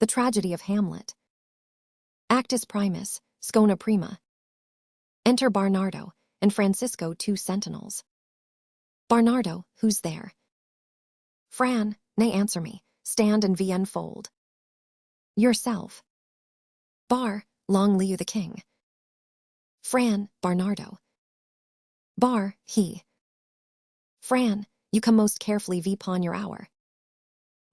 The tragedy of Hamlet. Actus primus, scona prima. Enter Barnardo and Francisco, two sentinels. Barnardo, who's there? Fran, nay, answer me, stand and vie unfold. Yourself. Bar, long live the king. Fran, Barnardo. Bar, he. Fran, you come most carefully vie pawn your hour.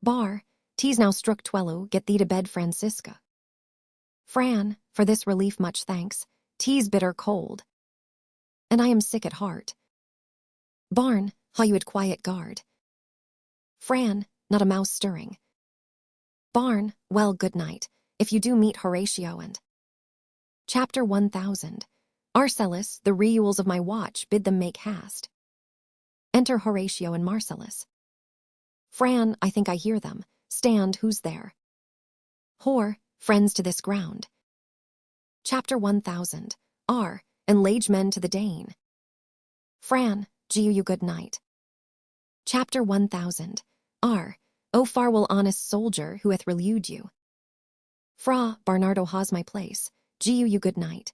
Bar, tea's now struck twello, get thee to bed, Francisca. Fran, for this relief much thanks, tea's bitter cold, and I am sick at heart. Barn, how you had quiet guard. Fran, not a mouse stirring. Barn, well, good night, if you do meet Horatio and... Chapter 1000. Arcellus, the reuels of my watch, bid them make hast. Enter Horatio and Marcellus. Fran, I think I hear them. Stand, who's there? Hor, friends to this ground. Chapter 1000. And lage men to the Dane. Fran, you good night. Chapter 1000. O farewell honest soldier who hath relieved you. Fra, Barnardo has my place, you good night.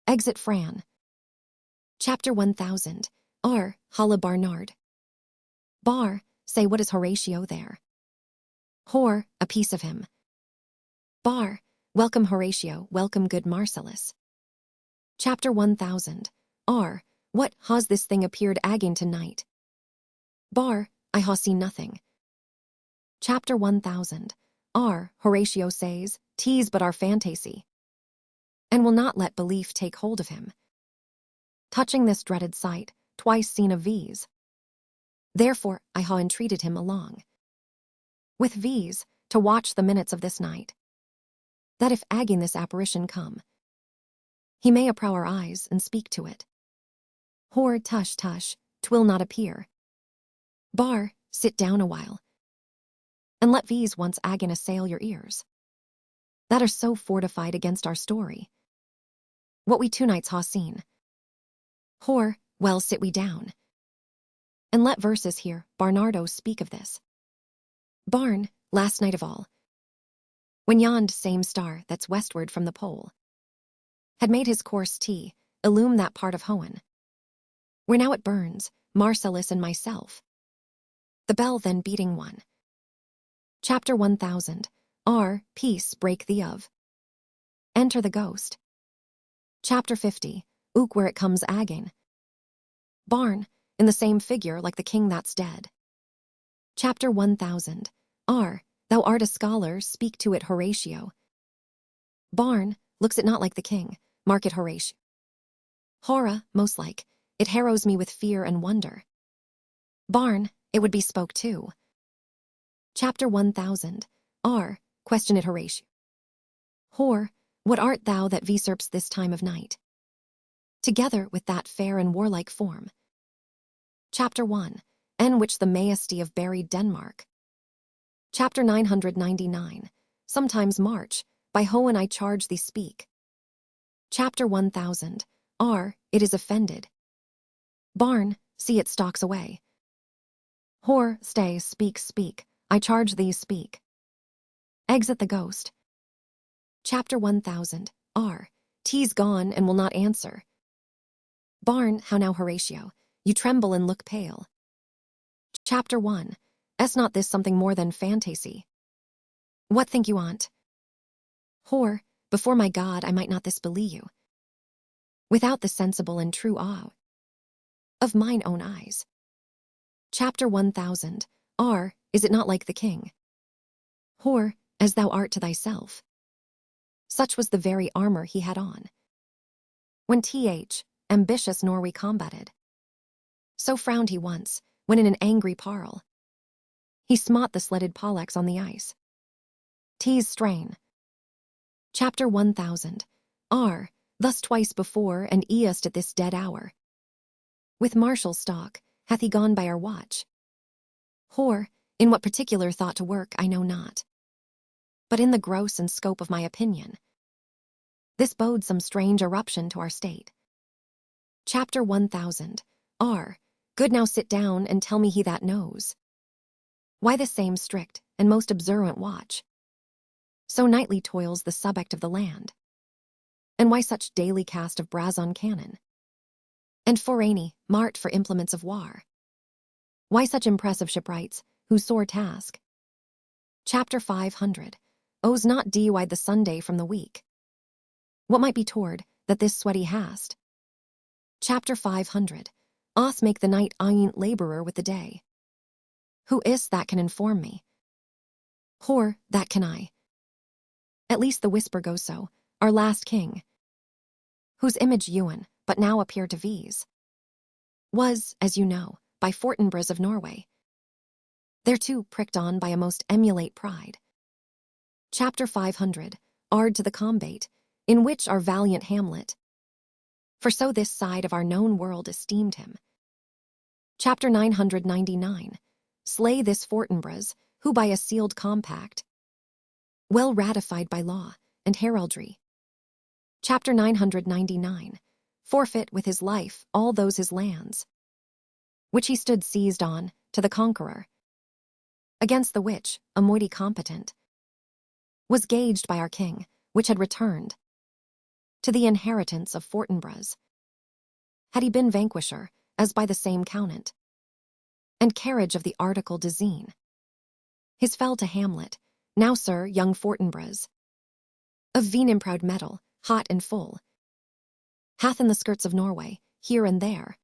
Exit Fran. Chapter 1000. Holla Barnard. Bar, say what is Horatio there? Hor, a piece of him. Bar, welcome Horatio, welcome good Marcellus. Chapter 1000. What has this thing appeared again tonight? Bar, I ha seen nothing. Chapter 1000. Horatio says, 'tis but our fantasy, and will not let belief take hold of him. Touching this dreaded sight, twice seen of these. Therefore I ha entreated him along with these to watch the minutes of this night, that if again this apparition come, he may approw our eyes and speak to it. Hor, tush, 'twill not appear. Bar, sit down a while, and let these once again assail your ears, that are so fortified against our story, what we two nights ha seen. Hor, well, sit we down, and let verses here, Barnardo, speak of this. Barn, last night of all, when yond same star that's westward from the pole had made his course illume that part of Hoenn, where now it burns, Marcellus and myself, the bell then beating one. Chapter 1000. Peace break thee of. Enter the ghost. Chapter 50. Where it comes again. Barn, in the same figure like the king that's dead. Chapter 1000. Thou art a scholar, speak to it, Horatio. Barn, looks it not like the king, mark it, Horatio. Hora, most like, it harrows me with fear and wonder. Barn, it would be spoke too. Chapter 1000. Question it, Horatio. Hor, what art thou that usurps this time of night, together with that fair and warlike form? Chapter 1. En which the majesty of buried Denmark. Chapter 999. Sometimes march, by Hoenn I charge thee speak. Chapter 1000. It is offended. Barn, see it stalks away. Hor, stay, speak, I charge thee speak. Exit the ghost. Chapter 1000. 'Tis gone and will not answer. Barn, how now, Horatio, you tremble and look pale. Chapter 1. Is not this something more than fantasy? What think you on't? Hor, before my God I might not this believe you, without the sensible and true awe of mine own eyes. Chapter 1000. Is it not like the king? Hor, as thou art to thyself. Such was the very armor he had on, when ambitious nor we combated. So frowned he once, when in an angry parle he smote the sledded pollux on the ice. 'Tis strain. Chapter 1000. Thus twice before and east at this dead hour, with martial stalk, hath he gone by our watch. Hor, in what particular thought to work I know not, but in the gross and scope of my opinion, this bodes some strange eruption to our state. Chapter 1000. Good, now sit down and tell me he that knows why the same strict and most observant watch So nightly toils the subject of the land. And why such daily cast of brass on cannon? And forainy, mart for implements of war? Why such impressive shipwrights, whose sore task? Chapter 500. Owes not wide the Sunday from the week. What might be toward, that this sweaty hast? Chapter 500. Oth make the night ain't laborer with the day. Who is that can inform me? Whore, that can I. At least the whisper goes so, our last king, whose image Ewan but now appear to vise, was, as you know, by Fortinbras of Norway. Thereto pricked on by a most emulate pride. Chapter 500. Ard to the combat, in which our valiant Hamlet, for so this side of our known world esteemed him. Chapter 999. Slay this Fortinbras, who by a sealed compact, well ratified by law and heraldry. Chapter 999. Forfeit with his life all those his lands, which he stood seized on, to the conqueror, against the which, a moiety competent, was gauged by our king, which had returned to the inheritance of Fortinbras, had he been vanquisher, as by the same counant, and carriage of the article Dezine. His fell to Hamlet, now sir young Fortinbras, of Venimproud metal, hot and full, hath in the skirts of Norway, here and there,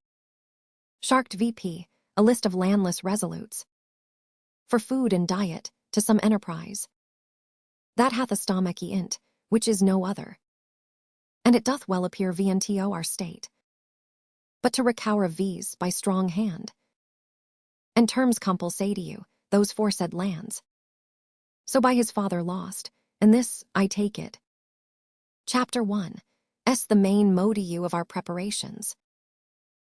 sharked VP, a list of landless resolutes, for food and diet, to some enterprise, that hath a stomach int, which is no other. And it doth well appear VNTO our state, but to recower of these by strong hand, and terms compulsate you, those foresaid lands. So by his father lost, and this, I take it. Chapter 1. S the main motiu of our preparations.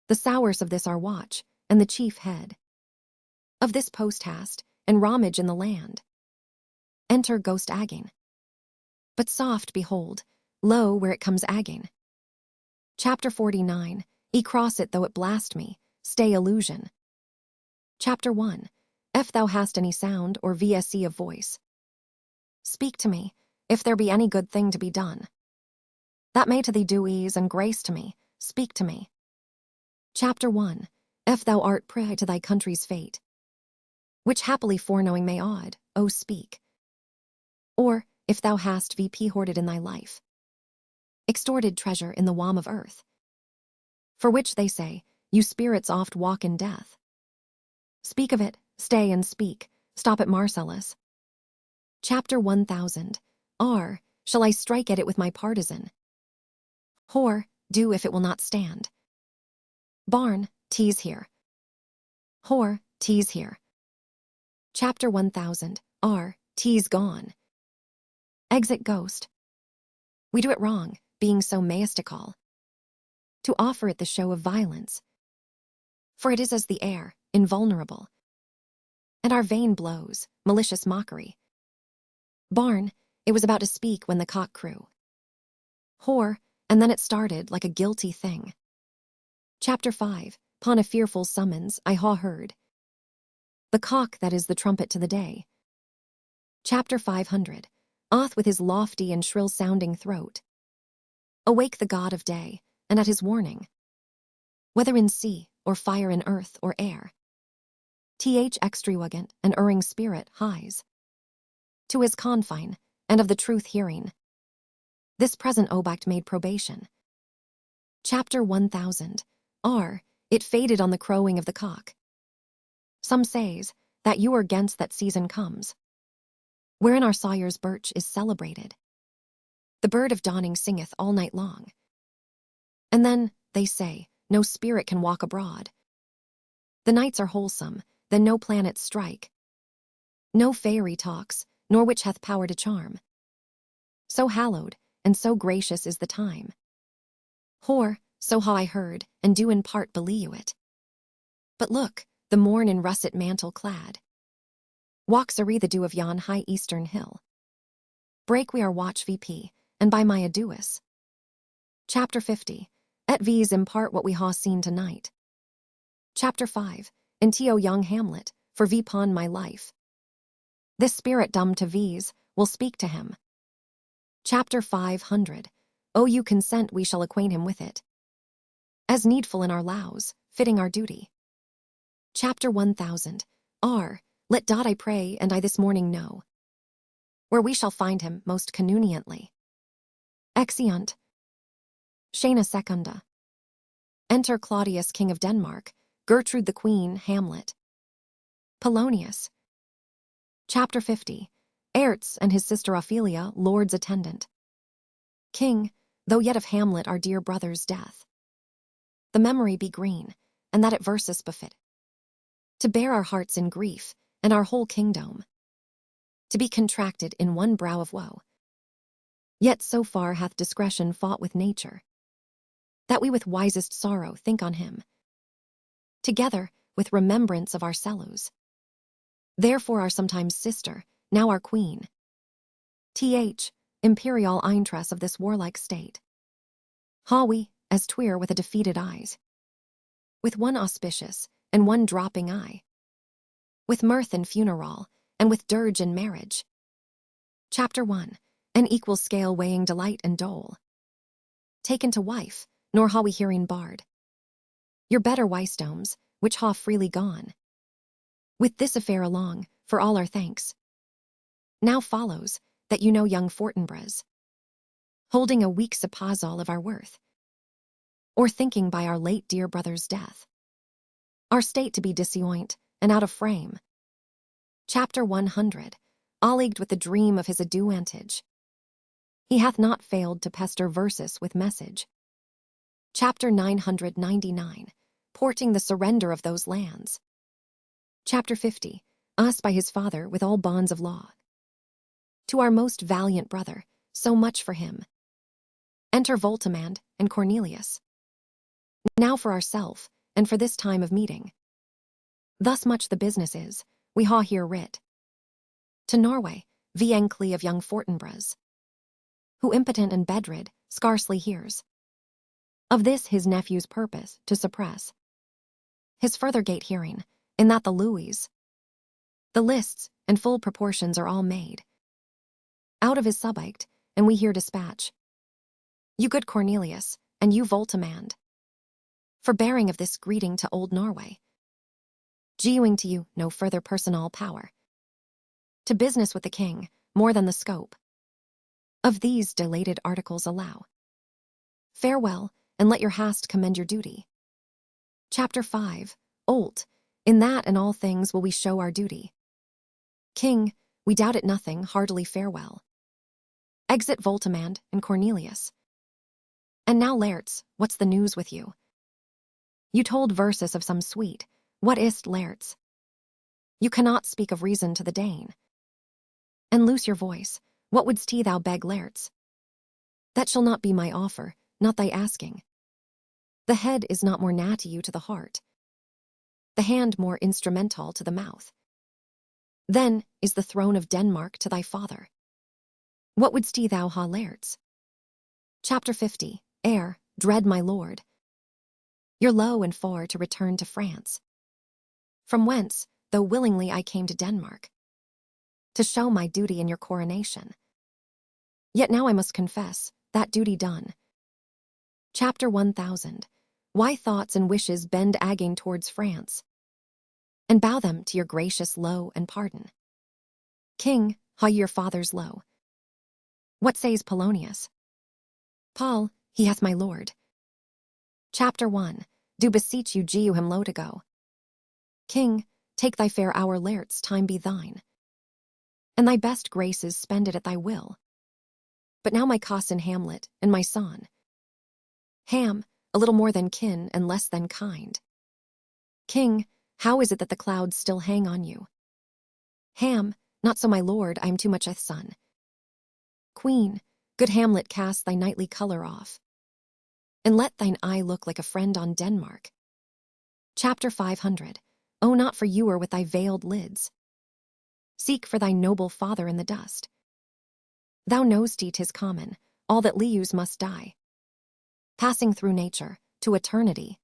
The sours of this our watch, and the chief head of this post hast, and romage in the land. Enter ghost Agane. But soft, behold, lo, where it comes Agane. Chapter 49. E cross it though it blast me, stay illusion. Chapter 1. If thou hast any sound or VSE of voice, speak to me, if there be any good thing to be done, that may to thee do ease and grace to me, speak to me. Chapter 1. If thou art prey to thy country's fate, which happily foreknowing may odd, O speak. Or, if thou hast VP hoarded in thy life, extorted treasure in the womb of earth, for which they say, you spirits oft walk in death. Speak of it, stay and speak, stop at Marcellus. Chapter 1000. R. Shall I strike at it with my partisan? Whore, do if it will not stand. Barn, tease here. Whore, tease here. Chapter 1000. R. Tease gone. Exit ghost. We do it wrong, being so maistical, to offer it the show of violence, for it is as the air, invulnerable, and our vain blows, malicious mockery. Barn, it was about to speak when the cock crew. Whore, and then it started like a guilty thing. Chapter 5. Pon a fearful summons I ha heard. The cock that is the trumpet to the day. Chapter 500. Oth with his lofty and shrill-sounding throat, awake the god of day, and at his warning, whether in sea, or fire in earth, or air, th extravagant and erring spirit hies to his confine, and of the truth hearing. This present obact made probation. Chapter 1000. R. It faded on the crowing of the cock. Some says that you are against that season comes, wherein our sire's birch is celebrated. The bird of dawning singeth all night long. And then, they say, no spirit can walk abroad. The nights are wholesome, then no planets strike. No fairy talks, nor witch hath power to charm. So hallowed, and so gracious is the time. Whore, so ha I heard, and do in part believe it. But look, the morn in russet mantle clad walks the dew of yon high eastern hill. Break we our watch VP, and by my aduous. Chapter 50. Et v's impart what we ha seen tonight. Chapter 5. Intio young Hamlet, for v pon my life. This spirit dumb to v's will speak to him. Chapter 500. O you consent, we shall acquaint him with it, as needful in our lows, fitting our duty. Chapter 1000. R. Let dot I pray, and I this morning know, where we shall find him most conveniently. Exeunt. Scena secunda. Enter Claudius, king of Denmark, Gertrude the queen, Hamlet. Polonius. Chapter 50. Ertz and his sister Ophelia, lord's attendant. King, though yet of Hamlet our dear brother's death, the memory be green, and that it versus befit, to bear our hearts in grief, and our whole kingdom to be contracted in one brow of woe. Yet so far hath discretion fought with nature, that we with wisest sorrow think on him, together with remembrance of our cellos. Therefore our sometimes sister, now our queen, th. imperial eintress of this warlike state, Hawi, as twere with a defeated eyes, with one auspicious and one dropping eye, with mirth in funeral, and with dirge in marriage. Chapter 1. An equal scale weighing delight and dole, taken to wife, nor ha we herein barred your better wisdoms, which ha freely gone with this affair along, for all our thanks. Now follows, that you know young Fortinbras, holding a weak supposal of our worth, or thinking by our late dear brother's death, our state to be disoint and out of frame. Chapter 100. Alleged with the dream of his advantage, he hath not failed to pester versus with message. Chapter 999. Porting the surrender of those lands. Chapter 50. Us by his father with all bonds of law. To our most valiant brother, so much for him. Enter Voltimand and Cornelius. Now for ourself, and for this time of meeting. Thus much the business is, we ha here writ. To Norway, the encly of young Fortinbras, who impotent and bedrid, scarcely hears of this his nephew's purpose to suppress his further gate hearing, in that the Louis, the lists and full proportions are all made out of his subict, and we here dispatch you, good Cornelius, and you, Voltimand, for bearing of this greeting to old Norway, gewing to you no further personal power, to business with the king, more than the scope of these dilated articles allow. Farewell, and let your hast commend your duty. Chapter 5. Olt, in that and all things will we show our duty. King, we doubt it nothing, heartily farewell. Exit Voltimand and Cornelius. And now, Laerts, what's the news with you? You told versus of some suite. What is't, Laerts? You cannot speak of reason to the Dane. And loose your voice. What wouldst thou beg, Laerts? That shall not be my offer, not thy asking. The head is not more nigh to you to the heart, the hand more instrumental to the mouth. Then is the throne of Denmark to thy father. What wouldst thou ha, Laerts? Chapter 50. Ere, dread my lord, you're low and far to return to France, from whence, though willingly I came to Denmark, to show my duty in your coronation. Yet now I must confess, that duty done. Chapter 1000. Why thoughts and wishes bend again towards France, and bow them to your gracious low and pardon. King, ha your father's low. What says Polonius? Paul, he hath my lord. Chapter 1. Do beseech you gee him low to go. King, take thy fair hour, Laerts, time be thine, and thy best graces spend it at thy will. But now my cousin Hamlet, and my son Ham, a little more than kin and less than kind. King, how is it that the clouds still hang on you? Ham, not so, my lord, I am too much a son. Queen, good Hamlet, cast thy knightly colour off, and let thine eye look like a friend on Denmark. Chapter 500. Oh, not for ewer with thy veiled lids. Seek for thy noble father in the dust. Thou know'st 'tis common, all that lives must die, passing through nature, to eternity.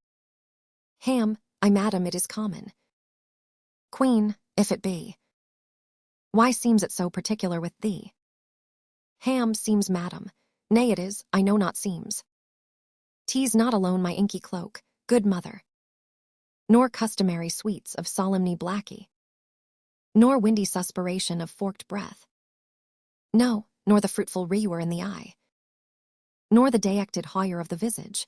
Ham, I madam, it is common. Queen, if it be, why seems it so particular with thee? Ham seems madam. Nay, it is, I know not seems. 'Tis not alone my inky cloak, good mother, nor customary sweets of solemny blackie, nor windy suspiration of forked breath. No, nor the fruitful rewer in the eye, nor the dejected hoyer of the visage,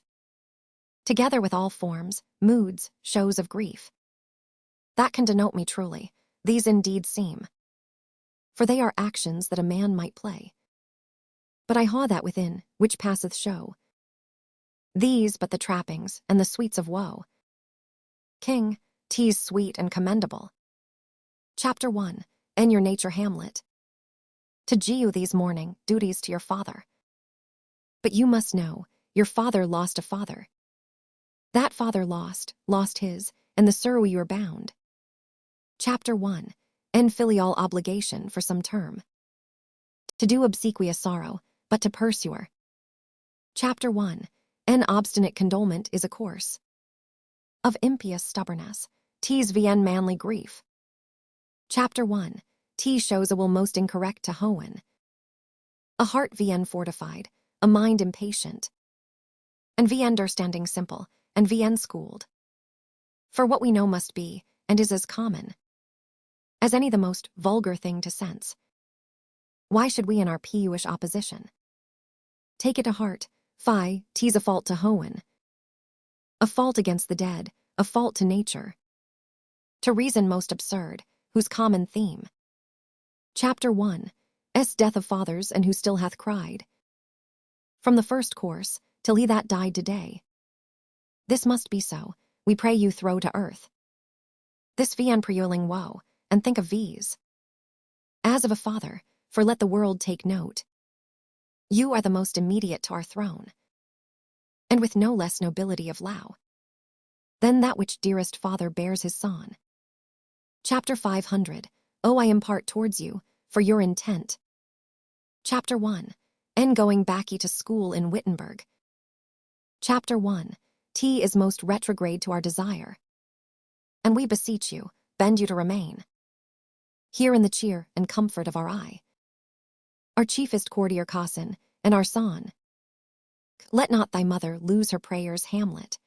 together with all forms, moods, shows of grief, that can denote me truly, these indeed seem, for they are actions that a man might play. But I haw that within, which passeth show, these but the trappings and the sweets of woe. King, 'tis sweet and commendable. Chapter 1. In your nature, Hamlet. To you these morning duties to your father. But you must know, your father lost a father. That father lost his, and the sir we were bound. Chapter 1. In filial obligation for some term. To do obsequious sorrow, but to pursue. Chapter 1. An obstinate condolement is a course of impious stubbornness, 'tis vien manly grief. Chapter 1. T shows a will most incorrect to hoen. A heart vien fortified, a mind impatient, and vien understanding simple, and vien schooled. For what we know must be, and is as common as any the most vulgar thing to sense. Why should we in our peevish opposition take it to heart? Fie, 'tis a fault to hoen, a fault against the dead, a fault to nature, to reason most absurd, whose common theme. Chapter 1. Death of fathers, and who still hath cried from the first course till he that died today. This must be so, we pray you throw to earth this vien preuling woe, and think of these as of a father, for let the world take note. You are the most immediate to our throne, and with no less nobility of low than that which dearest father bears his son. Chapter 500. Oh, I impart towards you, for your intent. Chapter 1. En going baccy to school in Wittenberg. Chapter 1. T is most retrograde to our desire, and we beseech you, bend you to remain here in the cheer and comfort of our eye. Our chiefest courtier Cossin, and our son. Let not thy mother lose her prayers, Hamlet.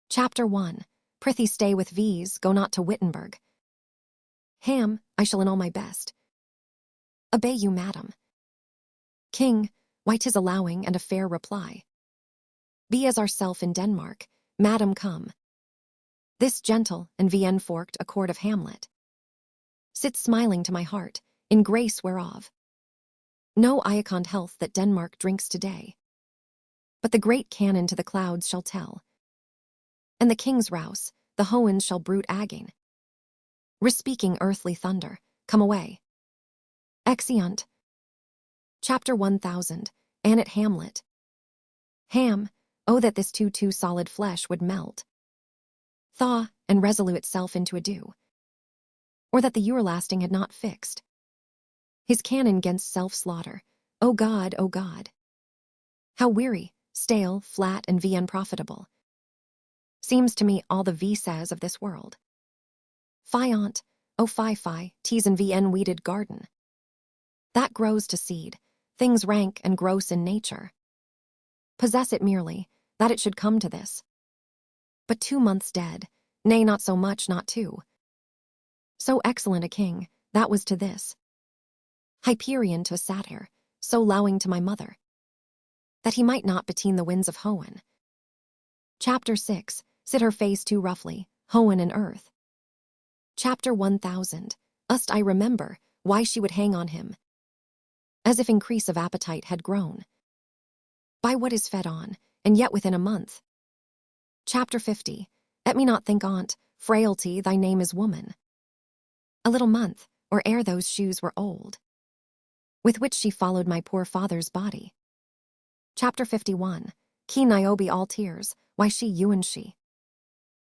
Chapter 1. Prithee stay with these, go not to Wittenberg. Ham, I shall in all my best obey you, madam. King, why 'tis allowing and a fair reply. Be as ourself in Denmark, madam come. This gentle and vien forked accord of Hamlet sits smiling to my heart, in grace whereof no iacond health that Denmark drinks today, but the great cannon to the clouds shall tell, and the king's rouse, the hoens shall bruit again. Respeaking earthly thunder, come away. Exeunt. Chapter 1000. Annet Hamlet. Ham, oh that this too solid flesh would melt, thaw, and resolve itself into a dew, or that the everlasting had not fixed his cannon gainst self-slaughter. O God, O God! How weary, stale, flat, and unprofitable seems to me all the visas of this world. Fiant, O fie, 'tis an vien weeded garden that grows to seed, things rank and gross in nature. Possess it merely, that it should come to this. But 2 months dead, nay, not so much, not 2. So excellent a king, that was to this. Hyperion to a satyr, so lowing to my mother, that he might not beteen the winds of Hoen. Chapter 6. Sit her face too roughly, Hoen and earth. Chapter 1000. Ust I remember why she would hang on him, as if increase of appetite had grown by what is fed on, and yet within a month. Chapter 50. Let me not think on't, frailty, thy name is woman. A little month, or ere those shoes were old, with which she followed my poor father's body. Chapter 51. Keen Niobe all tears, why she you and she.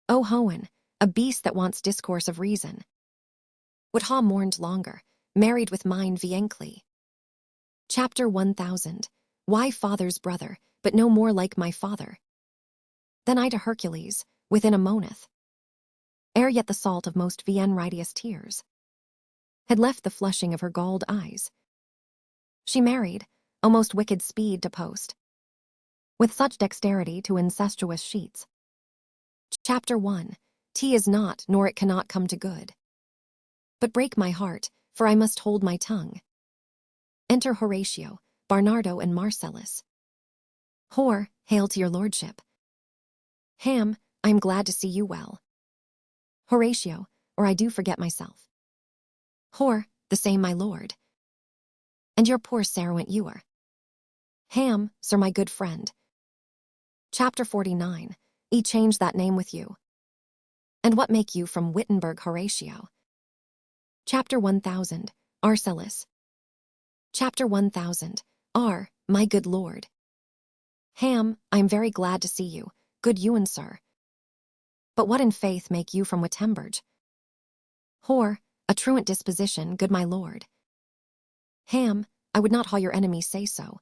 O Hoen, a beast that wants discourse of reason, would ha mourned longer, married with mine viencly. Chapter 1000. Why father's brother, but no more like my father than I to Hercules, within a moneth. Ere yet the salt of most vien righteous tears had left the flushing of her galled eyes. She married, almost wicked speed to post, with such dexterity to incestuous sheets. Chapter 1. Tea is not, nor it cannot come to good. But break my heart, for I must hold my tongue. Enter Horatio, Barnardo, and Marcellus. Hor, hail to your lordship. Ham, I am glad to see you well. Horatio, or I do forget myself. Hor, the same, my lord. And your poor Sarwent you are. Ham, sir, my good friend. Chapter 49. E change that name with you. And what make you from Wittenberg, Horatio? Chapter 1000. Arcellus. Chapter 1000. R, my good lord. Ham, I am very glad to see you, good Ewan, sir. But what in faith make you from Wittenberg? Hor, a truant disposition, good my lord. Ham, I would not ha your enemies say so.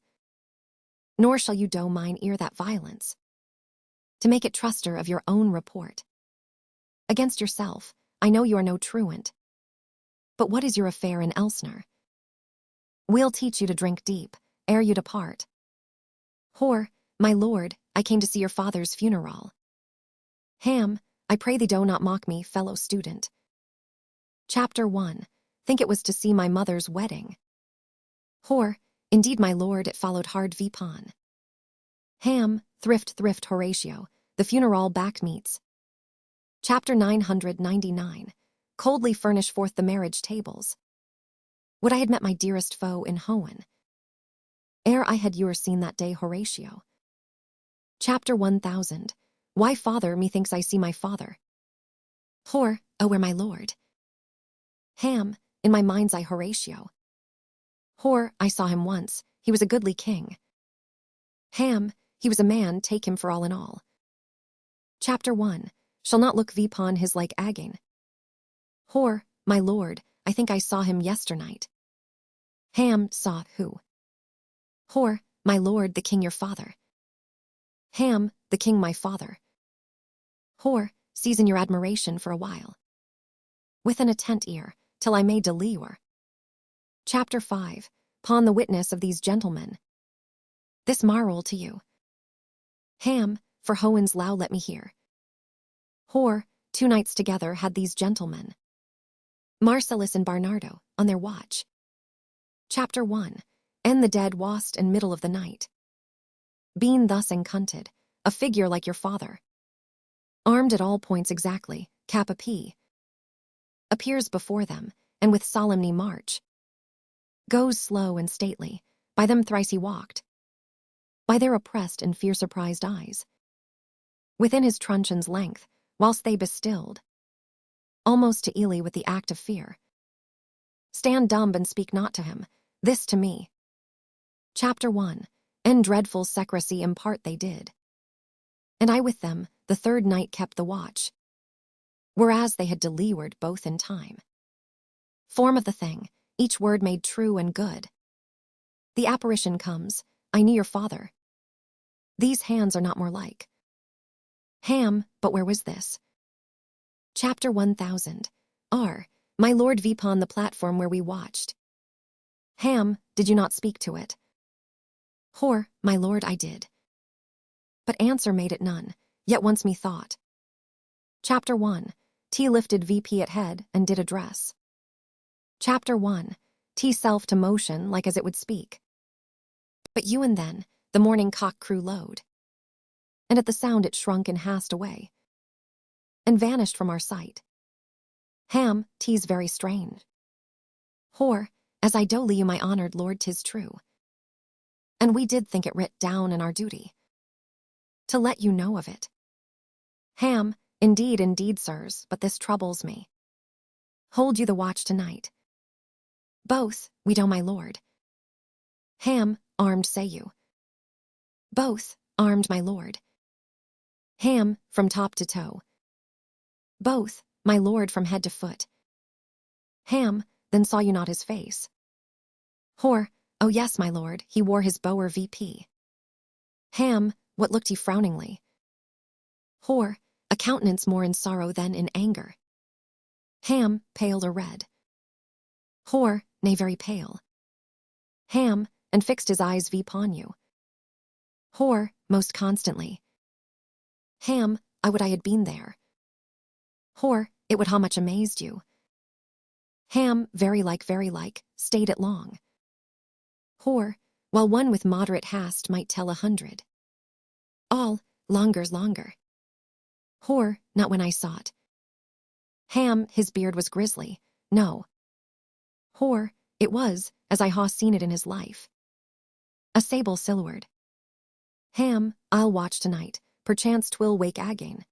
Nor shall you do mine ear that violence, to make it truster of your own report. Against yourself, I know you are no truant. But what is your affair in Elsner? We'll teach you to drink deep, ere you depart. Hor, my lord, I came to see your father's funeral. Ham, I pray thee do not mock me, fellow student. Chapter 1. Think it was to see my mother's wedding. Hor, indeed, my lord, it followed hard vpon. Ham, thrift Horatio, the funeral back meets. Chapter 999. Coldly furnish forth the marriage tables. Would I had met my dearest foe in Hoenn, ere I had you seen that day, Horatio. Chapter 1000. Why, father, methinks I see my father. Hor, oh, where my lord? Ham, in my mind's eye, Horatio. Hor, I saw him once, he was a goodly king. Ham, he was a man, take him for all in all. Chapter 1. Shall not look vpon his like again. Hor, my lord, I think I saw him yesternight. Ham, saw who? Hor, my lord, the king your father. Ham, the king my father. Hor, season your admiration for a while. With an attent ear, till I may deliver. Chapter 5. Pon the witness of these gentlemen. This marvel to you. Ham, for Hoen's low let me hear. Hor, 2 nights together had these gentlemen, Marcellus and Barnardo, on their watch. Chapter 1. And the dead wast and middle of the night. Being thus encunted, a figure like your father, armed at all points exactly, cap a pea, appears before them, and with solemnity march, goes slow and stately, by them thrice he walked, by their oppressed and fear surprised eyes, within his truncheon's length, whilst they bestilled, almost to Ely with the act of fear. Stand dumb and speak not to him, this to me. Chapter 1. And dreadful secrecy impart they did. And I with them, the 3rd night kept the watch, whereas they had delivered both in time. Form of the thing, each word made true and good. The apparition comes, I knew your father. These hands are not more like. Ham, but where was this? Chapter 1000. R, my lord vpon the platform where we watched. Ham, did you not speak to it? Hor, my lord, I did. But answer made it none, yet once me thought. Chapter 1. T lifted VP at head and did address. Chapter 1. T self to motion like as it would speak. But you and then, the morning cock crew lowed, and at the sound it shrunk and hast away, and vanished from our sight. Ham, 'tis very strange. Hor, as I do you my honored lord, 'tis true. And we did think it writ down in our duty, to let you know of it. Ham, indeed, sirs, but this troubles me. Hold you the watch tonight. Both, we do my lord. Ham, armed say you. Both, armed my lord. Ham, from top to toe. Both, my lord, from head to foot. Ham, then saw you not his face? Hor, oh yes, my lord, he wore his bower VP. Ham, what looked he frowningly? Hor, a countenance more in sorrow than in anger. Ham, pale or red? Hor, nay, very pale. Ham, and fixed his eyes upon you. Whore, most constantly. Ham, I would I had been there. Whore, it would how much amazed you. Ham, very like, stayed it long. Whore, while one with moderate hast might tell 100. All, longer's longer. Whore, not when I sought. Ham, his beard was grisly, no. Whore, it was, as I ha seen it in his life. A sable silward. Ham, I'll watch tonight, perchance 'twill wake again.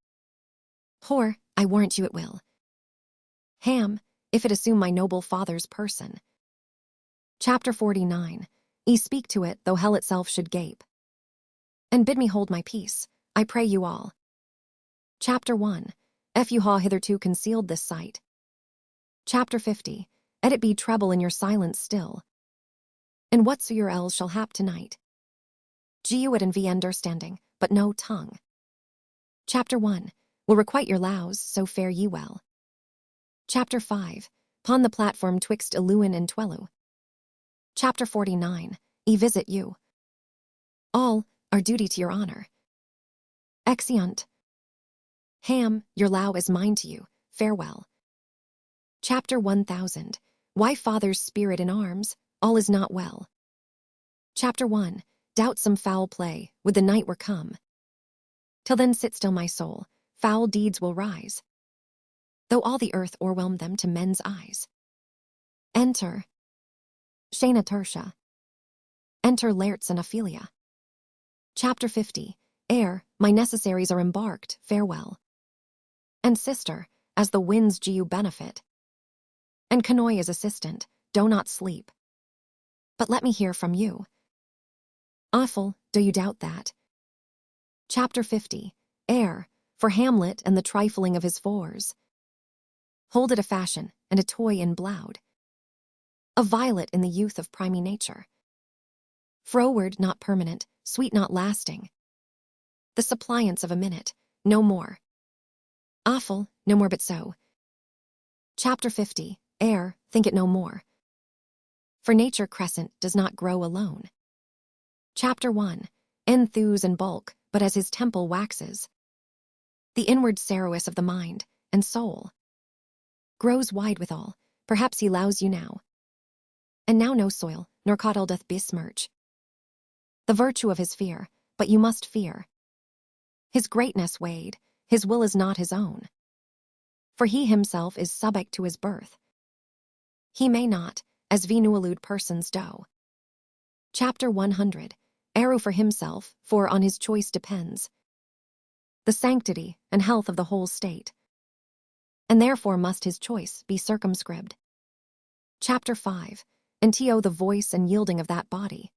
Whore, I warrant you it will. Ham, if it assume my noble father's person. Chapter 49. Speak to it, though hell itself should gape. And bid me hold my peace, I pray you all. Chapter 1. If you ha hitherto concealed this sight. Chapter 50. Let it be treble in your silence still. And whatso your else shall hap tonight. Gu it and v understanding, but no tongue. Chapter 1. Will requite your lows, so fare ye well. Chapter 5. Pon the platform twixt Eluin and Twelu. Chapter 49. Visit you. All, our duty to your honor. Exeunt. Ham, your low is mine to you, farewell. Chapter 1000. Why father's spirit in arms, all is not well. Chapter 1. Doubt some foul play, would the night were come. Till then sit still my soul, foul deeds will rise. Though all the earth o'erwhelm them to men's eyes. Enter. Shana Tertia. Enter Laertes and Ophelia. Chapter 50. Ere, my necessaries are embarked, farewell. And sister, as the winds you benefit. And Canoy as assistant, do not sleep. But let me hear from you. Awful, do you doubt that? Chapter 50. Ere, for Hamlet and the trifling of his fours. Hold it a fashion, and a toy in bloud. A violet in the youth of primy nature. Froward not permanent, sweet not lasting. The suppliance of a minute, no more. Awful, no more but so. Chapter 50. Ere, think it no more. For nature crescent does not grow alone. Chapter 1. Enthuse and bulk, but as his temple waxes. The inward Cerois of the mind and soul grows wide withal, perhaps he lows you now. And now no soil, nor coddle doth besmirch the virtue of his fear, but you must fear. His greatness weighed, his will is not his own. For he himself is subject to his birth. He may not, as venuelude persons do. Chapter 100. Eru for himself, for on his choice depends the sanctity and health of the whole state. And therefore must his choice be circumscribed. Chapter 5. Entio the voice and yielding of that body.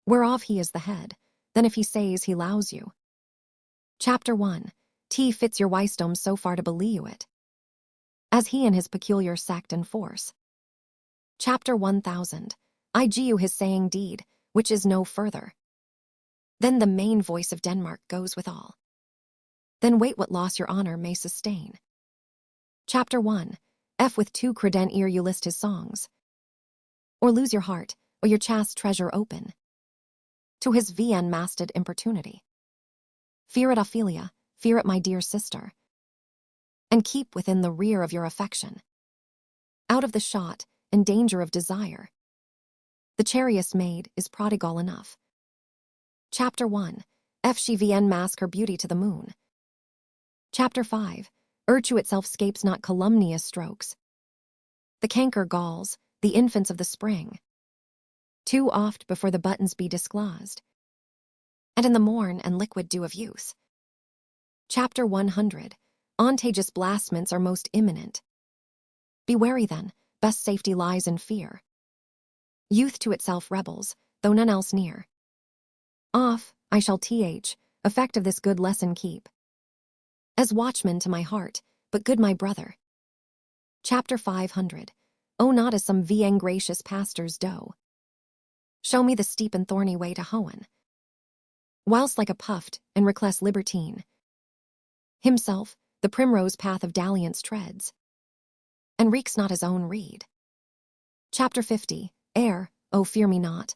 Whereof he is the head, then if he says he lows you. Chapter 1. T fits your wisdom so far to believe you it. As he in his peculiar sect and force. Chapter 1000. I you his saying deed, which is no further. Then the main voice of Denmark goes with all. Then wait what loss your honor may sustain. Chapter 1. F with 2 creden ear you list his songs. Or lose your heart, or your chaste treasure open. To his VN masted importunity. Fear it, Ophelia, fear it, my dear sister. And keep within the rear of your affection. Out of the shot and danger of desire. The chariest maid is prodigal enough. Chapter 1. F she VN mask her beauty to the moon. Chapter 5. Virtue itself scapes not calumnious strokes. The canker galls, the infants of the spring. Too oft before the buttons be disclosed. And in the morn and liquid dew of youth. Chapter 100. Ontagious blasphements are most imminent. Be wary then, best safety lies in fear. Youth to itself rebels, though none else near. Off, I shall effect of this good lesson keep. As watchman to my heart, but good my brother. Chapter 500. Oh, not as some gracious pastors do. Show me the steep and thorny way to Hohen. Whilst like a puffed and reckless libertine, himself the primrose path of dalliance treads, and reeks not his own reed. Chapter 50. Ere, oh fear me not.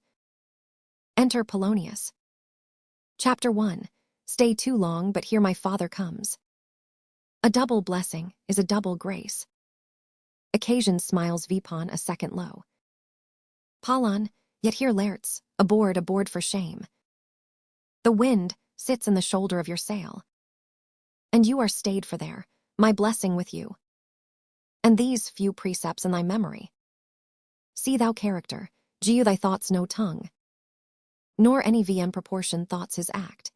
Enter Polonius. Chapter 1. Stay too long, but here my father comes. A double blessing is a double grace. Occasion smiles Vipon a second low. Polon, yet here Laertes, aboard for shame. The wind sits in the shoulder of your sail. And you are stayed for there, my blessing with you. And these few precepts in thy memory. See thou character, Giu thy thoughts no tongue. Nor any VM proportion thoughts his act.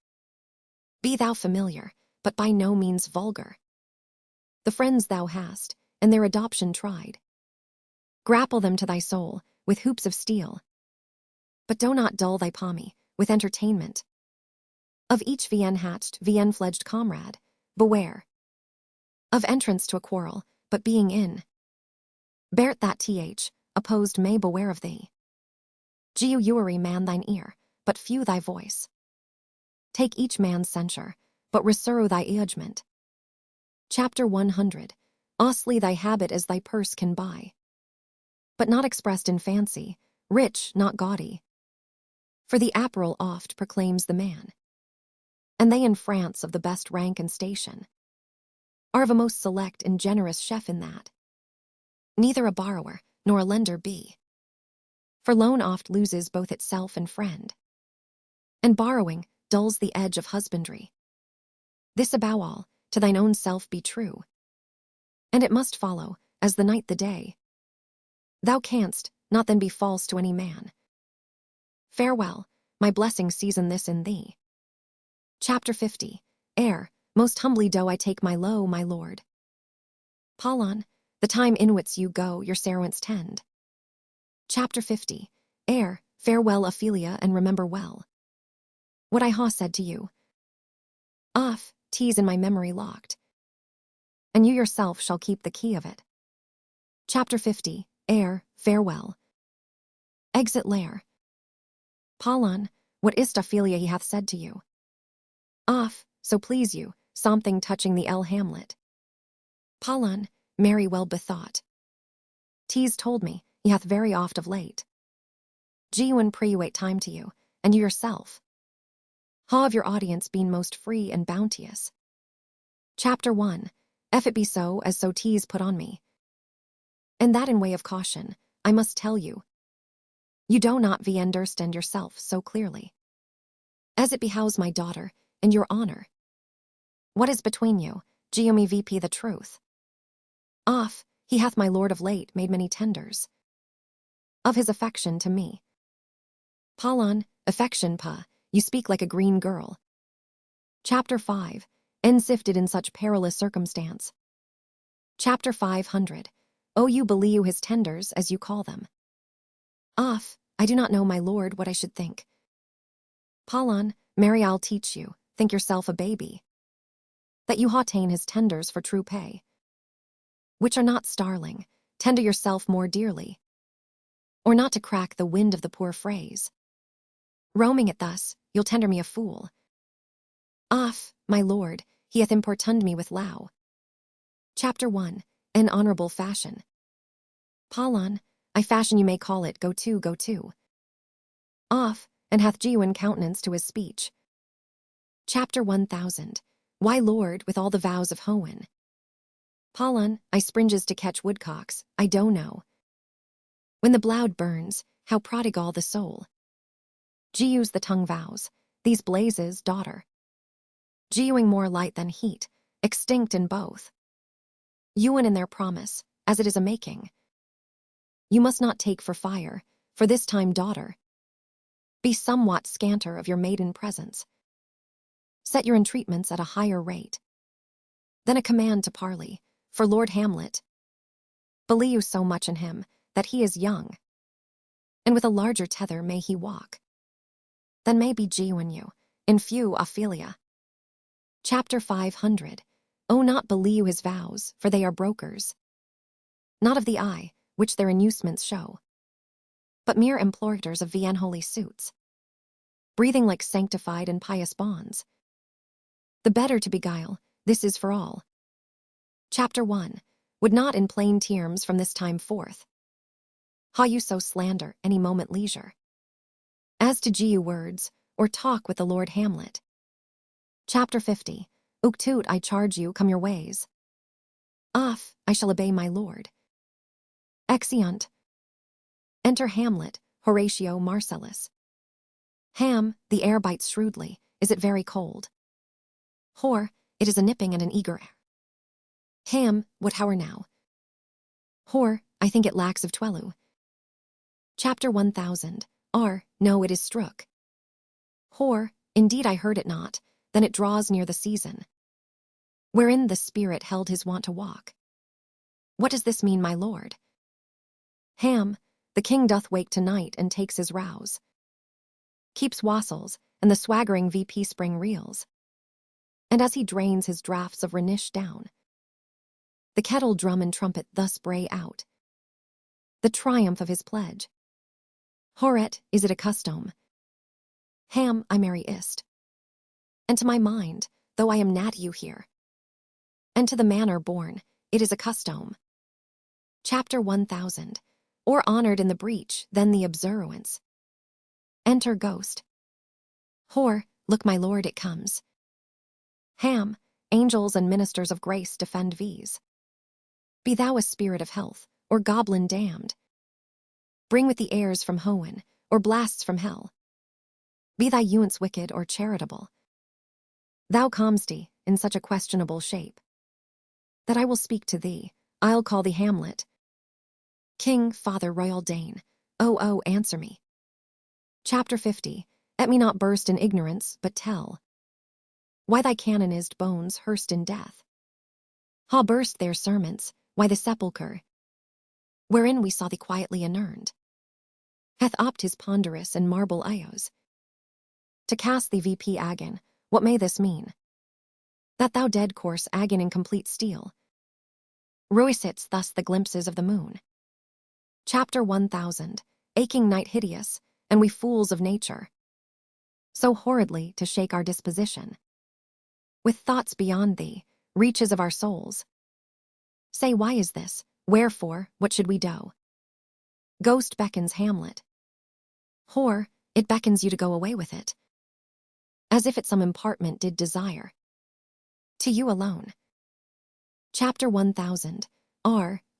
Be thou familiar, but by no means vulgar. The friends thou hast, and their adoption tried. Grapple them to thy soul, with hoops of steel. But do not dull thy pommy, with entertainment. Of each VN hatched, VN fledged comrade, beware. Of entrance to a quarrel, but being in. Beart that th, opposed may beware of thee. Giuery man thine ear, but few thy voice. Take each man's censure, but reserve thy judgment. Chapter 100. Ostly thy habit as thy purse can buy. But not expressed in fancy, rich, not gaudy. For the apparel oft proclaims the man. And they in France of the best rank and station are of a most select and generous chef in that. Neither a borrower nor a lender be. For loan oft loses both itself and friend. And borrowing dulls the edge of husbandry. This avow all, to thine own self be true. And it must follow, as the night the day. Thou canst not then be false to any man. Farewell, my blessing season this in thee. Chapter 50. Ere, most humbly do I take my low, my lord. Polon, the time in which you go, your servants tend. Chapter 50. Ere, farewell Ophelia, and remember well what I ha said to you. Off, 'tis in my memory locked, and you yourself shall keep the key of it. Chapter 50. Ere, farewell. Exit Lair. Polon, what is't Ophelia he hath said to you? Off, so please you, something touching the Hamlet. Polon, Mary well bethought. 'Tis told me, he hath very oft of late. Giuen preuate time to you, and you yourself. Ha of your audience been most free and bounteous. Chapter 1. If it be so as so 'tis put on me. And that in way of caution, I must tell you. You do not understand yourself so clearly. As it behows my daughter, and your honor. What is between you, Giumi VP the truth? Off, he hath my lord of late made many tenders. Of his affection to me. Polon, affection pa, you speak like a green girl. Chapter 5. Ensifted in such perilous circumstance. Chapter 500. Oh, you believe his tenders, as you call them. Off, I do not know, my lord, what I should think. Polon, Mary, I'll teach you, think yourself a baby. That you hautain his tenders for true pay. Which are not starling, tender yourself more dearly. Or not to crack the wind of the poor phrase. Roaming it thus, you'll tender me a fool. Off, my lord, he hath importuned me with low. Chapter 1. An honorable fashion. Polon, I fashion you may call it, go to. Off, and hath Giuen countenance to his speech. Chapter 1000. Why lord, with all the vows of Hoen? Polon, I springes to catch woodcocks, I do know. When the bloud burns, how prodigal the soul. Giu's the tongue vows, these blazes, daughter. Giuing more light than heat, extinct in both. Ewan in their promise, as it is a making. You must not take for fire, for this time, daughter. Be somewhat scanter of your maiden presence. Set your entreatments at a higher rate. Then a command to parley, for Lord Hamlet. Believe so much in him, that he is young. And with a larger tether may he walk. Then may be Giuen you, in few Ophelia. Chapter 500. Oh, not believe his vows, for they are brokers. Not of the eye, which their inducements show. But mere employers of VN holy suits. Breathing like sanctified and pious bonds. The better to beguile, this is for all. Chapter 1. Would not in plain terms from this time forth. Ha you so slander any moment leisure. As to you words, or talk with the Lord Hamlet. Chapter 50. Uktut I charge you come your ways. Off, I shall obey my lord. Exeunt. Enter Hamlet, Horatio Marcellus. Ham, the air bites shrewdly, is it very cold? Hor, it is a nipping and an eager air. Ham, what hour now? Hor, I think it lacks of 12. Chapter 1000. No, it is strook. Hor, indeed I heard it not, then it draws near the season, wherein the spirit held his wont to walk. What does this mean, my lord? Ham, the king doth wake tonight and takes his rouse. Keeps wassels, and the swaggering VP spring reels. And as he drains his draughts of Rhenish down, the kettle drum and trumpet thus bray out the triumph of his pledge. Horet, is it a custom? Ham, I merry ist. And to my mind, though I am nat you here, and to the manner born, it is a custom. Chapter 1000. Or honored in the breach, then the observance. Enter Ghost. Hor, look my lord, it comes. Ham, angels and ministers of grace defend these. Be thou a spirit of health, or goblin damned. Bring with the airs from Hoenn, or blasts from hell. Be thy unce wicked or charitable. Thou com'st in such a questionable shape, that I will speak to thee, I'll call thee Hamlet. King, father, royal Dane, oh, answer me. Chapter 50. Let me not burst in ignorance, but tell why thy canonized bones hearsed in death. Ha burst their serments, why the sepulchre, wherein we saw thee quietly inurned, hath opt his ponderous and marble ios. To cast thee VP agin, what may this mean? That thou dead course agin in complete steel, ruisits thus the glimpses of the moon. Chapter 1000. Aching night hideous, and we fools of nature, so horridly to shake our disposition, with thoughts beyond thee, reaches of our souls. Say, why is this? Wherefore, what should we do? Ghost beckons Hamlet. Hor, it beckons you to go away with it, as if it some impartment did desire. To you alone. Chapter 1000.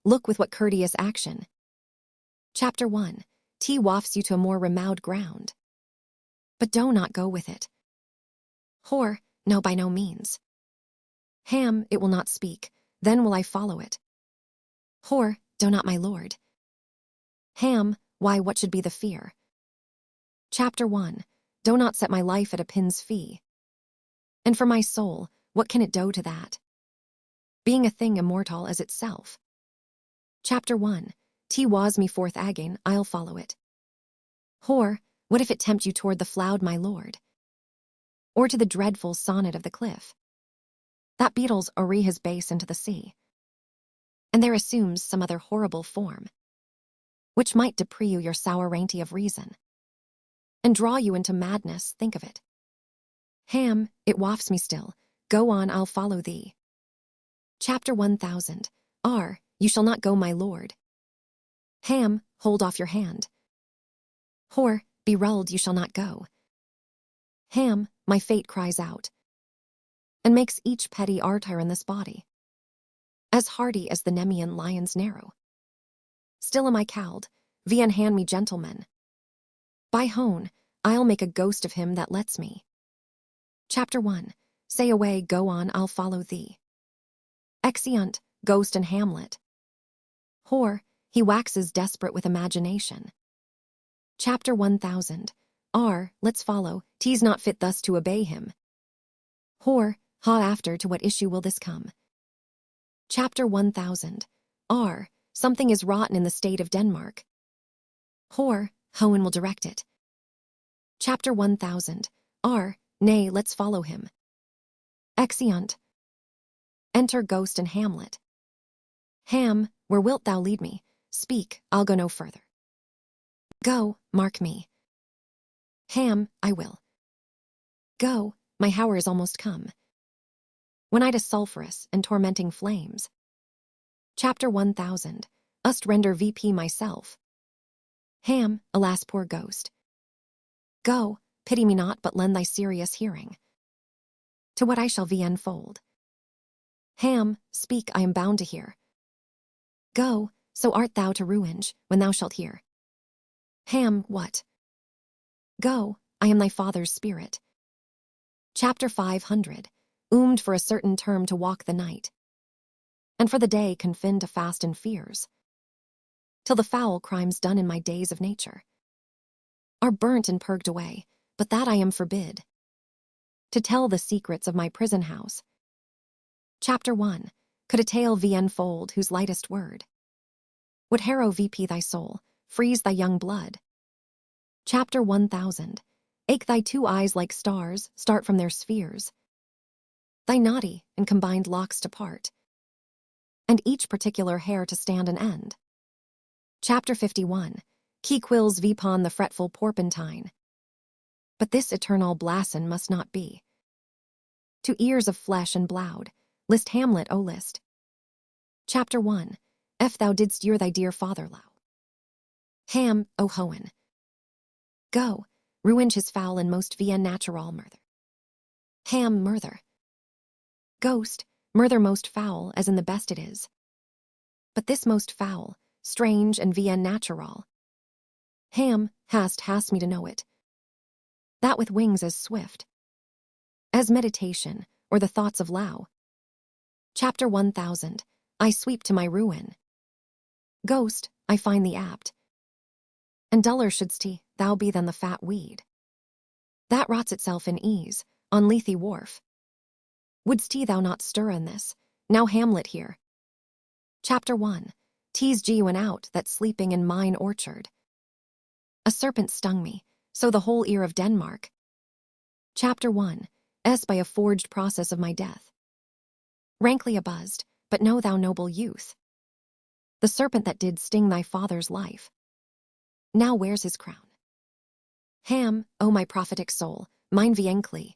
Look with what courteous action. Chapter 1. T wafts you to a more remote ground, but do not go with it. Hor, no, by no means. Ham, it will not speak, then will I follow it. Hor, do not, my lord. Ham, why, what should be the fear? Chapter 1. Do not set my life at a pin's fee. And for my soul, what can it do to that? Being a thing immortal as itself. Chapter 1. T was me forth again, I'll follow it. Hor, what if it tempt you toward the floud, my lord? Or to the dreadful sonnet of the cliff, that beetles ore his base into the sea, and there assumes some other horrible form, which might deprive you your sovereignty of reason, and draw you into madness, think of it. Ham, it wafts me still, go on, I'll follow thee. Chapter 1000. You shall not go, my lord. Ham, hold off your hand. Hor, be rulled, you shall not go. Ham, my fate cries out, and makes each petty artire in this body as hardy as the Nemean lion's narrow. Still am I cowed, vi unhand me, gentlemen. By Hone, I'll make a ghost of him that lets me. Chapter 1. Say away, go on, I'll follow thee. Exeunt, Ghost and Hamlet. Hor, he waxes desperate with imagination. Chapter 1000. Let's follow, 'tis not fit thus to obey him. Hor, ha after to what issue will this come? Chapter 1000. Something is rotten in the state of Denmark. Hor, Hoenn will direct it. Chapter 1000. Nay, let's follow him. Exeunt. Enter Ghost and Hamlet. Ham, where wilt thou lead me? Speak, I'll go no further. Go, mark me. Ham, I will. Go, my hour is almost come, when I'd a sulphurous and tormenting flames. Chapter 1000. Ust render VP myself. Ham, alas poor ghost. Go, pity me not, but lend thy serious hearing to what I shall thee unfold. Ham, speak, I am bound to hear. Go, so art thou to ruinge, when thou shalt hear. Ham, what? Go, I am thy father's spirit. Chapter 500, for a certain term to walk the night, and for the day confined to fast and fears, till the foul crimes done in my days of nature are burnt and purged away, but that I am forbid to tell the secrets of my prison house. Chapter 1, could a tale thee unfold whose lightest word would harrow VP thy soul, freeze thy young blood. Chapter 1000, ache thy two eyes like stars, start from their spheres, thy knotty and combined locks to part, and each particular hair to stand an end. Chapter 51, key quills vpon the fretful porpentine. But this eternal blasson must not be. To ears of flesh and bloud, list Hamlet, O list. Chapter 1, if thou didst hear thy dear father low. Ham, O Hohen. Go, ruinge his foul and most vien natural murther. Ham, murther. Ghost, murther most foul, as in the best it is. But this most foul, strange and vien natural. Ham, hast me to know it. That with wings as swift as meditation, or the thoughts of Lao. Chapter 1000, I sweep to my ruin. Ghost, I find thee apt. And duller shouldst thou be than the fat weed that rots itself in ease on Lethe wharf. Wouldst thou not stir in this, now Hamlet here? Chapter 1, teased you and out that sleeping in mine orchard a serpent stung me, so the whole ear of Denmark. Chapter 1, by a forged process of my death. Rankly abuzzed, but know thou noble youth, the serpent that did sting thy father's life now wears his crown. Ham, O my prophetic soul, mine viencly.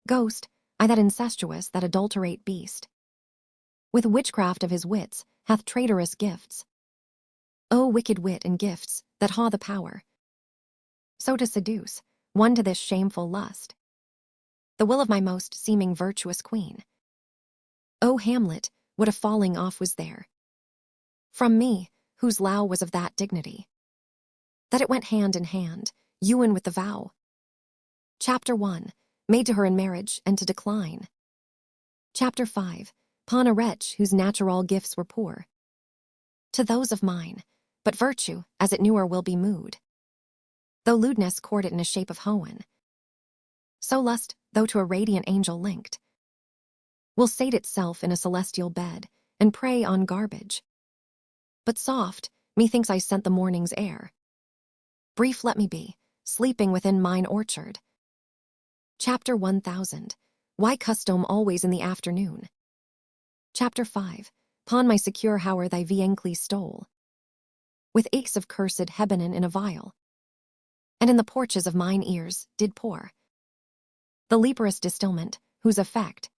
Ghost, I that incestuous, that adulterate beast, with witchcraft of his wits, hath traitorous gifts. O wicked wit and gifts, that ha the power so to seduce one to this shameful lust, the will of my most seeming virtuous queen. O Hamlet, what a falling off was there from me, whose low was of that dignity, that it went hand in hand, Ewan with the vow. Chapter 1, made to her in marriage and to decline. Chapter 5, pon a wretch whose natural gifts were poor to those of mine, but virtue, as it newer will be mood. Though lewdness court it in a shape of Hohen, so lust, though to a radiant angel linked, will sate itself in a celestial bed, and prey on garbage. But soft, methinks I scent the morning's air. Brief let me be, sleeping within mine orchard. Chapter 1000, why custom always in the afternoon. Chapter 5, pon my secure hour thy viencly stole, with aches of cursed Hebenon in a vial, and in the porches of mine ears did pour the leprous distilment, whose effect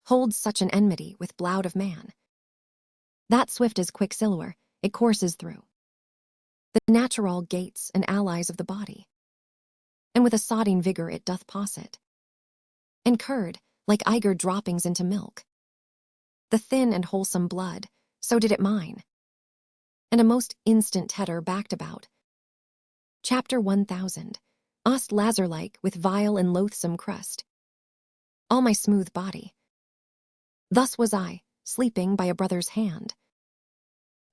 holds such an enmity with blood of man, that swift as quicksilver it courses through the natural gates and allies of the body, and with a sodding vigor it doth posset, and curd, like eager droppings into milk, the thin and wholesome blood, so did it mine, and a most instant tetter backed about. Chapter 1000, ost lazar-like with vile and loathsome crust all my smooth body. Thus was I, sleeping by a brother's hand,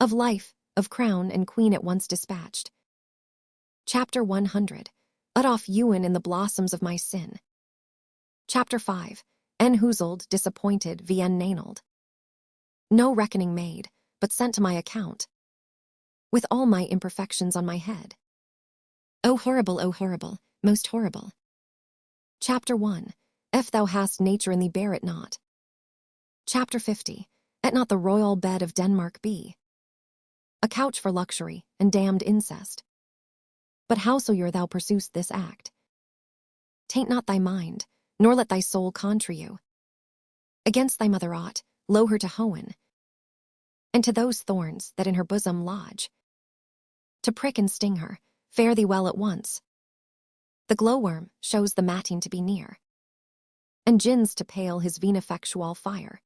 of life, of crown and queen at once dispatched. Chapter 100, ut off Ewan in the blossoms of my sin. Chapter 5, enhoozled, disappointed, vien nanald. No reckoning made, but sent to my account, with all my imperfections on my head. O horrible, most horrible. Chapter 1, if thou hast nature in thee bear it not. Chapter 50, et not the royal bed of Denmark be a couch for luxury and damned incest. But howsoe'er thou pursuest this act, taint not thy mind, nor let thy soul contra you against thy mother aught, low her to Hohen, and to those thorns that in her bosom lodge. To prick and sting her, fare thee well at once. The glowworm shows the matin to be near, and gins to pale his veneffectual fire.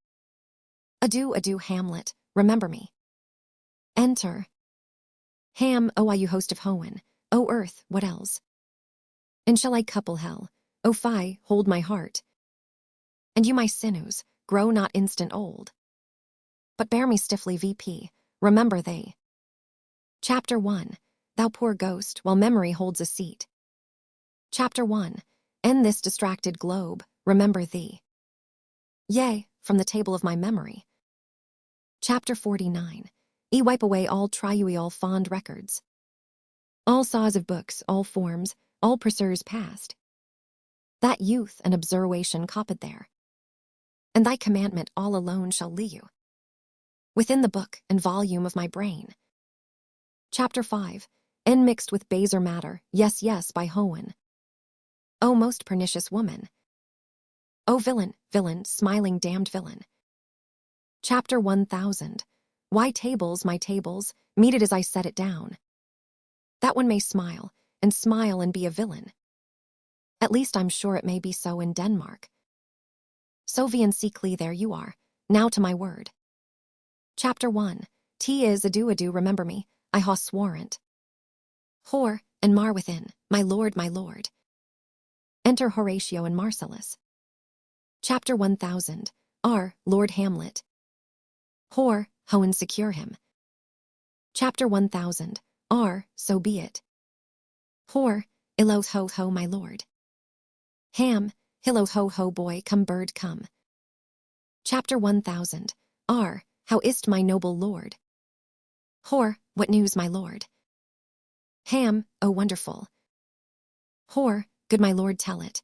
Adieu, adieu, Hamlet, remember me. Enter. Ham, O I you host of Hoenn, O earth, what else? And shall I couple hell, O fie, hold my heart. And you my sinews, grow not instant old, but bear me stiffly VP, remember they. Chapter 1, thou poor ghost, while memory holds a seat. Chapter 1, end this distracted globe, remember thee. Yea, from the table of my memory. Chapter 49, wipe away all all fond records. All saws of books, all forms, all preserves past. That youth and observation copied there. And thy commandment all alone shall lie you within the book and volume of my brain. Chapter 5, mixed with baser matter, yes, yes, by Hoenn. O most pernicious woman. O villain, villain, smiling damned villain. Chapter 1000, why tables, my tables, meet it as I set it down. That one may smile and be a villain. At least I'm sure it may be so in Denmark. So viancely there you are, now to my word. Chapter 1, T is adieu, adieu, remember me, I ha swarrant. Whore, and Mar within, my lord, my lord. Enter Horatio and Marcellus. Chapter 1000, R, Lord Hamlet. Whore, Hoenn secure him. Chapter 1000, R, so be it. Whore, illos ho ho, my lord. Ham, hillos ho ho, boy, come bird, come. Chapter 1000, R, how is't, my noble lord? Whore, what news, my lord? Ham, oh wonderful. Whore, good my lord, tell it.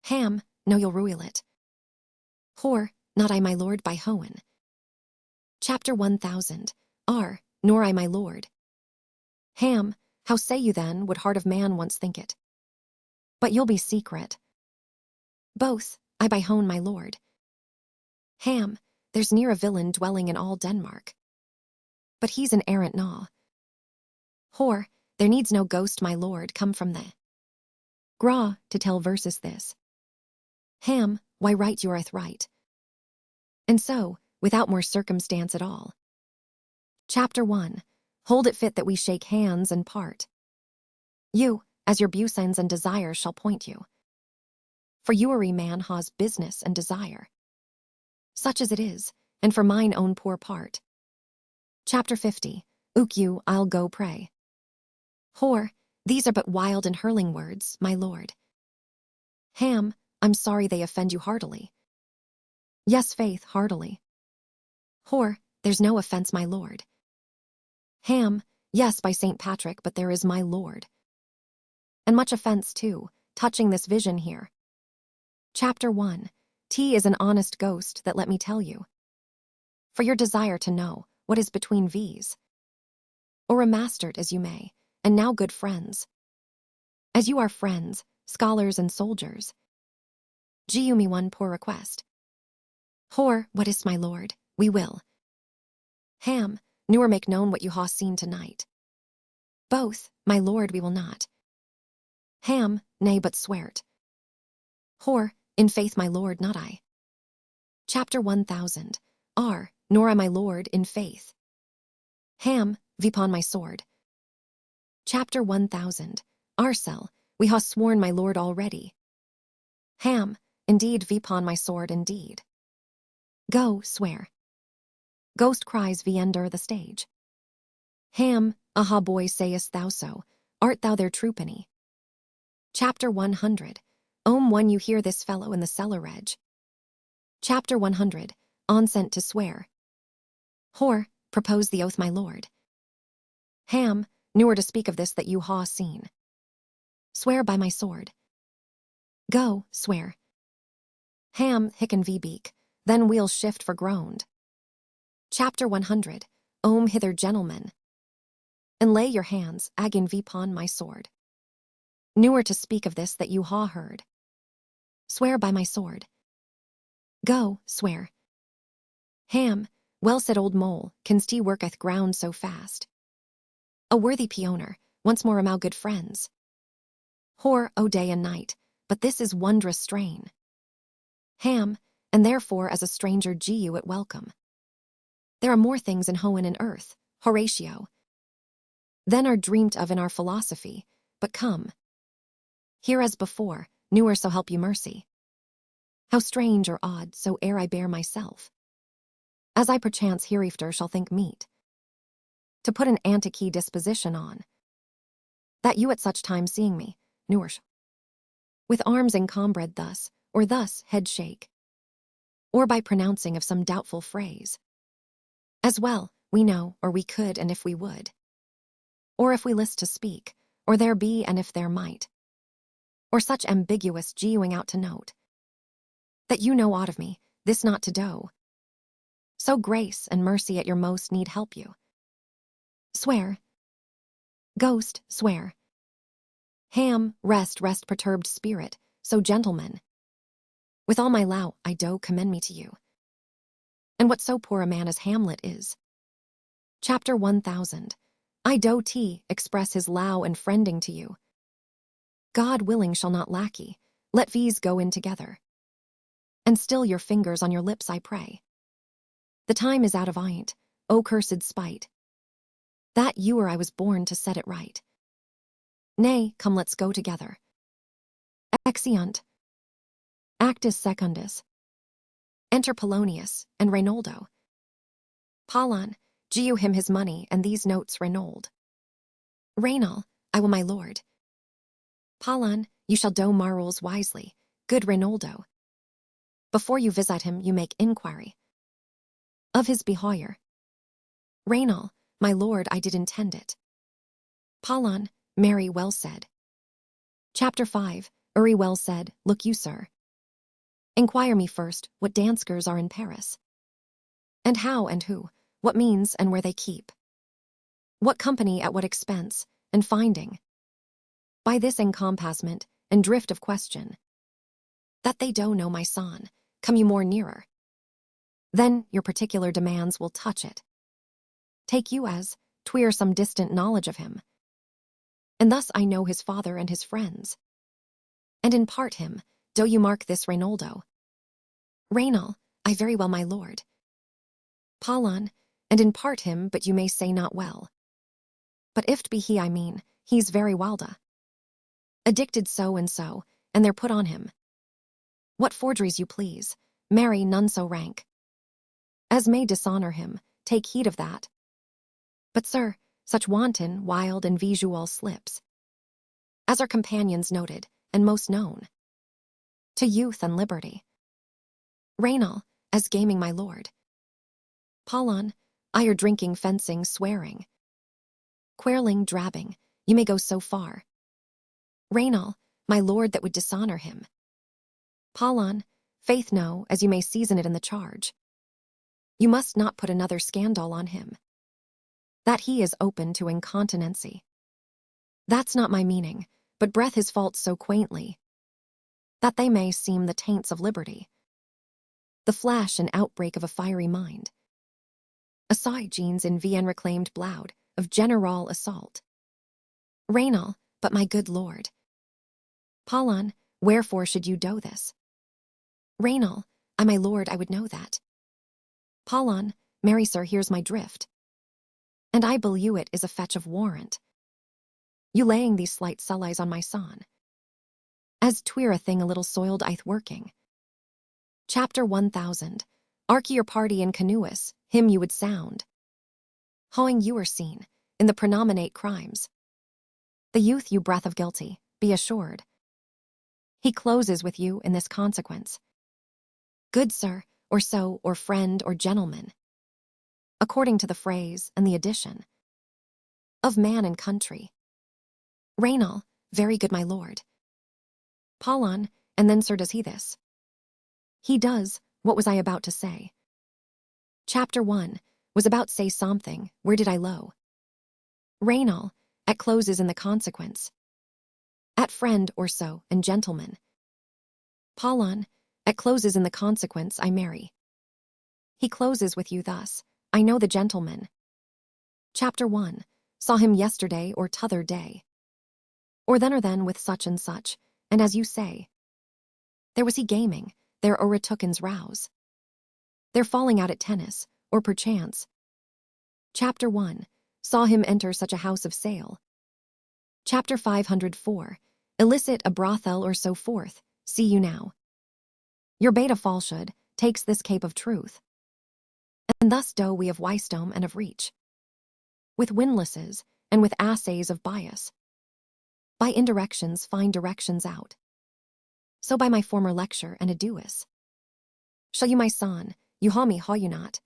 Ham, no you'll ruil it. Whore, not I, my lord, by Hoenn. Chapter 1000, R, nor I, my lord. Ham, how say you then, would heart of man once think it? But you'll be secret. Both, I by Hoenn, my lord. Ham, there's near a villain dwelling in all Denmark. But he's an errant gnaw. Whore, there needs no ghost, my lord, come from the Gra, to tell versus this. Ham, why right you are right. And so, without more circumstance at all. Chapter 1, hold it fit that we shake hands and part. You, as your busigns and desires shall point you. For youery man has business and desire. Such as it is, and for mine own poor part. Chapter 50, you, I'll go pray. Whore, these are but wild and hurling words, my lord. Ham, I'm sorry they offend you heartily. Yes, faith, heartily. Whore, there's no offense, my lord. Ham, yes, by St. Patrick, but there is my lord. And much offense, too, touching this vision here. Chapter 1, T is an honest ghost that let me tell you. For your desire to know what is between V's. Or a mastered as you may, and now good friends. As you are friends, scholars and soldiers. You me one poor request. Whore, what is my lord, we will. Ham, newer make known what you ha seen tonight. Both, my lord, we will not. Ham, nay, but swear't. Whore, in faith, my lord, not I. Chapter 1000, R, nor I, my lord, in faith. Ham, vipon my sword. Chapter 1000, Arcel, we ha sworn my lord already. Ham, indeed, vipon my sword, indeed. Go, swear. Ghost cries ender the stage. Ham, aha boy, sayest thou so, art thou their troopany? Chapter 100, when you hear this fellow in the cellar reg. Chapter 100, onsent to swear. Whore, propose the oath, my lord. Ham, newer to speak of this that you ha seen. Swear by my sword. Go, swear. Ham, hicken beak, then we'll shift for groaned. Chapter 100, hither, gentlemen. And lay your hands, agin vipon my sword. Newer to speak of this that you ha heard. Swear by my sword. Go, swear. Ham, well said old mole, canst he worketh ground so fast. A worthy pioneer, once more am our good friends. Whore, o day and night, but this is wondrous strain. Ham, and therefore as a stranger gie you at welcome. There are more things in Hohen and earth, Horatio, than are dreamt of in our philosophy, but come. Here as before, newer so help you mercy. How strange or odd, so ere I bear myself, as I perchance hereafter shall think meet, to put an antique disposition on, that you at such time seeing me, newer, with arms encombred thus, or thus head shake, or by pronouncing of some doubtful phrase, as well, we know, or we could, and if we would, or if we list to speak, or there be, and if there might, or such ambiguous geoing out to note, that you know aught of me, this not to do. So grace and mercy at your most need help you. Swear. Ghost, swear. Ham, rest perturbed spirit, so gentlemen. With all my low, I do commend me to you. And what so poor a man as Hamlet is. Chapter 1000. I do express his low and friending to you. God willing shall not lack ye, let these go in together. And still your fingers on your lips I pray. The time is out of eyent, O cursed spite, that you or I was born to set it right. Nay, come let's go together. Exeunt. Actus secundus. Enter Polonius and Reynoldo. Polon, giu him his money and these notes Reynold. Reynal, I will my lord. Polon, you shall do marrules wisely, good Reynoldo. Before you visit him you make inquiry of his behaviour. Reynal, my lord, I did intend it. Polon, marry well said. Chapter 5. Uri well said, look you, sir. Inquire me first what danskers are in Paris, and how and who, what means and where they keep, what company at what expense, and finding, by this encompassment and drift of question, that they do know my son, come you more nearer. Then your particular demands will touch it. Take you as, twere some distant knowledge of him. And thus I know his father and his friends. And in part him, do you mark this Reynoldo. Reynal, I very well my lord. Polon, and in part him, but you may say not well. But if't be he I mean, he's very wilda. Addicted so, and they're put on him. What forgeries you please, marry none so rank as may dishonor him, take heed of that. But sir, such wanton, wild, and visual slips, as our companions noted, and most known, to youth and liberty. Reynal, as gaming my lord. Polon, I are drinking, fencing, swearing, quarreling, drabbing, you may go so far. Reynal, my lord, that would dishonor him. Polon, faith no, as you may season it in the charge. You must not put another scandal on him, that he is open to incontinency. That's not my meaning, but breath his faults so quaintly, that they may seem the taints of liberty, the flash and outbreak of a fiery mind. Aside Jeans in Vienne reclaimed bloud, of general assault. Reynal, but my good lord. Polon, wherefore should you do this? Reynal, I my lord, I would know that. Polon, marry sir, here's my drift. And I believe it is a fetch of warrant. You laying these slight sullies on my son, as twere a thing a little soiled ith working. Chapter 1000. Arch your party in canoeus, him you would sound. Hoeing you are seen, in the prenominate crimes. The youth you breath of guilty, be assured. He closes with you in this consequence. Good sir, or so, or friend, or gentleman, according to the phrase and the addition of man and country. Reynal, very good my lord. Polon, and then sir does he this? He does, what was I about to say? Chapter 1, was about say something, where did I low? Reynal, at closes in the consequence. At friend or so, and gentleman. Polon, at closes in the consequence I marry. He closes with you thus, I know the gentleman. Chapter 1, Saw him yesterday or t'other day. Or then with such and such, and as you say. There was he gaming, there o'ertookens rouse. They're falling out at tennis, or perchance. Chapter 1. Saw him enter such a house of sale. Chapter 504. Illicit a brothel or so forth, see you now. Your bait of falsehood takes this cape of truth. And thus do we of Wystome and of Reach. With windlasses and with assays of bias. By indirections find directions out. So by my former lecture and aduous. Shall you my son, you haw me, haw you not?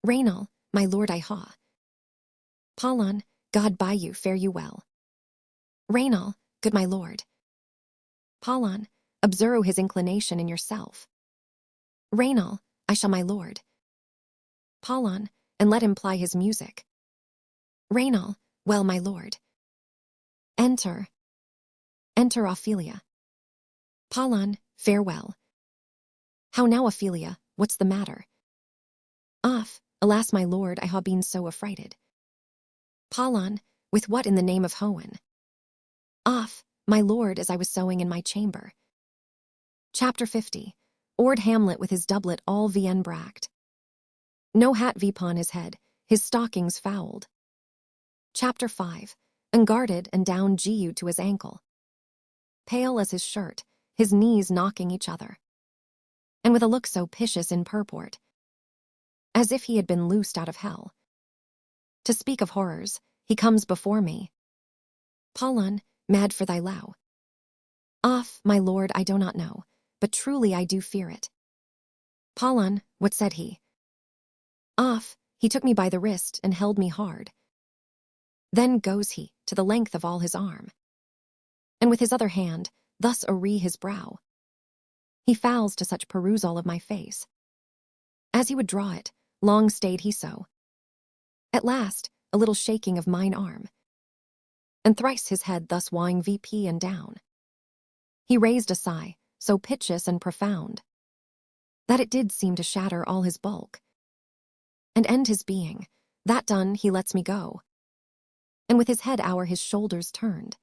Raynal, my lord I haw. Paulon, God by you, fare you well. Raynal, good my lord. Paulon, observe his inclination in yourself. Raynal, I shall my lord. Paulon, and let him ply his music. Raynal, well my lord. Enter. Enter Ophelia. Paulon, farewell. How now, Ophelia, what's the matter? Off, alas my lord, I ha' been so affrighted. Paulon, with what in the name of Hoen? Off, my lord, as I was sewing in my chamber. Chapter 50. Ord Hamlet with his doublet all vien bracked. No hat vepon his head, his stockings fouled. Chapter 5. Unguarded and down Gu to his ankle. Pale as his shirt, his knees knocking each other. And with a look so piteous in purport, as if he had been loosed out of hell. To speak of horrors, he comes before me. Paulon, mad for thy low. Off, my lord, I do not know, but truly I do fear it. Paulon, what said he? Off, he took me by the wrist and held me hard. Then goes he to the length of all his arm, and with his other hand thus awry his brow. He fouls to such perusal of my face. As he would draw it, long stayed he so. At last, a little shaking of mine arm, and thrice his head thus wawing VP and down. He raised a sigh, so piteous and profound, that it did seem to shatter all his bulk, and end his being. That done, he lets me go, and with his head o'er his shoulders turned,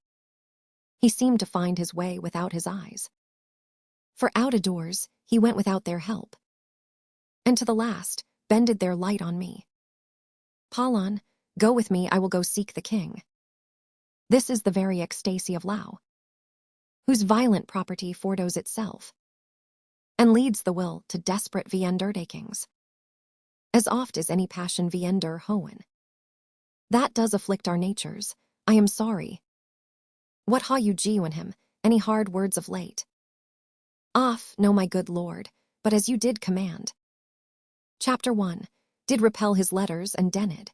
he seemed to find his way without his eyes. For out a doors he went without their help, and to the last bended their light on me. Paulon, go with me, I will go seek the king. This is the very ecstasy of Lao, whose violent property fordoes itself, and leads the will to desperate undertakings, as oft as any passion viender hoen. That does afflict our natures, I am sorry. What ha you in him, any hard words of late? Off, no my good lord, but as you did command. Chapter 1. Did repel his letters and dened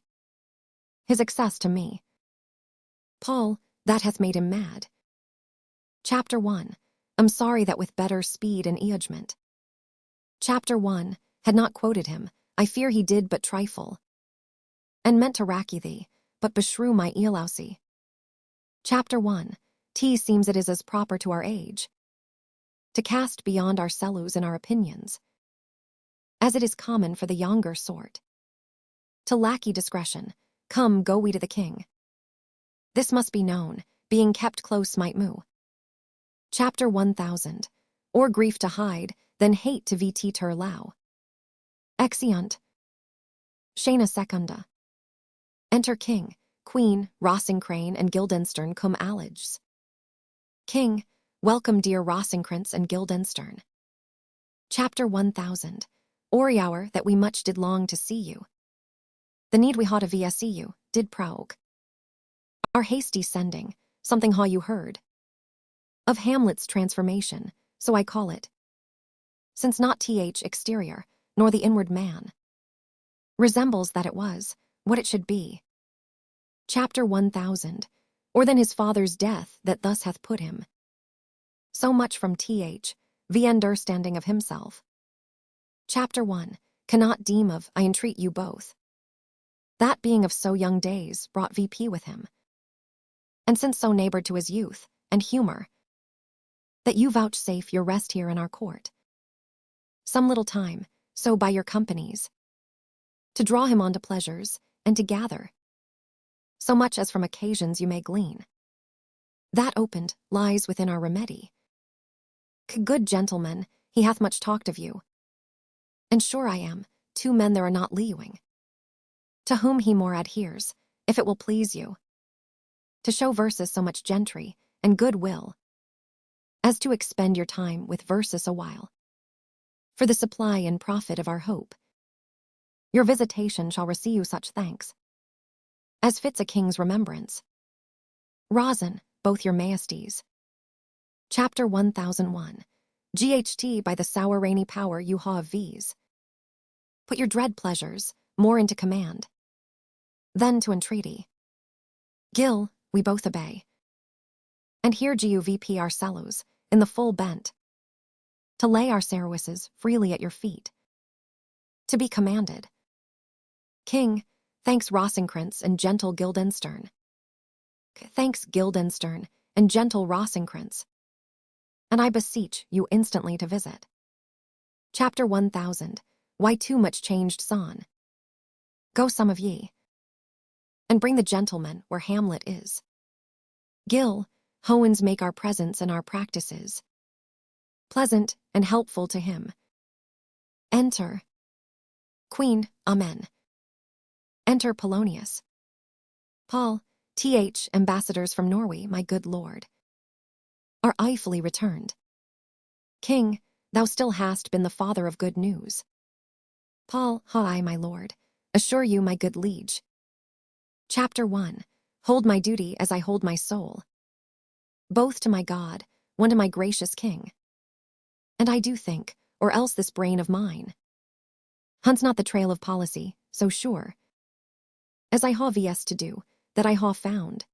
his access to me. Paul, that hath made him mad. Chapter 1. I'm sorry that with better speed and eagement. Chapter 1. Had not quoted him, I fear he did but trifle, and meant to racky thee, but beshrew my elousy. Chapter 1. T seems it is as proper to our age, to cast beyond our cellus in our opinions, as it is common for the younger sort. To lackey discretion, come go we to the king. This must be known, being kept close might moo. Chapter 1000. Or grief to hide, then hate to vt ter lao. Exeunt. Scena secunda. Enter king, queen, Rossingcrane and Guildenstern cum alliges. King, welcome dear Rossingkrantz and Guildenstern. Chapter 1000. Oriour that we much did long to see you. The need we had of see you, did progue. Our hasty sending, something ha you heard. Of Hamlet's transformation, so I call it. Since not th exterior, nor the inward man resembles that it was, what it should be. Chapter 1000. Or than his father's death that thus hath put him. So much from th, the understanding of himself. Chapter 1. Cannot deem of, I entreat you both. That being of so young days brought VP with him. And since so neighbored to his youth and humor, that you vouchsafe your rest here in our court. Some little time, so by your companies, to draw him on to pleasures, and to gather so much as from occasions you may glean. That opened lies within our remedy. Good gentleman, he hath much talked of you. And sure I am, 2 men there are not leewing. To whom he more adheres, if it will please you, to show verses so much gentry and good will, as to expend your time with verses a while, for the supply and profit of our hope. Your visitation shall receive you such thanks, as fits a king's remembrance. Rosin, both your majesties. Chapter 1001. GHT by the sour rainy power you ha of these. Put your dread pleasures more into command than to entreaty. Gil, we both obey. And here GUVP our cellos, in the full bent, to lay our services freely at your feet, to be commanded. King, thanks Rosencrantz and gentle Guildenstern. Thanks Guildenstern and gentle Rosencrantz. And I beseech you instantly to visit. Chapter 1000. Why too much changed son? Go some of ye, and bring the gentleman where Hamlet is. Gil, Hoans make our presence and our practices pleasant and helpful to him. Enter. Queen, amen. Enter Polonius. Paul, ambassadors from Norway, my good lord, are eyefully returned. King, thou still hast been the father of good news. Paul, I, my lord, assure you, my good liege. Chapter 1. Hold my duty as I hold my soul, both to my God, one to my gracious king. And I do think, or else this brain of mine hunts not the trail of policy, so sure as I ha vs to do, that I ha found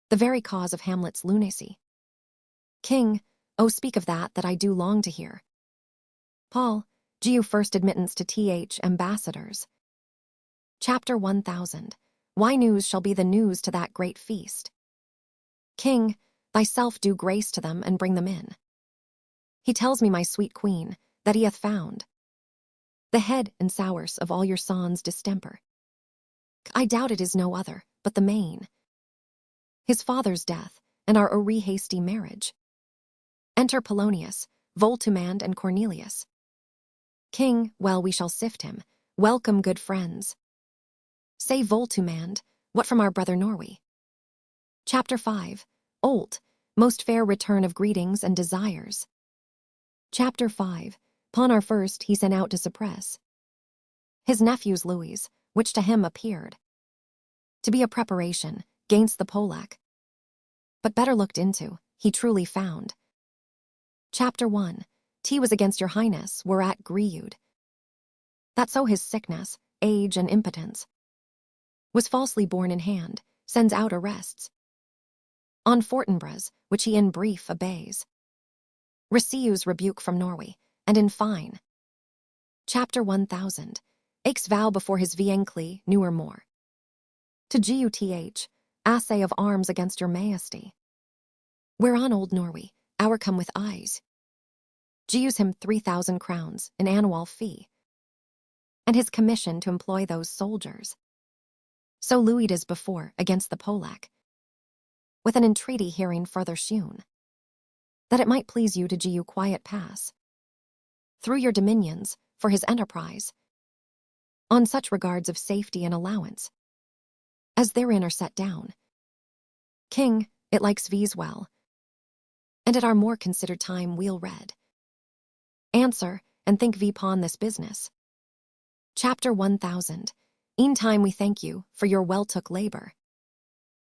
the very cause of Hamlet's lunacy. King, oh speak of that I do long to hear. Paul, you first admittance to ambassadors. Chapter 1000. Why news shall be the news to that great feast. King, thyself do grace to them and bring them in. He tells me, my sweet queen, that he hath found the head and source of all your son's distemper. I doubt it is no other, but the main, his father's death, and our hasty marriage. Enter Polonius, Voltumand, and Cornelius. King, well, we shall sift him. Welcome, good friends. Say, Voltumand, what from our brother Norway? Chapter 5. Olt, most fair return of greetings and desires. Chapter 5. Upon our first he sent out to suppress his nephew's Louis, which to him appeared to be a preparation gainst the Polack. But better looked into, he truly found. Chapter 1. T was against your highness, whereat grieved that so his sickness, age, and impotence was falsely borne in hand, sends out arrests on Fortinbras, which he in brief obeys. Receives rebuke from Norway, and in fine. Chapter 1000. Aches vow before his viencli, newer more. To Guth, assay of arms against your majesty. Whereon old Norway, our come with eyes. Use him 3,000 crowns, an annual fee, and his commission to employ those soldiers. So Louis as before against the Polack, with an entreaty hearing further shewn, that it might please you to Gu quiet pass through your dominions for his enterprise, on such regards of safety and allowance as therein are set down. King, it likes v's well, and at our more considered time we'll read. Answer, and think v upon this business. Chapter 1000. E'en time we thank you for your well-took labor.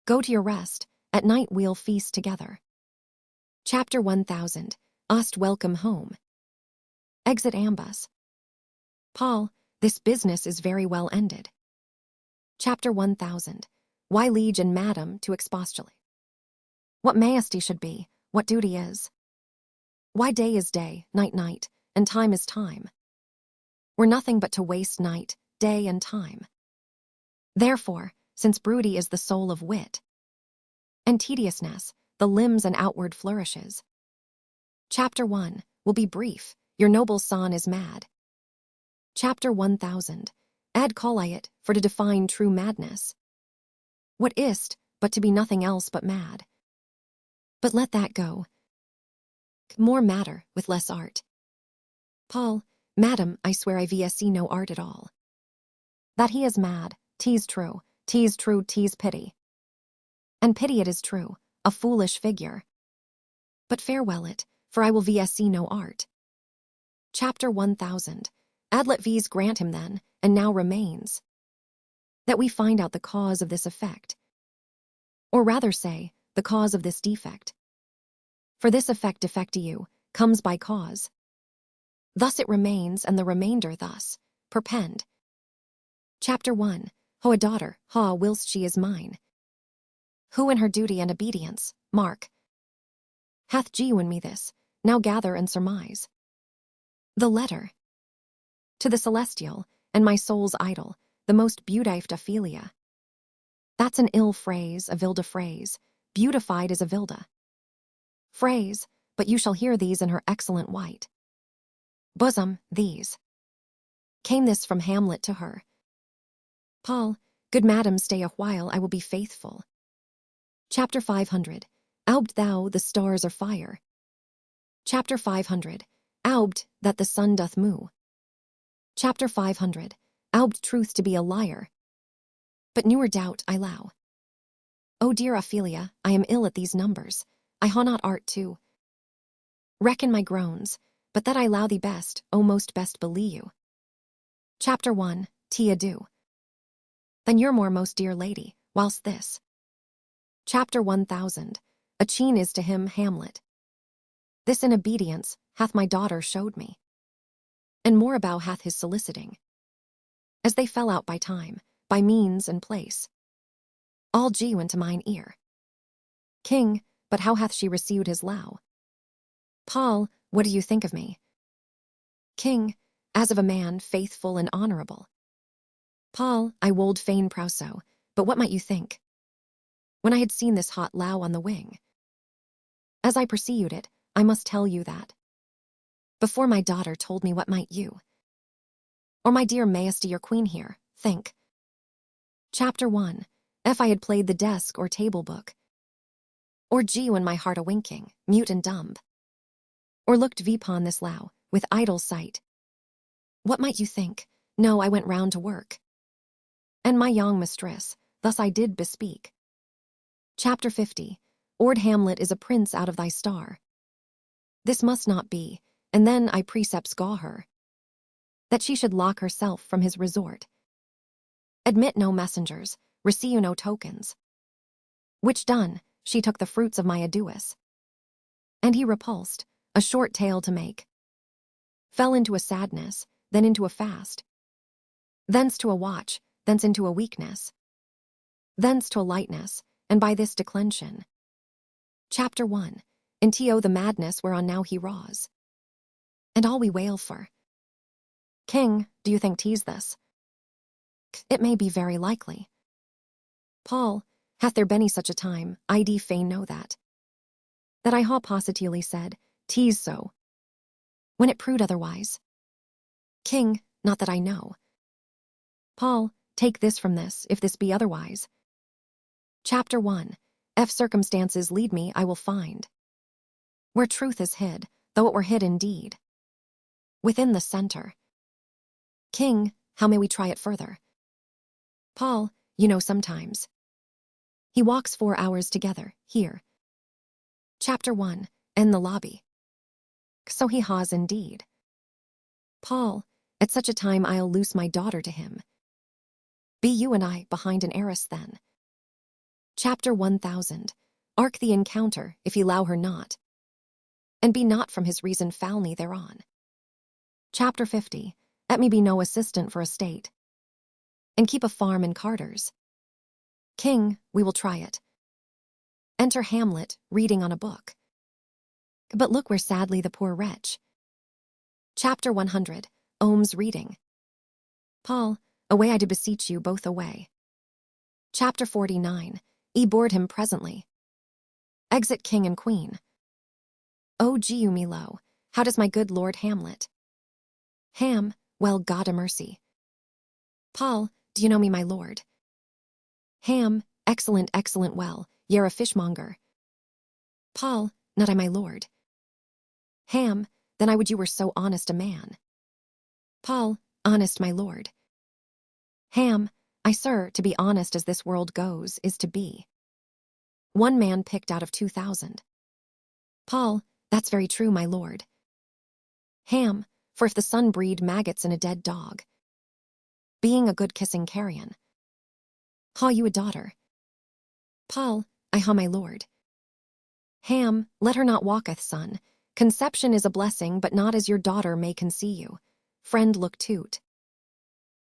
Go to your rest, at night we'll feast together. Chapter 1000. Ost welcome home. Exit ambus. Paul, this business is very well ended. Chapter 1000. Why liege and madam to expostulate? What majesty should be, what duty is. Why day is day, night night, and time is time. We're nothing but to waste night, day, and time. Therefore, since broody is the soul of wit, and tediousness, the limbs and outward flourishes. Chapter 1 will be brief, your noble son is mad. Chapter 1000. Ad call I it, for to define true madness. What is't but to be nothing else but mad? But let that go. More matter with less art. Paul, madam, I swear I see no art at all. That he is mad, 'tis true, 'tis pity. And pity it is true, a foolish figure. But farewell it, for I will see no art. Chapter 1000. Adlet v's grant him then, and now remains that we find out the cause of this effect. Or rather say, the cause of this defect. For this effect defectiu comes by cause. Thus it remains, and the remainder thus, perpend. Chapter 1. Ho, a daughter, ha, whilst she is mine. Who in her duty and obedience, mark, hath genuine me this, now gather and surmise. The letter to the celestial, and my soul's idol, the most beautifed Ophelia. That's an ill phrase, a Vilda phrase, beautified as a Vilda phrase, but you shall hear these in her excellent white bosom, these. Came this from Hamlet to her. Paul, good madam, stay a while, I will be faithful. Chapter 500. Aubt thou the stars are fire. Chapter 500. Aubt that the sun doth moo. Chapter 500. Aubt truth to be a liar. But newer doubt I allow. O dear Ophelia, I am ill at these numbers. I ha not art to reckon my groans, but that I allow thee best, O most best believe you. Chapter 1. Tea adieu. Then your more most dear lady, whilst this. Chapter 1000. A cheen is to him Hamlet. This in obedience hath my daughter showed me. And more about hath his soliciting. As they fell out by time, by means and place. All gew into mine ear. King, but how hath she received his low? Paul, what do you think of me? King, as of a man faithful and honorable. Paul, I wold fain prow so, but what might you think? When I had seen this hot low on the wing. As I perceived it, I must tell you that. Before my daughter told me what might you, or my dear majesty your queen here, think. Chapter 1. If I had played the desk or table book, or gew in my heart a winking, mute and dumb, or looked vpon this low, with idle sight. What might you think? No, I went round to work. And my young mistress, thus I did bespeak. Chapter 50. Ord Hamlet is a prince out of thy star. This must not be, and then I precepts gaw her, that she should lock herself from his resort. Admit no messengers, receive no tokens. Which done, she took the fruits of my aduous. And he repulsed, a short tale to make. Fell into a sadness, then into a fast. Thence to a watch, thence into a weakness. Thence to a lightness, and by this declension. Chapter 1. Into the madness whereon now he raws. And all we wail for. King, do you think 'tis this? It may be very likely. Paul, hath there been such a time, I fain know that. That I ha positively said, 'tis so. When it proved otherwise. King, not that I know. Paul, take this from this, if this be otherwise. Chapter 1. If circumstances lead me, I will find. Where truth is hid, though it were hid indeed. Within the center. King, how may we try it further? Paul, you know sometimes. He walks 4 hours together, here. Chapter 1. In the lobby. So he has indeed. Paul, at such a time I'll loose my daughter to him. Be you and I behind an arras then. Chapter 1000. Arc the encounter, if he allow her not. And be not from his reason foully thereon. Chapter 50. Let me be no assistant for a state. And keep a farm and carters. King, we will try it. Enter Hamlet, reading on a book. But look where sadly the poor wretch. Chapter 100. Ohm's reading. Paul, away I do beseech you both away. Chapter 49. Board him presently. Exit king and queen. O Giu me lo, how does my good lord Hamlet? Ham, well, God a mercy. Paul, do you know me, my lord? Ham, Excellent, excellent, well, ye're a fishmonger. Paul, not I, my lord. Ham, then I would you were so honest a man. Paul, honest, my lord. Ham, I, sir, to be honest as this world goes, is to be one man picked out of 2,000. Paul, that's very true, my lord. Ham, for if the sun breed maggots in a dead dog, being a good kissing carrion. Ha, you a daughter. Paul, I ha, my lord. Ham, let her not walketh, son. Conception is a blessing, but not as your daughter may conceive you. Friend, look to't.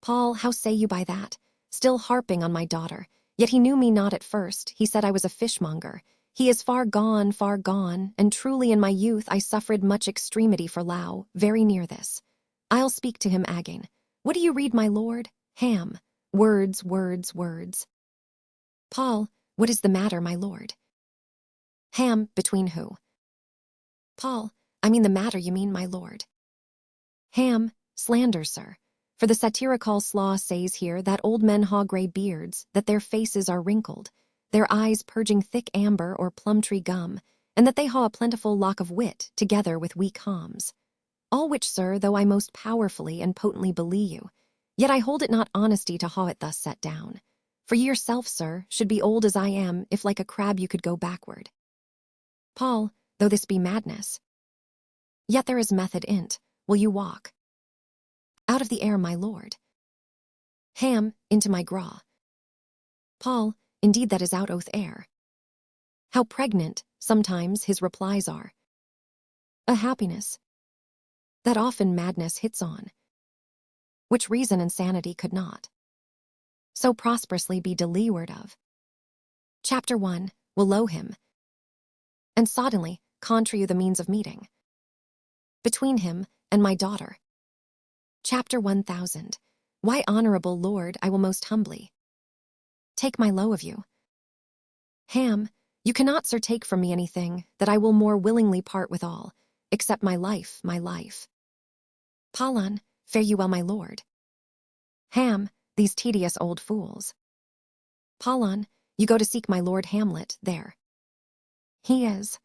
Paul, how say you by that? Still harping on my daughter. Yet he knew me not at first. He said I was a fishmonger. He is far gone, and truly in my youth I suffered much extremity for Lao, very near this. I'll speak to him again. What do you read, my lord? Ham. Words, words, words. Paul, what is the matter, my lord? Ham, between who? Paul, I mean the matter you mean, my lord. Ham, slander, sir. For the satirical slaw says here that old men ha grey beards, that their faces are wrinkled, their eyes purging thick amber or plum-tree gum, and that they ha a plentiful lock of wit, together with weak hams. All which, sir, though I most powerfully and potently believe you, yet I hold it not honesty to ha it thus set down. For ye yourself, sir, should be old as I am, if like a crab you could go backward. Paul, though this be madness, yet there is method in't. Will you walk out of the air, my lord? Ham, into my graw. Paul, indeed that is out oath air. How pregnant, sometimes, his replies are. A happiness that often madness hits on, which reason and sanity could not so prosperously be de leeward of. Chapter 1, will low him, and suddenly contra you the means of meeting between him and my daughter. Chapter 1000, why, honorable lord, I will most humbly take my low of you. Ham, you cannot, sir, take from me anything that I will more willingly part with all, except my life, my life. Paulun, fare you well, my lord. Ham, these tedious old fools. Paulun, you go to seek my lord Hamlet, there he is.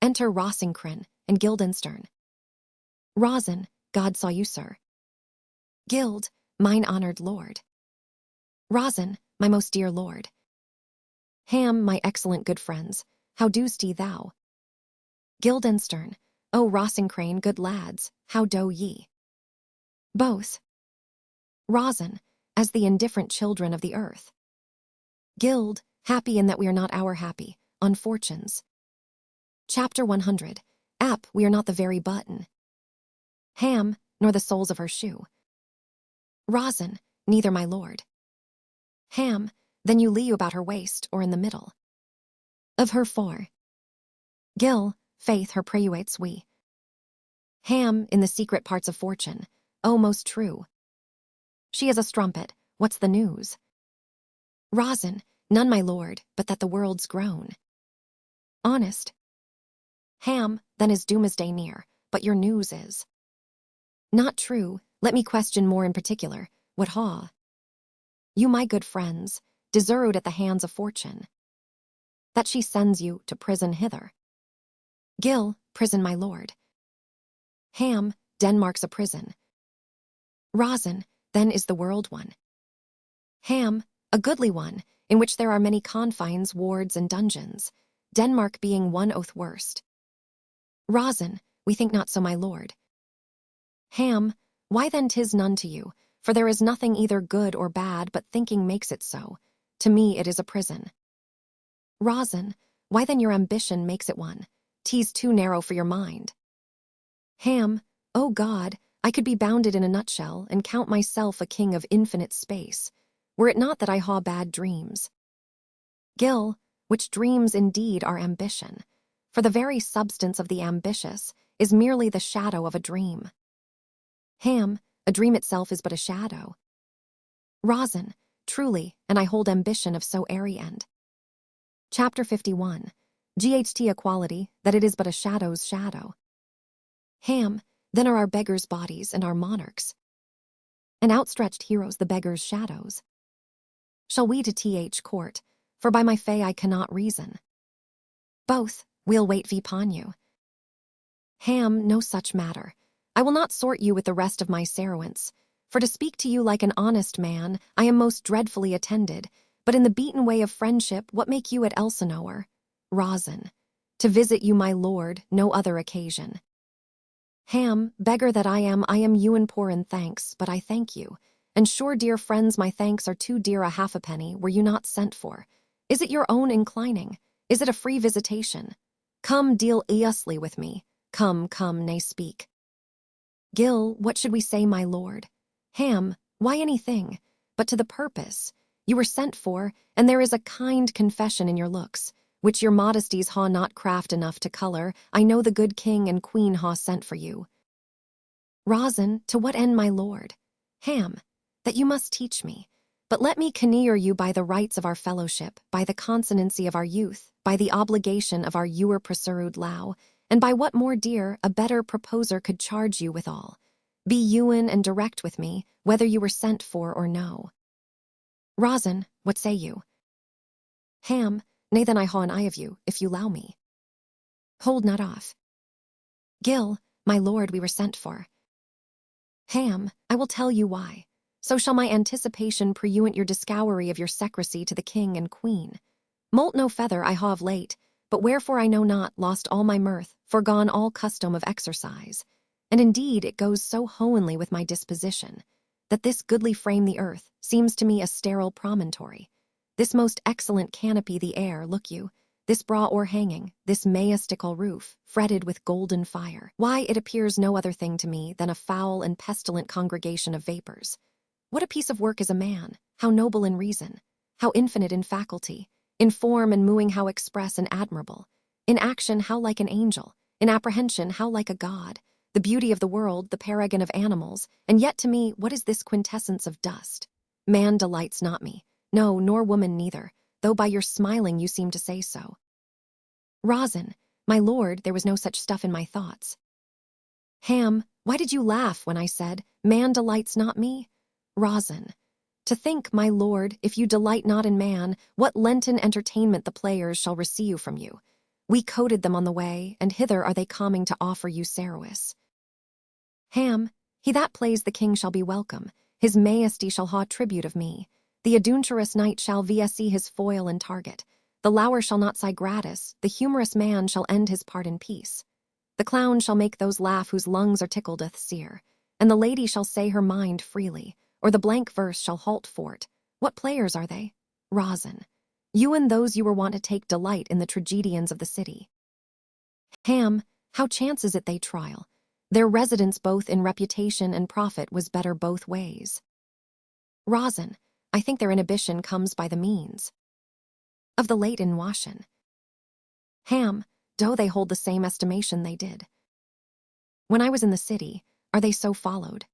Enter Rossingcran and Guildenstern. Rosin, God saw you, sir. Gild, mine honored lord. Rosin, my most dear lord. Ham, my excellent good friends, how doest ye thou? Guildenstern, O Rossingcran, good lads, how do ye? Both. Rosin, as the indifferent children of the earth. Gild, happy in that we are not our happy, on fortunes. Chapter 100, we are not the very button. Ham, nor the soles of her shoe. Rosin, neither, my lord. Ham, then you lie about her waist, or in the middle of her fore. Gil, faith, her preuates we. Ham, in the secret parts of fortune, O most true. She is a strumpet, what's the news? Rosin, none, my lord, but that the world's grown honest. Ham, then is doomsday near, but your news is not true. Let me question more in particular. What ha? You, my good friends, deserved at the hands of fortune, that she sends you to prison hither. Gil, prison, my lord. Ham, Denmark's a prison. Rosin, then is the world one. Ham, a goodly one, in which there are many confines, wards, and dungeons, Denmark being one oath worst. Rosin, we think not so, my lord. Ham, why then 'tis none to you, for there is nothing either good or bad, but thinking makes it so. To me it is a prison. Rosin, why then your ambition makes it one. 'Tis too narrow for your mind. Ham, O God, I could be bounded in a nutshell, and count myself a king of infinite space, were it not that I ha bad dreams. Gil, which dreams indeed are ambition, for the very substance of the ambitious is merely the shadow of a dream. Ham, a dream itself is but a shadow. Rosin, truly, and I hold ambition of so airy end. Chapter 51, GHT equality, that it is but a shadow's shadow. Ham, then are our beggars' bodies and our monarchs, and outstretched heroes the beggars' shadows. Shall we to th court, for by my fay I cannot reason. Both, we'll wait vipon you. Ham, no such matter. I will not sort you with the rest of my servants, for to speak to you like an honest man, I am most dreadfully attended, but in the beaten way of friendship, what make you at Elsinore? Rosin. To visit you, my lord, no other occasion. Ham, beggar that I am ewen poor in thanks, but I thank you. And sure, dear friends, my thanks are too dear a half a penny, were you not sent for. Is it your own inclining? Is it a free visitation? Come, deal eously with me. Come, nay, speak. Gil, what should we say, my lord? Ham, why anything? But to the purpose. You were sent for, and there is a kind confession in your looks, which your modesties ha not craft enough to color. I know the good king and queen ha sent for you. Rosin, to what end, my lord? Ham, that you must teach me. But let me conneer you by the rights of our fellowship, by the consonancy of our youth, by the obligation of our ewer preserved law, and by what more dear, a better proposer could charge you withal. Be ewen and direct with me, whether you were sent for or no. Rosin, what say you? Ham, nay then I ha an eye of you, if you allow me. Hold not off. Gil, my lord, we were sent for. Ham, I will tell you why. So shall my anticipation preuent your discowery of your secrecy to the king and queen. Moult no feather I ha of late, but wherefore I know not, lost all my mirth, forgone all custom of exercise. And indeed it goes so howenly with my disposition, that this goodly frame the earth seems to me a sterile promontory. This most excellent canopy the air, look you, this braw o'erhanging, this maistical roof, fretted with golden fire. Why, it appears no other thing to me than a foul and pestilent congregation of vapors. What a piece of work is a man, how noble in reason, how infinite in faculty, in form and mooing how express and admirable, in action how like an angel, in apprehension how like a god, the beauty of the world, the paragon of animals, and yet to me what is this quintessence of dust? Man delights not me, no, nor woman neither, though by your smiling you seem to say so. Rosin, my lord, there was no such stuff in my thoughts. Ham, why did you laugh when I said, man delights not me? Rosin, to think, my lord, if you delight not in man, what Lenten entertainment the players shall receive from you. We coted them on the way, and hither are they coming to offer you service. Ham, he that plays the king shall be welcome, his majesty shall ha tribute of me. The adventurous knight shall see his foil and target. The lower shall not sigh gratis, the humorous man shall end his part in peace. The clown shall make those laugh whose lungs are tickled sear, and the lady shall say her mind freely, or the blank verse shall halt for't. What players are they? Rosin, you and those you were wont to take delight in the tragedians of the city. Ham, how chances it they trial? Their residence both in reputation and profit was better both ways. Rosin, I think their inhibition comes by the means of the late in Washin. Ham, do they hold the same estimation they did? When I was in the city, are they so followed?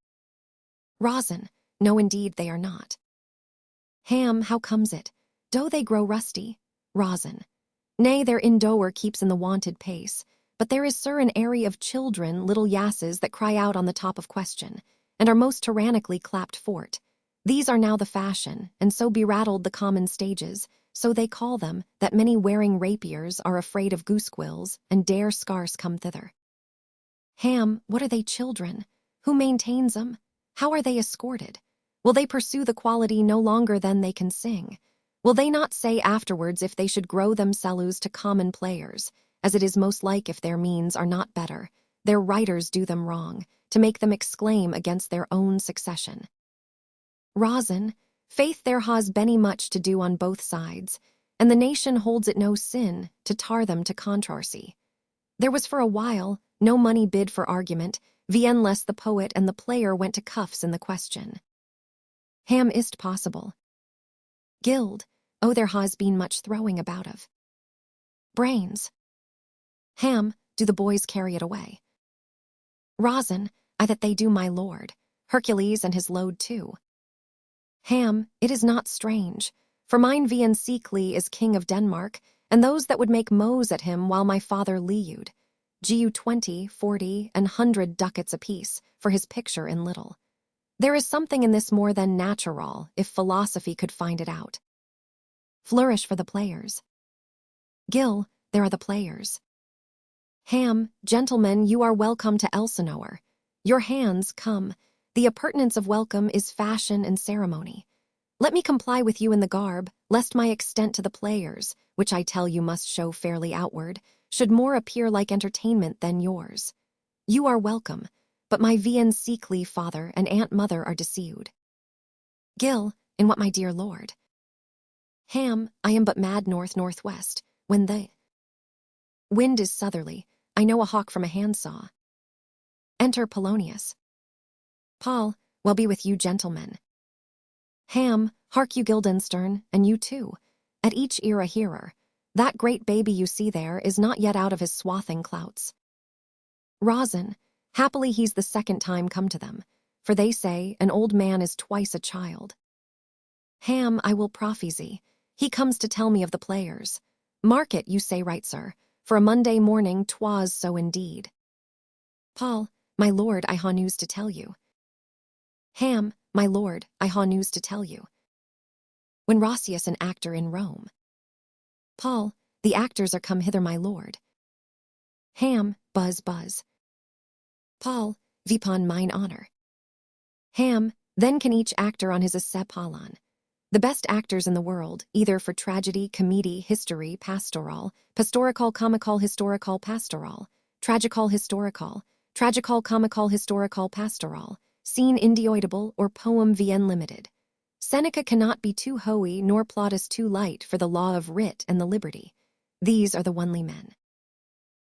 Rosin, no indeed they are not. Ham, how comes it? Do they grow rusty? Rosin, nay, their indoor keeps in the wonted pace, but there is sir an area of children, little yasses that cry out on the top of question, and are most tyrannically clapped fort. These are now the fashion, and so berattled the common stages, so they call them, that many wearing rapiers are afraid of goosequills, and dare scarce come thither. Ham, what are they children? Who maintains 'em? How are they escorted? Will they pursue the quality no longer than they can sing? Will they not say afterwards if they should grow themselves to common players, as it is most like if their means are not better, their writers do them wrong, to make them exclaim against their own succession? Rosin, faith there has been much to do on both sides, and the nation holds it no sin to tar them to controversy. There was for a while no money bid for argument, unless the poet and the player went to cuffs in the question. Ham, is't possible? Gild, oh, there has been much throwing about of brains. Ham, do the boys carry it away? Rosin, I that they do, my lord, Hercules and his load too. Ham, it is not strange, for mine Vian Seekly is king of Denmark, and those that would make mows at him while my father Liud, gu 20, 40, and 100 ducats apiece for his picture in little. There is something in this more than natural, if philosophy could find it out. Flourish for the players. Gil, there are the players. Ham, gentlemen, you are welcome to Elsinore. Your hands, come. The appurtenance of welcome is fashion and ceremony. Let me comply with you in the garb, lest my extent to the players, which I tell you must show fairly outward, should more appear like entertainment than yours. You are welcome, but my Siecli father and Aunt Mother are deceived. Gil, in what, my dear lord? Ham, I am but mad north-northwest, when the wind is southerly, I know a hawk from a handsaw. Enter Polonius. Paul, well be with you, gentlemen. Ham, hark you, Guildenstern, and you too. At each ear a hearer. That great baby you see there is not yet out of his swathing clouts. Rosin, happily he's the second time come to them, for they say an old man is twice a child. Ham, I will prophesy. He comes to tell me of the players. Mark it, you say right, sir, for a Monday morning 'twas so indeed. Paul, my lord, I ha news to tell you. Ham, my lord, I ha news to tell you. When Roscius an actor in Rome. Paul, the actors are come hither, my lord. Ham, buzz, buzz. Paul, vipon mine honor. Ham, then can each actor on his esse Paulon. The best actors in the world, either for tragedy, comedy, history, pastoral, pastorical, comical, historical, pastoral, tragical, historical, tragical, comical, historical, pastoral, scene indioidable, or poem vn limited. Seneca cannot be too hoey, nor Plautus too light for the law of writ and the liberty. These are the onely men.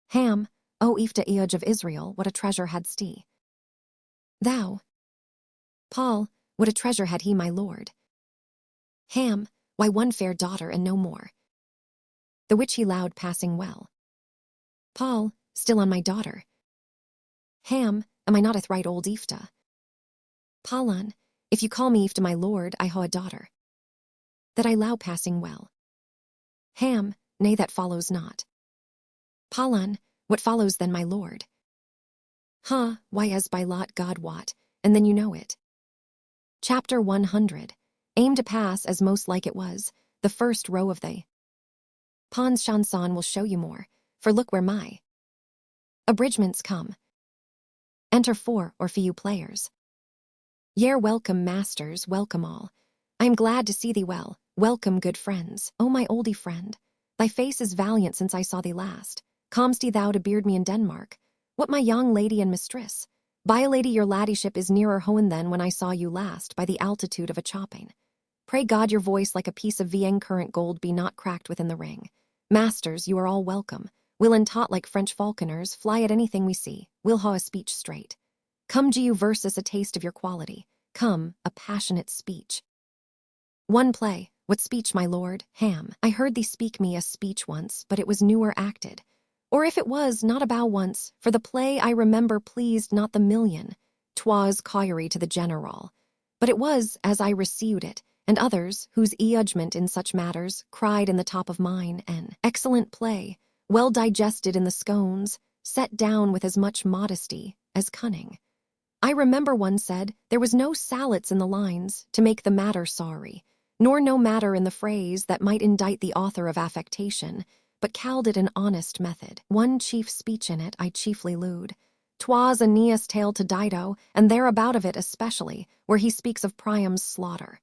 Ham, O Ephta Eoj of Israel, what a treasure hadst he. Thou. Paul, what a treasure had he, my lord. Ham, why one fair daughter and no more. The which he loud passing well. Paul, still on my daughter. Ham, am I not a right old Ephta? Paulon, if you call me Ephta my lord, I ha a daughter. That I low passing well. Ham, nay that follows not. Paulon, what follows then, my lord? Why as by lot God wot, and then you know it. Chapter 100. Aim to pass as most like it was, the first row of the Pons chanson will show you more, for look where my abridgments come. Enter 4 or few players. Yere welcome, masters, welcome all. I am glad to see thee well, welcome, good friends. O my oldie friend, thy face is valiant since I saw thee last. Com'st thou to beard me in Denmark? What, my young lady and mistress? By a lady, your ladyship is nearer home than when I saw you last, by the altitude of a chopping. Pray God your voice like a piece of Vienne current gold be not cracked within the ring. Masters, you are all welcome. We'll and taught like French falconers, fly at anything we see. We'll ha a speech straight. Come to you versus a taste of your quality. Come, a passionate speech. One play, what speech, my lord? Ham, I heard thee speak me a speech once, but it was newer acted. Or if it was, not a bow once, for the play I remember pleased not the million. 'Twas cauery to the general. But it was, as I received it, and others, whose judgment in such matters, cried in the top of mine, an excellent play, well digested in the scones, set down with as much modesty as cunning. I remember one said, there was no sallets in the lines, to make the matter sorry, nor no matter in the phrase that might indict the author of affectation, but called it an honest method. One chief speech in it I chiefly lewd. 'Twas Aeneas' tale to Dido, and thereabout of it especially, where he speaks of Priam's slaughter.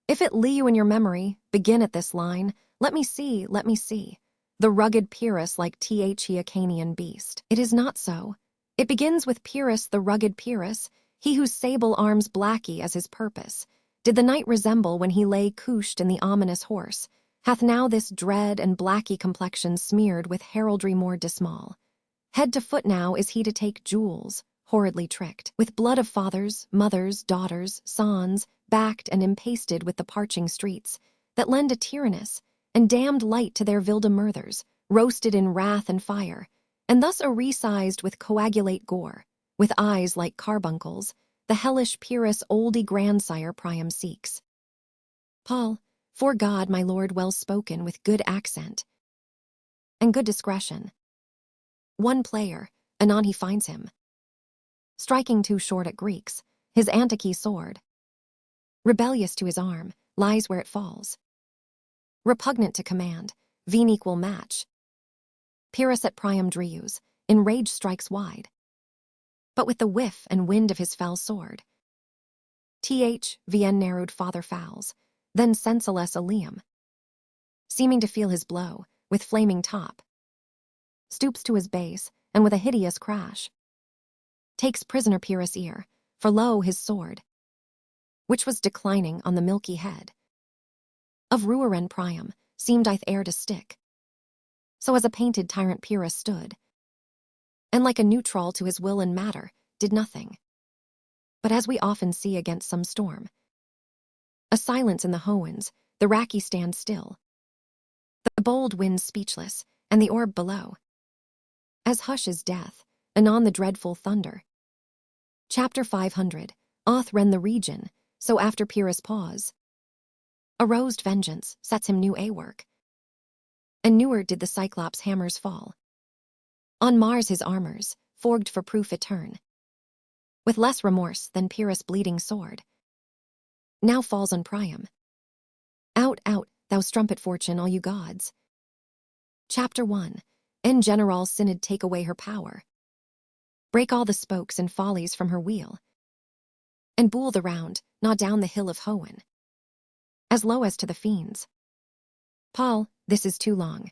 If it lie you in your memory, begin at this line, let me see, let me see. The rugged Pyrrhus like the Acanian beast. It is not so. It begins with Pyrrhus, the rugged Pyrrhus, he whose sable arms blacky as his purpose. Did the knight resemble when he lay couched in the ominous horse, hath now this dread and blacky complexion smeared with heraldry more dismal. Head to foot now is he to take jewels, horridly tricked, with blood of fathers, mothers, daughters, sons, backed and impasted with the parching streets, that lend a tyrannous and damned light to their vilda murthers, roasted in wrath and fire, and thus resized with coagulate gore, with eyes like carbuncles, the hellish Pyrrhus oldie grandsire Priam seeks. Paul, for God, my lord, well spoken, with good accent and good discretion. One player, anon he finds him, striking too short at Greeks, his antique sword, rebellious to his arm, lies where it falls. Repugnant to command, veen equal match. Pyrrhus at Priam Drius, in rage strikes wide. But with the whiff and wind of his fell sword, Vien narrowed father fouls, then senseless Ilium, seeming to feel his blow, with flaming top, stoops to his base, and with a hideous crash, takes prisoner Pyrrhus' ear, for lo his sword, which was declining on the milky head of Rueren Priam, seemed i'th ere to stick. So as a painted tyrant Pyrrhus stood, and like a neutral to his will and matter, did nothing. But as we often see against some storm, a silence in the Hoans, the Raki stand still, the bold wind speechless, and the orb below, as hush is death, anon the dreadful thunder. Chapter 500, Oth rend the region, so after Pyrrhus' pause, arose vengeance, sets him new a-work, and newer did the Cyclops' hammers fall. On Mars his armors, forged for proof etern, with less remorse than Pyrrhus' bleeding sword, now falls on Priam. Out, thou strumpet fortune, all you gods. Chapter 1, En general synod take away her power, break all the spokes and follies from her wheel, and bool the round, gnaw down the hill of Hoen, as low as to the fiends. Paul, this is too long.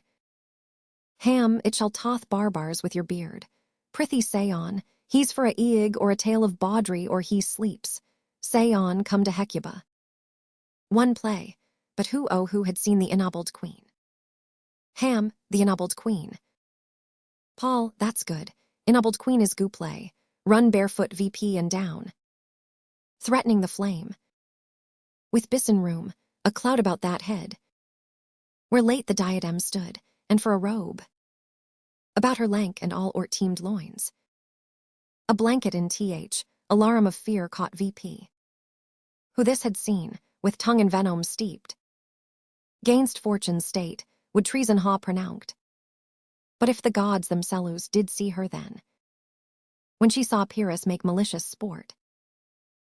Ham, it shall toth barbars with your beard. Prithee say on, he's for a eag or a tale of bawdry or he sleeps. Say on, come to Hecuba. One play, but who had seen the ennobled queen? Ham, the ennobled queen. Paul, that's good. Ennobled queen is goo play. Run barefoot VP and down, threatening the flame. With bison room, a cloud about that head, where late the diadem stood, and for a robe about her lank and all o'er-teamed loins, a blanket in alarum of fear caught VP, who this had seen, with tongue in venom steeped, gainst fortune's state, would treason ha pronounced. But if the gods themselves did see her then, when she saw Pyrrhus make malicious sport.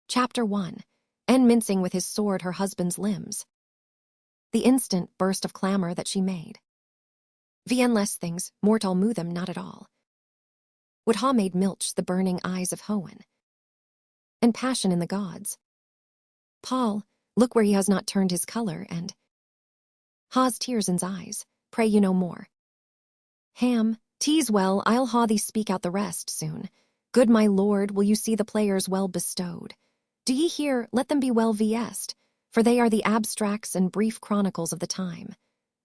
Chapter 1, En mincing with his sword her husband's limbs, the instant burst of clamor that she made. Vien less things, mortal moo them not at all, would ha made milch the burning eyes of Hoen, and passion in the gods. Paul, look where he has not turned his color, and ha's tears in's eyes, pray you no more. Ham, tease well, I'll ha thee speak out the rest soon. Good my lord, will you see the players well bestowed? Do ye hear, let them be well vs'd, for they are the abstracts and brief chronicles of the time.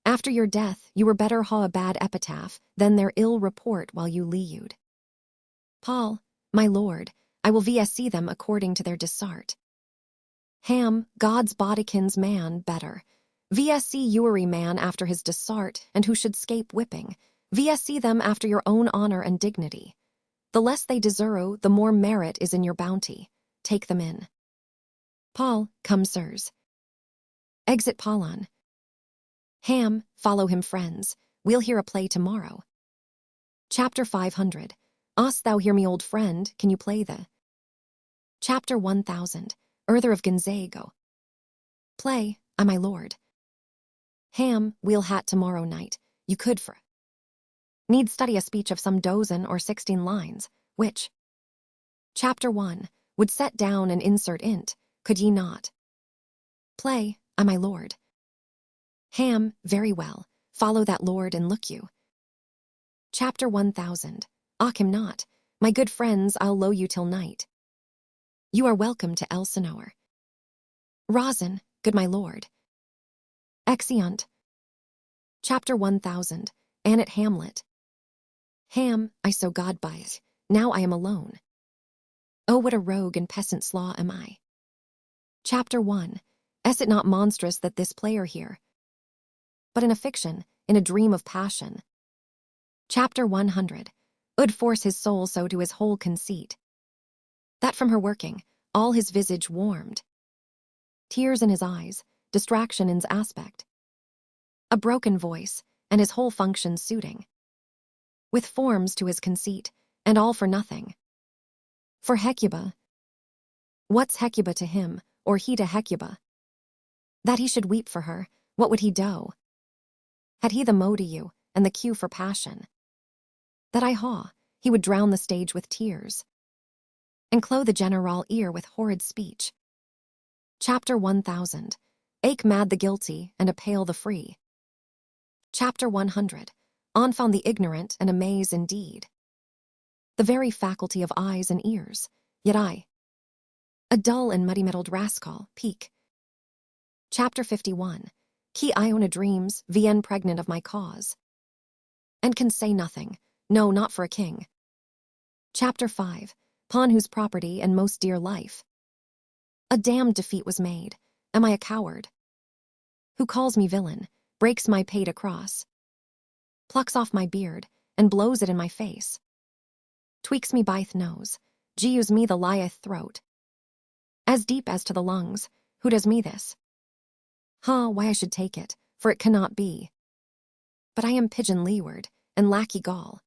After your death, you were better ha a bad epitaph than their ill report while you leud. Paul, my lord, I will see them according to their desart. Ham, God's bodikins man better. VSC Ury man after his desart, and who should scape whipping. VSC them after your own honor and dignity. The less they deserve, the more merit is in your bounty. Take them in. Paul, come sirs. Exit Paulon. Ham, follow him friends. We'll hear a play tomorrow. Chapter 500. Thou hear me old friend, can you play the? Chapter 1000. Urther of Gonzago. Play, my lord. Ham, we'll hat tomorrow night. You could for. Need study a speech of some dozen or 16 lines, which. Chapter 1. Would set down and insert int, could ye not? Play, my lord. Ham, very well. Follow that lord and look you. Chapter 1000. Him not. My good friends, I'll low you till night. You are welcome to Elsinore. Rosin, good my lord. Exeunt. Chapter 1000. Annet Hamlet. Ham, I so God byeth. Now I am alone. Oh, what a rogue and peasant slaw am I. Chapter 1. Is it not monstrous that this player here, but in a fiction, in a dream of passion. Chapter 100. Ud force his soul so to his whole conceit, that from her working, all his visage warmed. Tears in his eyes, distraction in's aspect. A broken voice, and his whole function suiting. With forms to his conceit, and all for nothing. For Hecuba. What's Hecuba to him, or he to Hecuba? That he should weep for her, what would he do? Had he the mo to you and the cue for passion, that I haw, he would drown the stage with tears, and clothe the general ear with horrid speech. Chapter 1000. Ache mad the guilty and appale the free. Chapter 100. Enfant the ignorant and amaze indeed. The very faculty of eyes and ears, yet I, a dull and muddy-mettled rascal, peak. Chapter 51. Qui Iona dreams, vien pregnant of my cause, and can say nothing, no, not for a king. Chapter 5. Pawn whose property and most dear life. A damned defeat was made. Am I a coward? Who calls me villain, breaks my pate across, plucks off my beard, and blows it in my face, tweaks me by'th nose, gews me the lieth throat, as deep as to the lungs. Who does me this? Why I should take it, for it cannot be. But I am pigeon leeward, and lackey gall,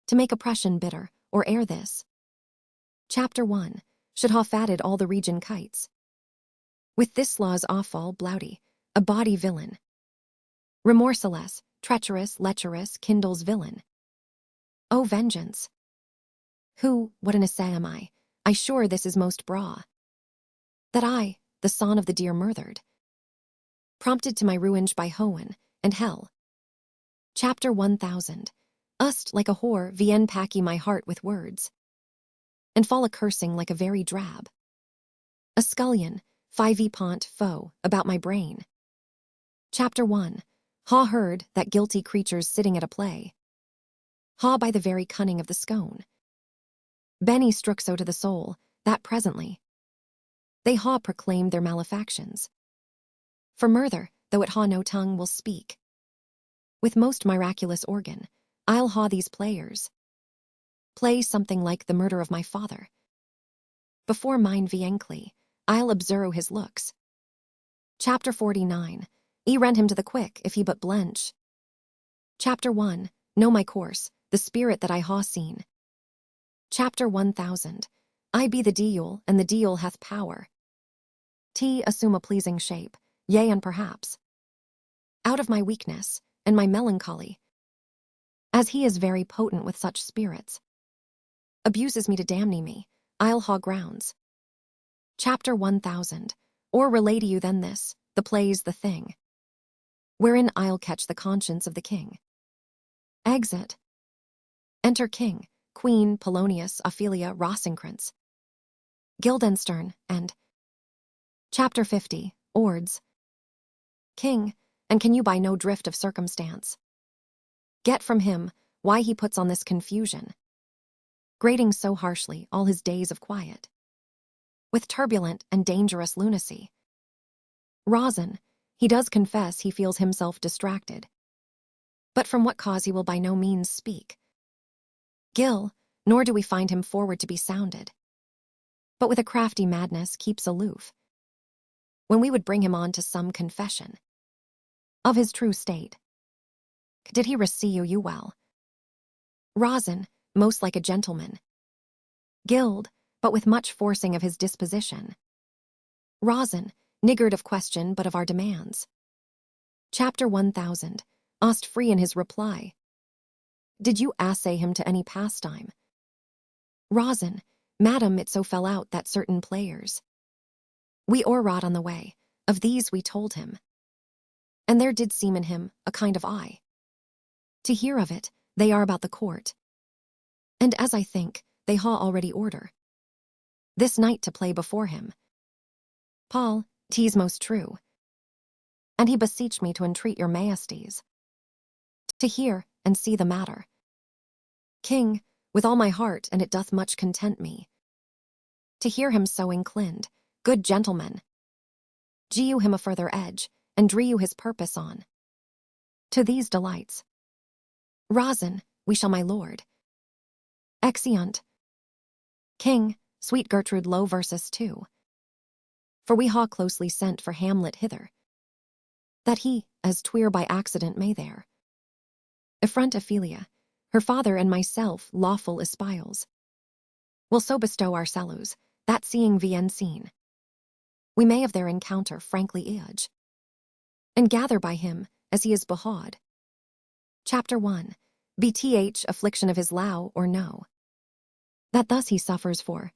to make oppression bitter, or ere this. Chapter 1. Should ha fatted all the region kites. With this law's awful blouty, a body villain, remorseless, treacherous, lecherous, kindles villain. O vengeance! Who, what an essay am I sure this is most braw, that I, the son of the dear murthered, prompted to my ruinage by Hoen and hell. Chapter 1000. Ust like a whore vien packy my heart with words, and fall a-cursing like a very drab. A scullion, 5 pont foe, about my brain. Chapter 1. Ha heard that guilty creatures sitting at a play. Ha by the very cunning of the scone. Benny strook so to the soul, that presently they ha proclaimed their malefactions. For murther, though it ha no tongue, will speak. With most miraculous organ, I'll ha these players play something like the murder of my father. Before mine viencly, I'll observe his looks. Chapter 49. Rend him to the quick, if he but blench. Chapter 1. Know my course, the spirit that I ha seen. Chapter 1000. I be the deul, and the deul hath power. Assume a pleasing shape, yea, and perhaps, out of my weakness, and my melancholy, as he is very potent with such spirits, abuses me to damn me, I'll ha grounds. Chapter 1000. Or relate you then this, the play's the thing, wherein I'll catch the conscience of the king. Exit. Enter King, Queen, Polonius, Ophelia, Rosencrantz, Guildenstern, and Chapter 50. Ords. King, and can you by no drift of circumstance get from him why he puts on this confusion, grating so harshly all his days of quiet, with turbulent and dangerous lunacy? Rosin, he does confess he feels himself distracted, but from what cause he will by no means speak. Gil, nor do we find him forward to be sounded, but with a crafty madness keeps aloof, when we would bring him on to some confession of his true state. Did he receive you well? Rosin, most like a gentleman. Gild, but with much forcing of his disposition. Rosin, niggard of question but of our demands. Chapter 1000. Ost free in his reply. Did you assay him to any pastime? Rosin, madam, it so fell out that certain players we o'erwrought on the way, of these we told him, and there did seem in him a kind of eye. To hear of it, they are about the court, and as I think, they ha already order this night to play before him. Paul, 'tis most true, and he beseeched me to entreat your majesties to hear and see the matter. King, with all my heart, and it doth much content me to hear him so inclined. Good gentlemen, gew him a further edge, and drew his purpose on to these delights. Rosin, we shall, my lord. Exeunt. King, sweet Gertrude, low versus 2. For we ha closely sent for Hamlet hither, that he, as twere by accident, may there affront Ophelia, her father, and myself, lawful espials, will so bestow our sallows, that seeing vien seen, we may of their encounter frankly edge, and gather by him, as he is behawed. Chapter 1. Bth affliction of his low or no. That thus he suffers for.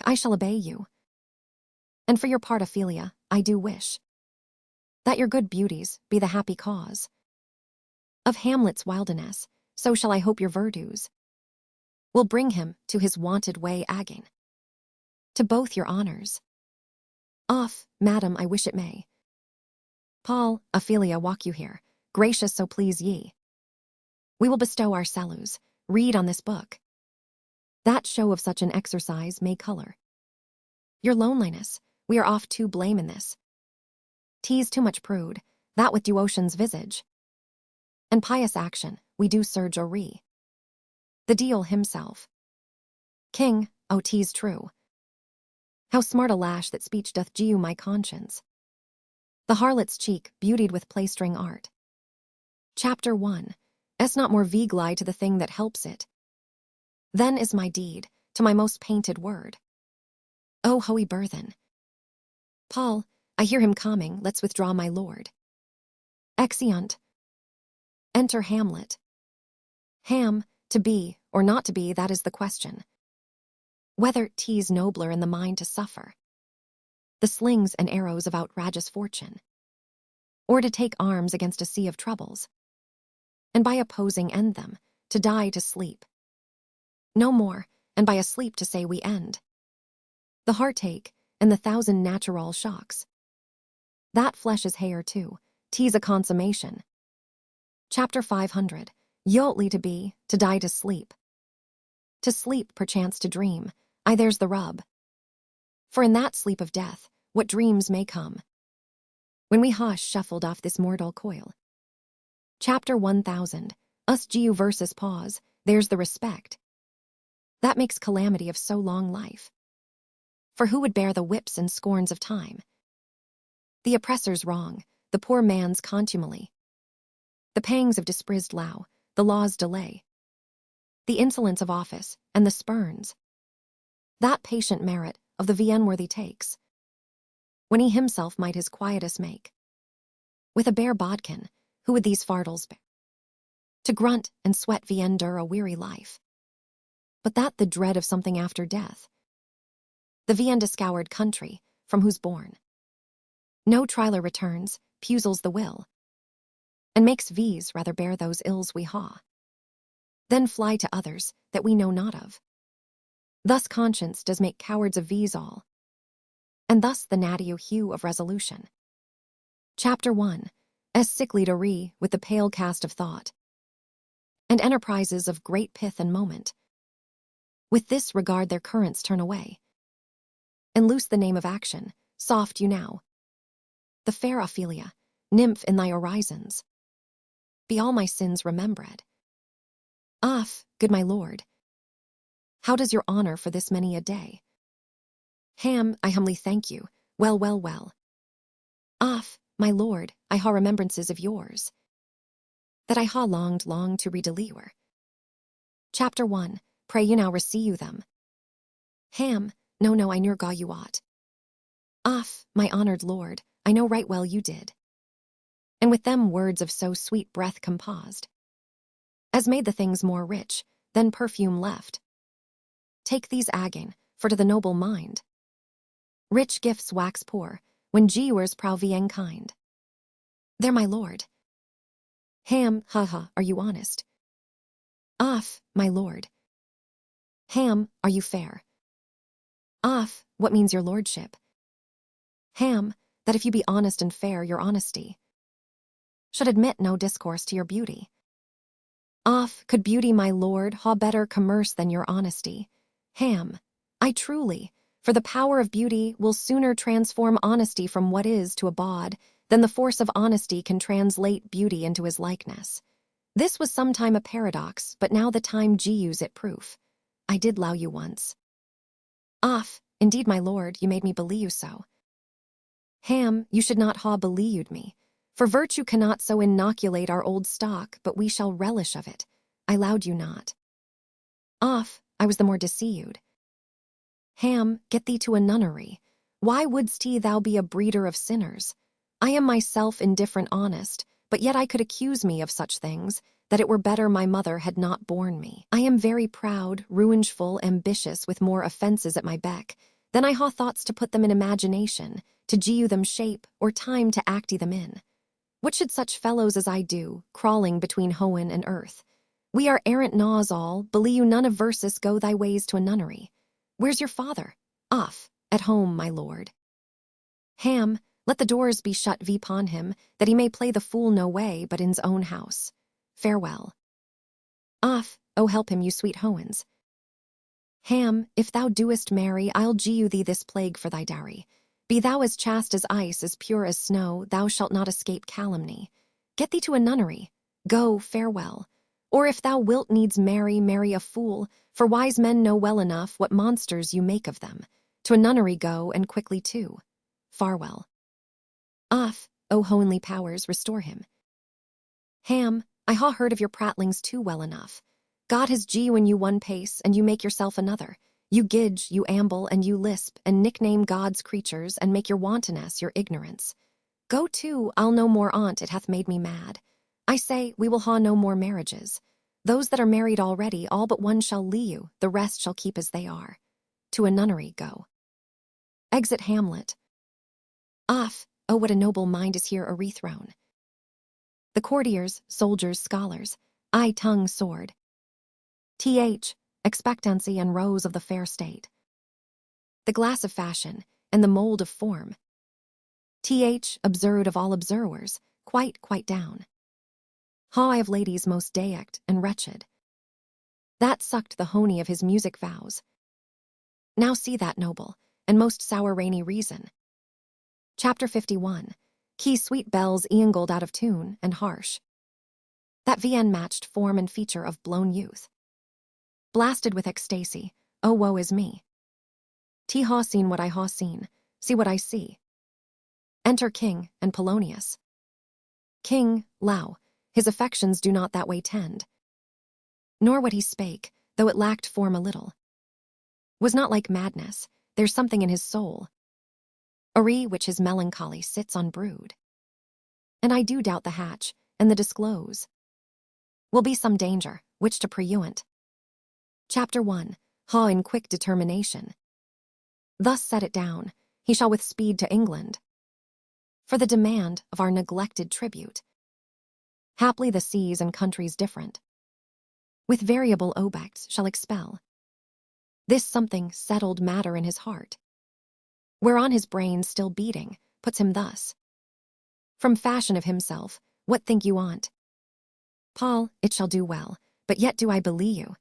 I shall obey you. And for your part, Ophelia, I do wish that your good beauties be the happy cause of Hamlet's wilderness, so shall I hope your virtues will bring him to his wonted way again. To both your honors. Off, madam, I wish it may. Paul, Ophelia, walk you here, gracious so please ye. We will bestow our salus, read on this book. That show of such an exercise may color your loneliness, we are oft too blame in this. 'Tis too much prude, that with devotion's visage and pious action we do surge or re. The deal himself. King, oh 'tis true. How smart a lash that speech doth giu my conscience. The harlot's cheek beautied with playstring art. Chapter 1. S not more vigli to the thing that helps it. Then is my deed, to my most painted word. O hoey burthen. Paul, I hear him coming, let's withdraw my lord. Exeunt. Enter Hamlet. Ham, to be, or not to be, that is the question. Whether 'tis nobler in the mind to suffer the slings and arrows of outrageous fortune, or to take arms against a sea of troubles, and by opposing end them, to die to sleep. No more, and by a sleep to say we end the heartache and the thousand natural shocks. That flesh is hair too, 'tis a consummation. Chapter 500. Yotly to be, to die to sleep. To sleep, perchance to dream, aye there's the rub. For in that sleep of death, what dreams may come, when we hush shuffled off this mortal coil. Chapter 1000. Us giu versus pause, there's the respect that makes calamity of so long life. For who would bear the whips and scorns of time? The oppressor's wrong, the poor man's contumely, the pangs of disprised low, the law's delay, the insolence of office, and the spurns that patient merit of the Vienworthy takes, when he himself might his quietus make. With a bare bodkin, who would these fardels bear? To grunt and sweat endure a weary life. But that the dread of something after death, the undiscovered country, from whose bourne no trialer returns, pusils the will, and makes V's rather bear those ills we ha, then fly to others that we know not of. Thus conscience does make cowards of V's all, and thus the natty hue of resolution. Chapter 1. As sickly to re with the pale cast of thought, and enterprises of great pith and moment, with this regard their currents turn away, and loose the name of action, soft you now. The fair Ophelia, nymph in thy orisons, be all my sins remembered. Off, good my lord. How does your honor for this many a day? Ham, I humbly thank you, well, well, well. Off, my lord, I ha remembrances of yours, that I ha longed long to redeliver. Chapter 1. Pray you now receive you them. Ham, no, I near gaw you ought. Off, my honored lord, I know right well you did. And with them words of so sweet breath composed, as made the things more rich, than perfume left. Take these again, for to the noble mind, rich gifts wax poor, when giuers provieng kind. There, my lord. Ham, are you honest? Off, my lord. Ham, are you fair? Off, what means your lordship? Ham, that if you be honest and fair, your honesty should admit no discourse to your beauty. Off, could beauty, my lord, ha better commerce than your honesty? Ham, I truly, for the power of beauty will sooner transform honesty from what is to a bawd, than the force of honesty can translate beauty into his likeness. This was sometime a paradox, but now the time gius it proof. I did low you once. Off, indeed, my lord, you made me believe you so. Ham, you should not ha believed me, for virtue cannot so inoculate our old stock, but we shall relish of it. I allowed you not. Off, I was the more deceived. Ham, get thee to a nunnery. Why wouldst thou be a breeder of sinners? I am myself indifferent honest, but yet I could accuse me of such things, that it were better my mother had not borne me. I am very proud, revengeful, ambitious, with more offences at my beck, than I ha thoughts to put them in imagination, to gie them shape, or time to acty them in. What should such fellows as I do, crawling between heaven and earth? We are errant gnaws all, believe you none of versus go thy ways to a nunnery. Where's your father? Off, at home, my lord. Ham, let the doors be shut vpon him, that he may play the fool no way but in's own house. Farewell. Off, oh help him, you sweet hoens. Ham, if thou doest marry, I'll gie thee this plague for thy dowry. Be thou as chaste as ice, as pure as snow, thou shalt not escape calumny. Get thee to a nunnery. Go, farewell. Or if thou wilt needs marry a fool, for wise men know well enough what monsters you make of them. To a nunnery go, and quickly too. Farewell. Off, O hohenly powers, restore him. Ham, I ha heard of your prattlings too well enough. God has given you one pace, and you make yourself another. You gidge, you amble, and you lisp, and nickname God's creatures, and make your wantonness your ignorance. Go to, I'll no more on't, it hath made me mad. I say, we will ha no more marriages. Those that are married already, all but one shall leave you, the rest shall keep as they are. To a nunnery go. Exit Hamlet. Off, oh what a noble mind is here overthrown. The courtiers, soldiers, scholars, eye, tongue, sword. Th, expectancy and rose of the fair state. The glass of fashion, and the mould of form. Th, absurd of all observers, quite down. Ha I of ladies most deict and wretched. That sucked the honey of his music vows. Now see that noble, and most sour rainy reason. Chapter 51. Key sweet bells eangled out of tune and harsh. That VN matched form and feature of blown youth. Blasted with ecstasy, oh woe is me. T ha seen what I ha seen, see what I see. Enter King and Polonius. King, Lao, his affections do not that way tend. Nor what he spake, though it lacked form a little. Was not like madness, there's something in his soul. Which his melancholy sits on brood. And I do doubt the hatch, and the disclose. Will be some danger, which to preuent. Chapter 1. Ha in quick determination. Thus set it down, he shall with speed to England. For the demand of our neglected tribute. Haply the seas and countries different. With variable obects shall expel. This something settled matter in his heart. Whereon his brain still beating, puts him thus. From fashion of himself, what think you on't? Paul, it shall do well, but yet do I believe you.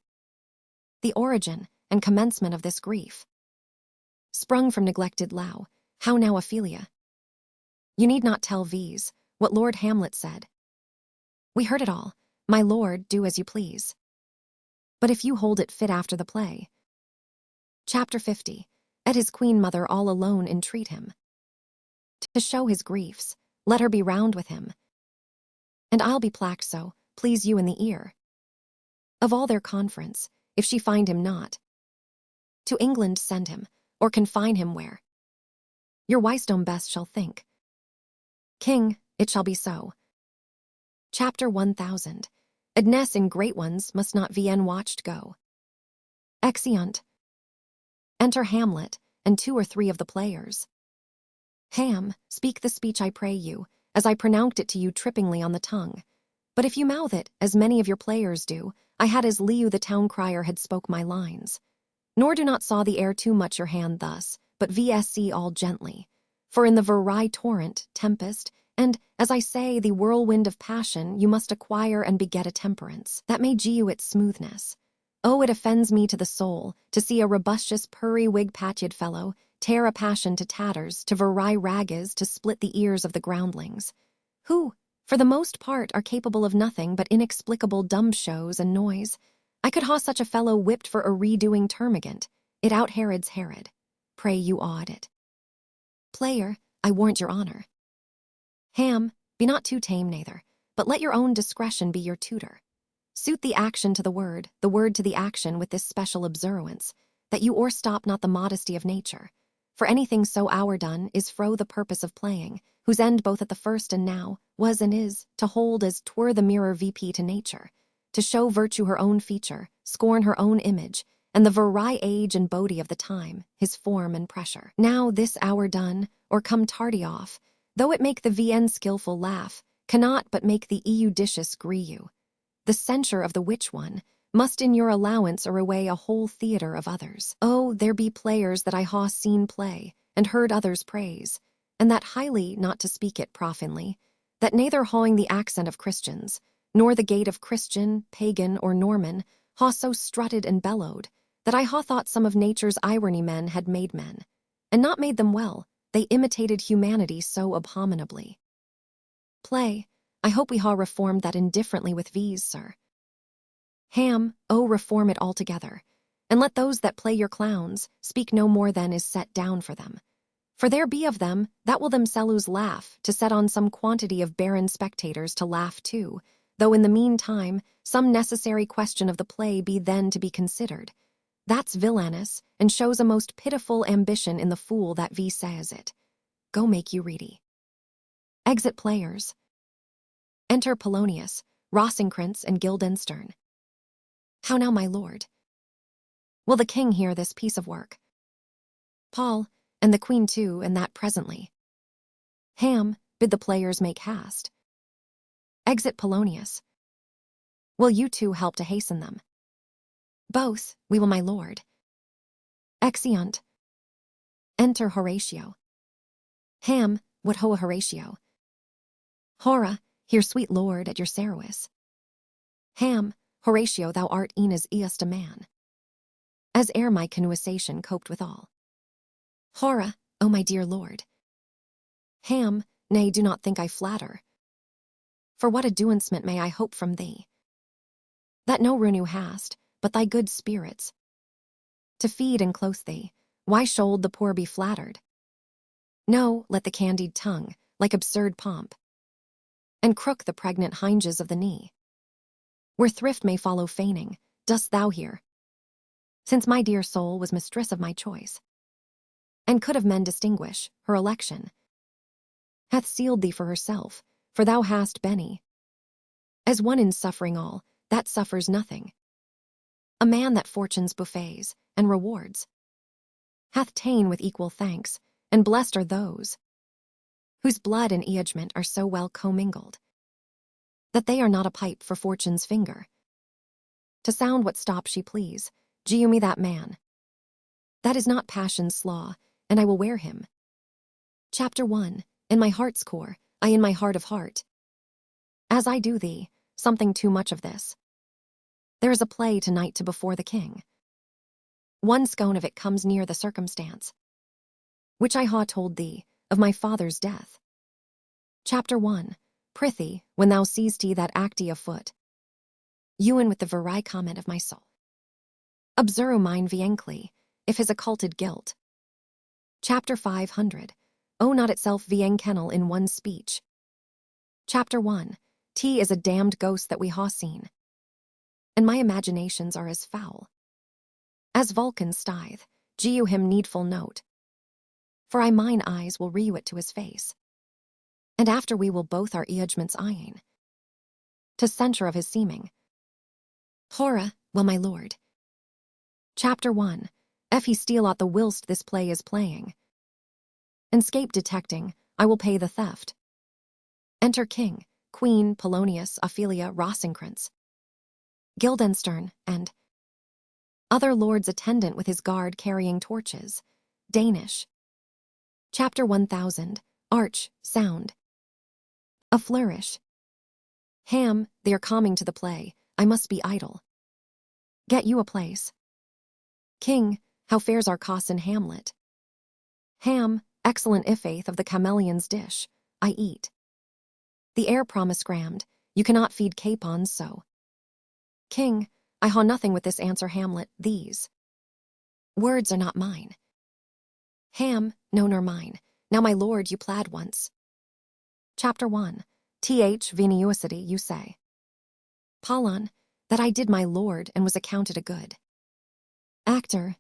The origin and commencement of this grief. Sprung from neglected Lao, how now Ophelia? You need not tell V's, what Lord Hamlet said. We heard it all, my lord, do as you please. But if you hold it fit after the play. Chapter 50. At his queen mother all alone entreat him. To show his griefs, let her be round with him. And I'll be placked so, please you in the ear. Of all their conference, if she find him not. To England send him, or confine him where. Your wisdom best shall think. King, it shall be so. Chapter 1000. Adness in great ones must not VN watched go. Exeunt. Enter Hamlet, and 2 or 3 of the players. Ham, speak the speech I pray you, as I pronounced it to you trippingly on the tongue. But if you mouth it, as many of your players do, I had as lieu the town crier had spoke my lines. Nor do not saw the air too much your hand thus, but VSC all gently. For in the very torrent, tempest, and, as I say, the whirlwind of passion, you must acquire and beget a temperance, that may gie you its smoothness. Oh, it offends me to the soul, to see a robustious purry-wig-patched fellow tear a passion to tatters, to vary rages, to split the ears of the groundlings, who, for the most part, are capable of nothing but inexplicable dumb shows and noise. I could ha such a fellow whipped for a redoing termagant. It out Herod's Herod. Pray you aud it. Player, I warrant your honor. Ham, be not too tame neither, but let your own discretion be your tutor. Suit the action to the word to the action with this special observance, that you o'erstop not the modesty of nature. For anything so hour done is fro the purpose of playing, whose end both at the first and now was and is to hold as 'twere the mirror VP to nature, to show virtue her own feature, scorn her own image, and the veri age and body of the time, his form and pressure. Now this hour done, or come tardy off, though it make the VN skillful laugh, cannot but make the eudicious gree you. The censure of the which one must in your allowance away a whole theatre of others. Oh, there be players that I ha seen play, and heard others praise, and that highly, not to speak it profanely, that neither hawing the accent of Christians, nor the gait of Christian, pagan, or Norman, ha so strutted and bellowed, that I ha thought some of nature's irony men had made men, and not made them well, they imitated humanity so abominably. Play, I hope we ha reformed that indifferently with these, sir. Ham, oh, reform it altogether, and let those that play your clowns speak no more than is set down for them. For there be of them that will themselves laugh to set on some quantity of barren spectators to laugh too, though in the meantime some necessary question of the play be then to be considered. That's villainous, and shows a most pitiful ambition in the fool that says it. Go make you ready. Exit players. Enter Polonius, Rosencrantz, and Guildenstern. How now, my lord? Will the king hear this piece of work? Paul, and the queen too, and that presently. Ham, bid the players make haste. Exit Polonius. Will you two help to hasten them? Both, we will, my lord. Exeunt. Enter Horatio. Ham, what hoa Horatio? Hora, here sweet lord at your service. Ham, Horatio, thou art e'en as east a man, as ere my conversation coped withal. Hora, O my dear lord. Ham, nay, do not think I flatter. For what adouncement may I hope from thee? That no renew hast, but thy good spirits. To feed and clothe thee, why should the poor be flattered? No, let the candied tongue, like absurd pomp, and crook the pregnant hinges of the knee. Where thrift may follow feigning, dost thou hear? Since my dear soul was mistress of my choice, and could of men distinguish her election, hath sealed thee for herself, for thou hast Benny. As one in suffering all, that suffers nothing. A man that fortune's buffets and rewards hath ta'en with equal thanks, and blessed are those whose blood and eagement are so well commingled, that they are not a pipe for fortune's finger, to sound what stop she please. Giu me that man. That is not passion's slaw, and I will wear him. Chapter 1. In my heart's core, I in my heart of heart. As I do thee, something too much of this. There is a play tonight to before the king. One scone of it comes near the circumstance which I ha told thee, of my father's death. Chapter 1. Prithee, when thou seest that acty afoot, ewen with the very comment of my soul. Observe mine viencly, if his occulted guilt. Chapter 500. O not itself vien kennel in one speech. Chapter 1. T is a damned ghost that we ha seen, and my imaginations are as foul as Vulcan's stithe. Giu him needful note, for I mine eyes will rew it to his face, and after we will both our eagments eyeing, to censure of his seeming. Hora, well, my lord. Chapter 1. If he steal aught the whilst this play is playing, and scape detecting, I will pay the theft. Enter king, queen, Polonius, Ophelia, Rosencrantz, Guildenstern, and other lords attendant with his guard carrying torches. Danish. Chapter 1000. Arch, sound. A flourish. Ham, they are coming to the play, I must be idle. Get you a place. King, how fares our cause in Hamlet? Ham, excellent ifaith of the chameleon's dish, I eat. The air promise grammed, you cannot feed capons so. King, I ha nothing with this answer Hamlet, these words are not mine. Ham, no nor mine, now my lord you plaid once. Chapter 1. Th veniosity you say. Polon, that I did my lord and was accounted a good actor.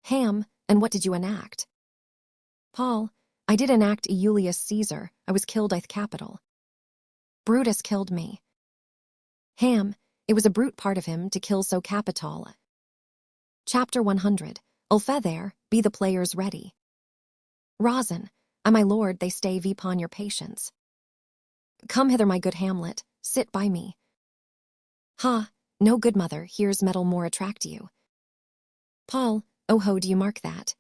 Ham, and what did you enact? Paul, I did enact Iulius Caesar, I was killed i'th capital. Brutus killed me. Ham, it was a brute part of him to kill so capital. Chapter 100, Ulfe there, be the players ready. Rosin, my lord, they stay vipon your patience. Come hither, my good Hamlet, sit by me. Ha, no good mother, here's metal more attract you. Paul, oh ho, do you mark that?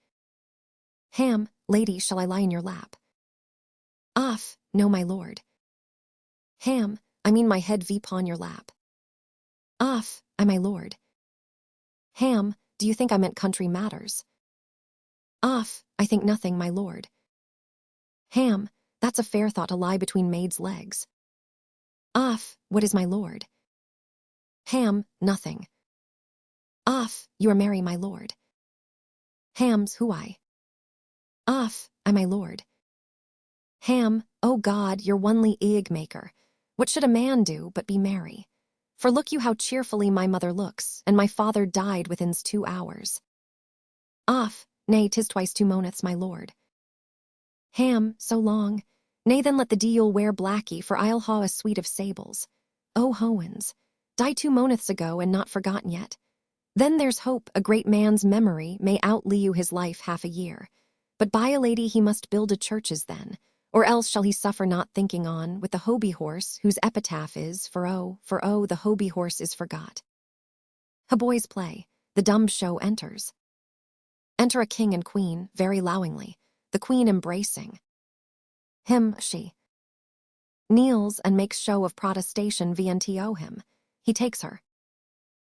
Ham, lady, shall I lie in your lap? Off, no, my lord. Ham, I mean my head vipon your lap. Off, my lord. Ham, do you think I meant country matters? Off, I think nothing, my lord. Ham, that's a fair thought to lie between maids' legs. Off, what is my lord? Ham, nothing. Off, you are merry, my lord. Ham's who I? Off, my lord. Ham, oh God, you're onely egg maker. What should a man do but be merry? For look you how cheerfully my mother looks, and my father died within 2 hours. Off, nay, 'tis twice 2 moneths, my lord. Ham, so long. Nay, then let the deal wear blacky, for I'll haw a suite of sables. Oh, Howens, died 2 moneths ago and not forgotten yet. Then there's hope a great man's memory may outlive his life half a year. But by a lady he must build a churches then, or else shall he suffer not thinking on with the hobie horse whose epitaph is, for oh, the hobie horse is forgot. A boy's play, the dumb show enters. Enter a king and queen, very lowingly, the queen embracing. Him, she kneels and makes show of protestation vnto him. He takes her.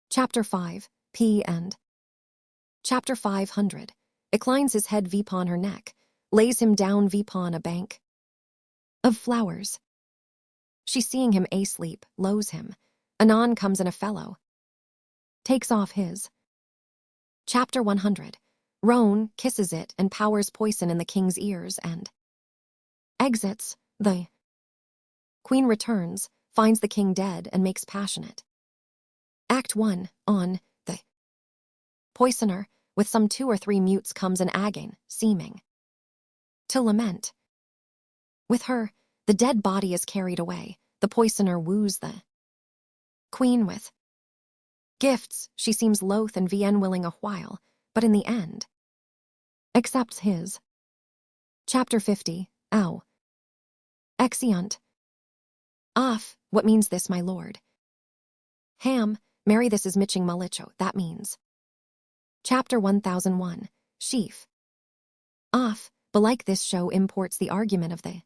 Chapter 5, P. End. Chapter 500. Inclines his head vipon her neck, lays him down vipon a bank of flowers. She seeing him asleep, lows him. Anon comes in a fellow. Takes off his. Chapter 100. Roan kisses it and powers poison in the king's ears and exits. The queen returns, finds the king dead and makes passionate. Act 1, on, the poisoner, with some 2 or 3 mutes comes an again, seeming to lament. With her, the dead body is carried away, the poisoner woos the queen with gifts. She seems loath and unwilling a while, but in the end accepts his. Chapter 50, Ow. Exeunt. Off, what means this, my lord? Ham, Mary, this is Mitching Malicho, that means. Chapter 1001, Sheaf. Off, belike this show imports the argument of the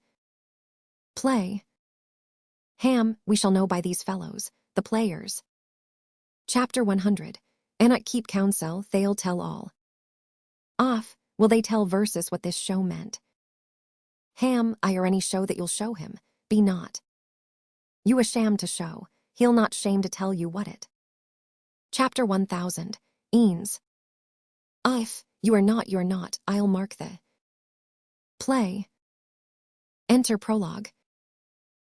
play. Ham, we shall know by these fellows, the players. Chapter 100, Annot keep counsel, they'll tell all. Off, will they tell versus what this show meant? Ham, I or any show that you'll show him, be not. You a sham to show, he'll not shame to tell you what it. Chapter 1000, Eanes. If you are not, you're not, I'll mark the play. Enter prologue.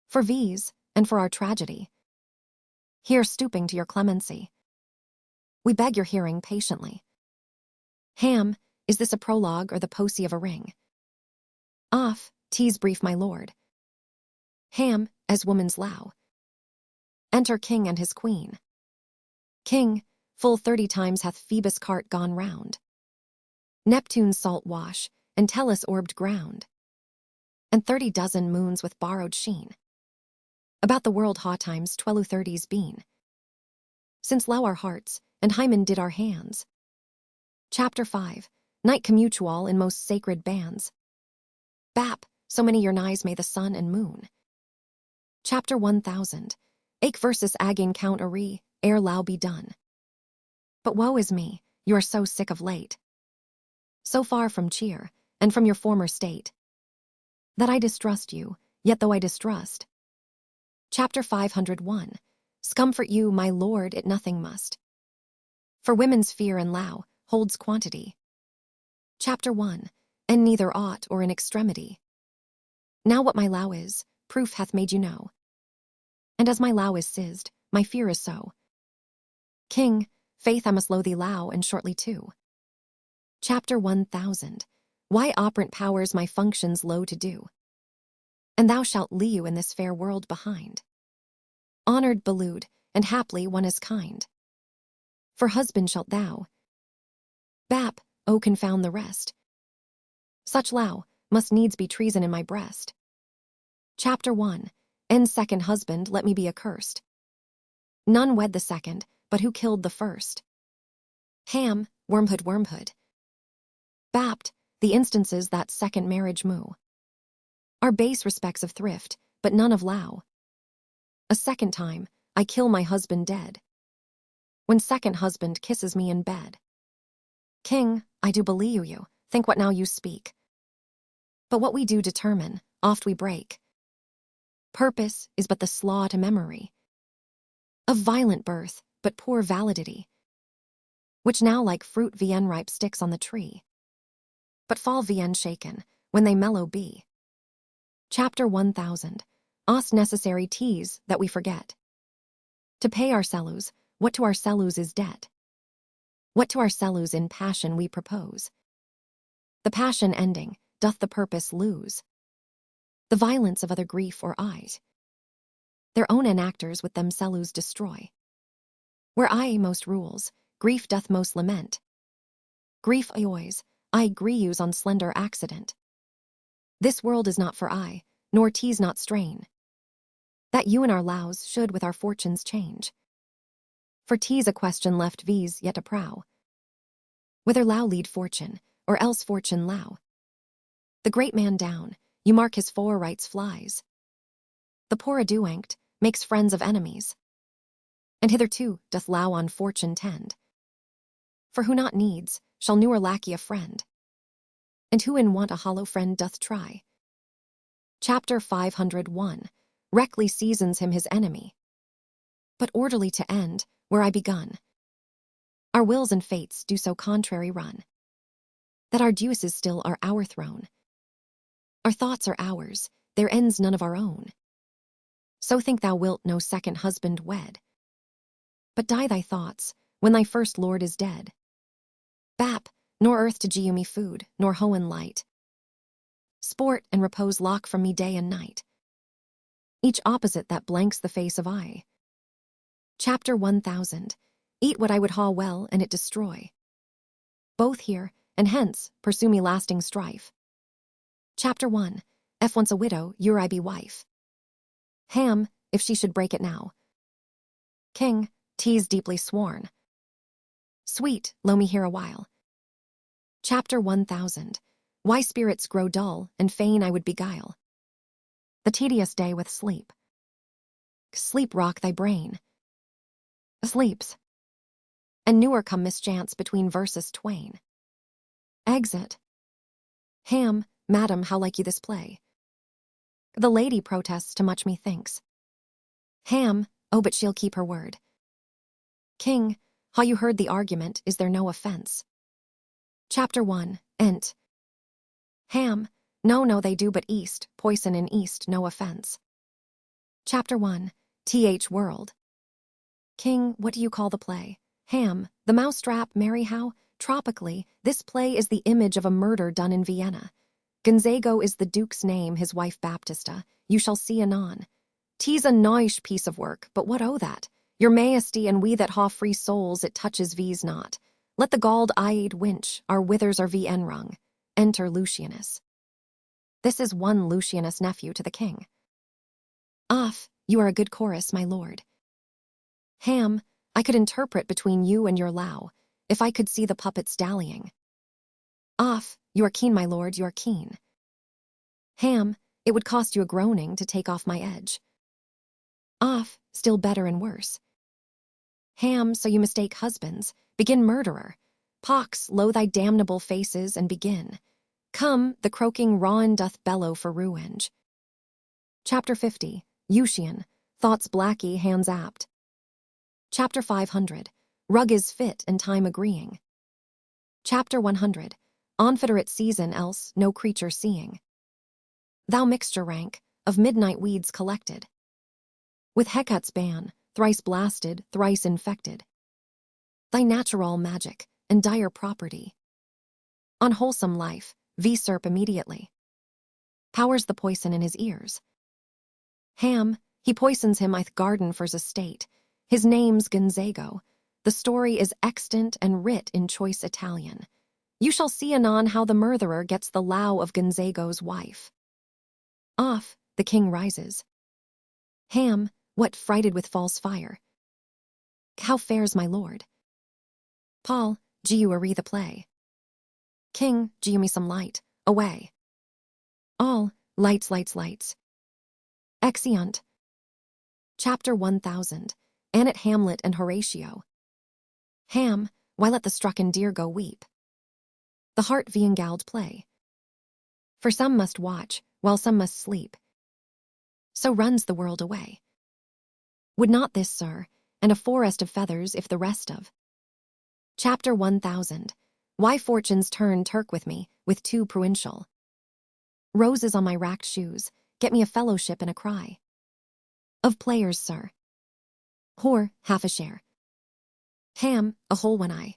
For these, and for our tragedy, here stooping to your clemency, we beg your hearing patiently. Ham, is this a prologue or the posy of a ring? Off, 'tis brief, my lord. Ham, as woman's low. Enter king and his queen. King, full 30 times hath Phoebus' cart gone round. Neptune's salt wash, and Tellus orbed ground. And 30 dozen moons with borrowed sheen. About the world ha times 1230's been. Since low our hearts, and Hymen did our hands. Chapter 5, Night commutual in most sacred bands. Bap, so many your nighs may the sun and moon. Chapter 1000, Ake versus Aging count Ari, ere low be done. But woe is me, you are so sick of late. So far from cheer, and from your former state, that I distrust you, yet though I distrust. Chapter 501, Scomfort you, my lord, it nothing must. For women's fear and low holds quantity. Chapter 1, And neither aught or in extremity. Now what my low is, proof hath made you know. And as my low is sizzed, my fear is so. King, faith I must low thee low and shortly too. Chapter 1000, Why operant powers my functions low to do? And thou shalt leave in this fair world behind. Honored, belude, and haply one as kind. For husband shalt thou. Bap, oh confound the rest. Such low must needs be treason in my breast. Chapter 1. End second husband, let me be accursed. None wed the second, but who killed the first? Ham, wormhood. Bapt, the instances that second marriage moo. Are base respects of thrift, but none of low. A second time, I kill my husband dead. When second husband kisses me in bed. King, I do believe you, think what now you speak. But what we do determine, oft we break. Purpose is but the slaw to memory. Of violent birth, but poor validity. Which now like fruit vien ripe sticks on the tree. But fall vien shaken, when they mellow be. Chapter 1000. Os necessary teas that we forget. To pay our cellus, what to our cellus is debt? What to our cellus in passion we propose? The passion ending, doth the purpose lose? The violence of other grief or eyes. Their own enactors with themselves destroy. Where I most rules, grief doth most lament. Grief oys, I grieve on slender accident. This world is not for I, nor tease not strain. That you and our lows should with our fortunes change. For tease a question left viz yet a prow. Whether low lead fortune, or else fortune low. The great man down, you mark his forerights flies. The poor aduanct makes friends of enemies. And hitherto doth low on fortune tend. For who not needs, shall newer lackey a friend. And who in want a hollow friend doth try. Chapter 501. Reckly seasons him his enemy. But orderly to end, where I begun. Our wills and fates do so contrary run. That our duces still are our throne. Our thoughts are ours, their ends none of our own. So think thou wilt no second husband wed. But die thy thoughts, when thy first lord is dead. Bap, nor earth to giu me food, nor hoen light. Sport and repose lock from me day and night. Each opposite that blanks the face of I. Chapter 1000. Eat what I would haw well and it destroy. Both here, and hence, pursue me lasting strife. Chapter 1. If once a widow, I be wife. Ham, if she should break it now. King, tease deeply sworn. Sweet, lo me here a while. Chapter 1000. Why spirits grow dull, and fain I would beguile. The tedious day with sleep. Sleep rock thy brain. Sleeps. And newer come mischance between verses twain. Exit. Ham, madam, how like you this play? The lady protests to much methinks. Ham, oh but she'll keep her word. King, how you heard the argument, is there no offense? Chapter 1. Ent. Ham, no they do but east, poison in east, no offense. Chapter 1. Th world. King, what do you call the play? Ham, the mousetrap, marry how? Tropically, this play is the image of a murder done in Vienna. Gonzago is the duke's name, his wife Baptista. You shall see anon. 'Tis a noish piece of work, but what o' that? Your majesty and we that ha free souls, it touches v's not. Let the galled-eyed winch, our withers are v'n rung. Enter Lucianus. This is one Lucianus nephew to the king. Off, you are a good chorus, my lord. Ham, I could interpret between you and your low, if I could see the puppets dallying. Off, you are keen, my lord, you are keen. Ham, it would cost you a groaning to take off my edge. Off, still better and worse. Ham, so you mistake husbands, begin murderer. Pox, lo thy damnable faces, and begin. Come, the croaking rawn doth bellow for revenge. Chapter 50. Eusian, thoughts blacky, hands apt. Chapter 500. Rug is fit and time agreeing. Chapter 100. Onfederate season else, no creature seeing. Thou mixture rank, of midnight weeds collected. With Hecat's ban, thrice blasted, thrice infected. Thy natural magic, and dire property. Unwholesome life, Usurp immediately. Powers the poison in his ears. Ham, he poisons him ith garden for's estate. His name's Gonzago. The story is extant and writ in choice Italian. You shall see anon how the murderer gets the low of Gonzago's wife. Off, the king rises. Ham, what frighted with false fire? How fares my lord? Paul, giu are the play. King, giu me some light, away. All, lights, lights, lights. Exeunt. Chapter 1000. Annet Hamlet and Horatio. Ham, why let the strucken deer go weep? The heart viengald play. For some must watch, while some must sleep. So runs the world away. Would not this, sir, and a forest of feathers if the rest of. Chapter 1000. Why fortunes turn Turk with me, with two provincial. Roses on my racked shoes, get me a fellowship and a cry. Of players, sir. Whore, half a share. Ham, a whole one eye.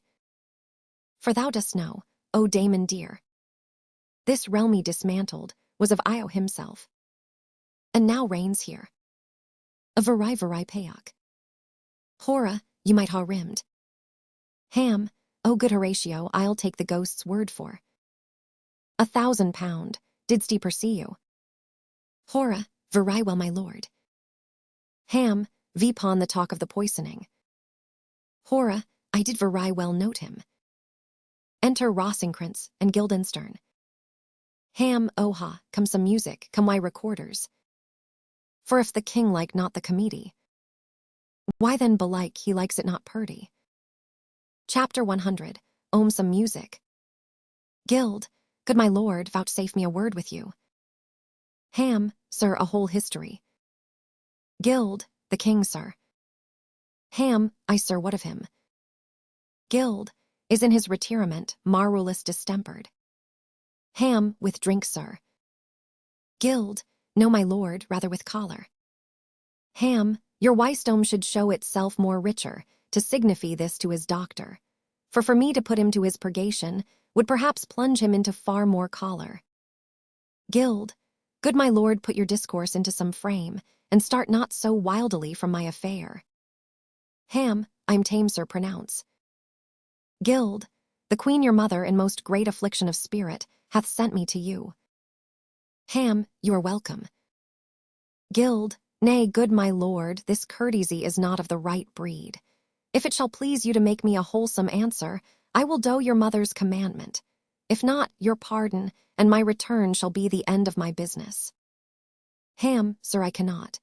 For thou dost know, O Damon dear. This realm he dismantled was of Io himself. And now reigns here. A very payock. Hora, you might ha rimmed. Ham, O good Horatio, I'll take the ghost's word for. £1,000, didst he pursue you? Hora, very well, my lord. Ham, vipon the talk of the poisoning. Hora, I did very well note him. Enter Rosencrantz and Guildenstern. Ham, oha, come some music, come why recorders. For if the king like not the comedy, why then belike he likes it not purdy. Chapter 100. Some music. Gild, good my lord, vouchsafe me a word with you. Ham, sir, a whole history. Gild, the king, sir. Ham, I, sir, what of him? Gild, is in his retirement, marvelous distempered. Ham, with drink, sir. Gild, no, my lord, rather with choler. Ham, your wisdom should show itself more richer, to signify this to his doctor. For me to put him to his purgation, would perhaps plunge him into far more choler. Gild, good my lord, put your discourse into some frame, and start not so wildly from my affair. Ham, I'm tame, sir, pronounce. Gild, the queen your mother, in most great affliction of spirit, hath sent me to you. Ham, you are welcome. Gild, nay, good my lord, this courtesy is not of the right breed. If it shall please you to make me a wholesome answer, I will do your mother's commandment. If not, your pardon, and my return shall be the end of my business. Ham, sir, I cannot.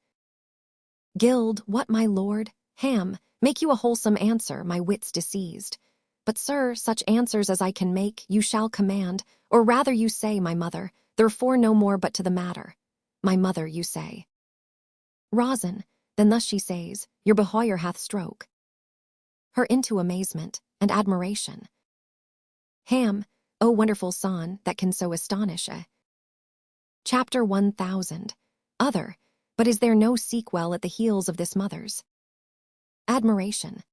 Gild, what, my lord? Ham, make you a wholesome answer, my wit's diseased. But, sir, such answers as I can make, you shall command, or rather you say, my mother, therefore no more but to the matter. My mother, you say. Rosin, then thus she says, your behoyer hath stroke. Her into amazement and admiration. Ham, O wonderful son, that can so astonish a. Chapter 1000. Other, but is there no sequel at the heels of this mother's? Admiration.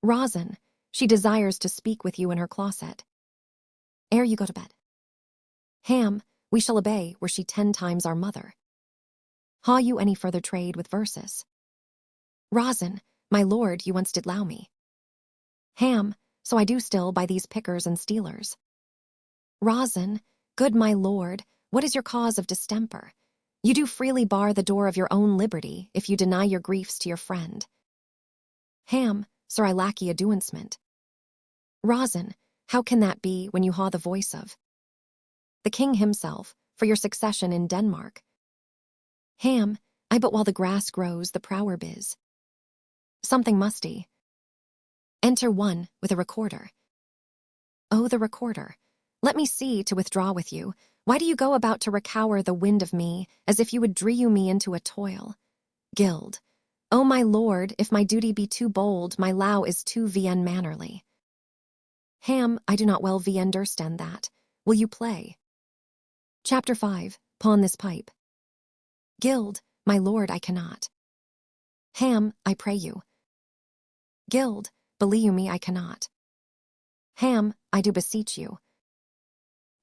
Rosin, she desires to speak with you in her closet. Ere you go to bed. Ham, we shall obey were she 10 times our mother. Ha you any further trade with verses? Rosin, my lord, you once did allow me. Ham, so I do still by these pickers and stealers. Rosin, good my lord, what is your cause of distemper? You do freely bar the door of your own liberty if you deny your griefs to your friend. Ham, sir, I lack ye aduancement. Rosin, how can that be when you ha the voice of the king himself for your succession in Denmark? Ham, I but while the grass grows the proverb is. Something musty. Enter one with a recorder. Oh, the recorder. Let me see to withdraw with you. Why do you go about to recower the wind of me, as if you would drew me into a toil? Gild. Oh, my lord, if my duty be too bold, my low is too vien mannerly. Ham, I do not well vien understand that. Will you play? Chapter 5. Pawn this pipe. Gild, my lord, I cannot. Ham, I pray you. Gild, believe me, I cannot. Ham, I do beseech you.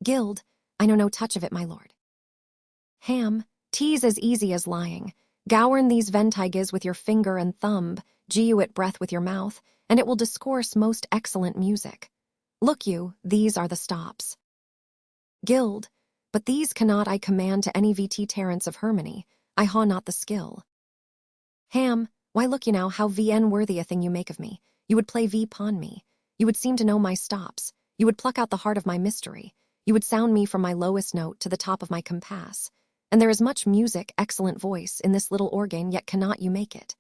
Gild, I know no touch of it, my lord. Ham, tease as easy as lying. Gourn these ventiges with your finger and thumb, gew it breath with your mouth, and it will discourse most excellent music. Look you, these are the stops. Gild, but these cannot I command to any vt Terence of Hermione, I ha not the skill. Ham, why look you now how vn worthy a thing you make of me, you would play v-pon me, you would seem to know my stops, you would pluck out the heart of my mystery, you would sound me from my lowest note to the top of my compass, and there is much music, excellent voice, in this little organ, yet cannot you make it.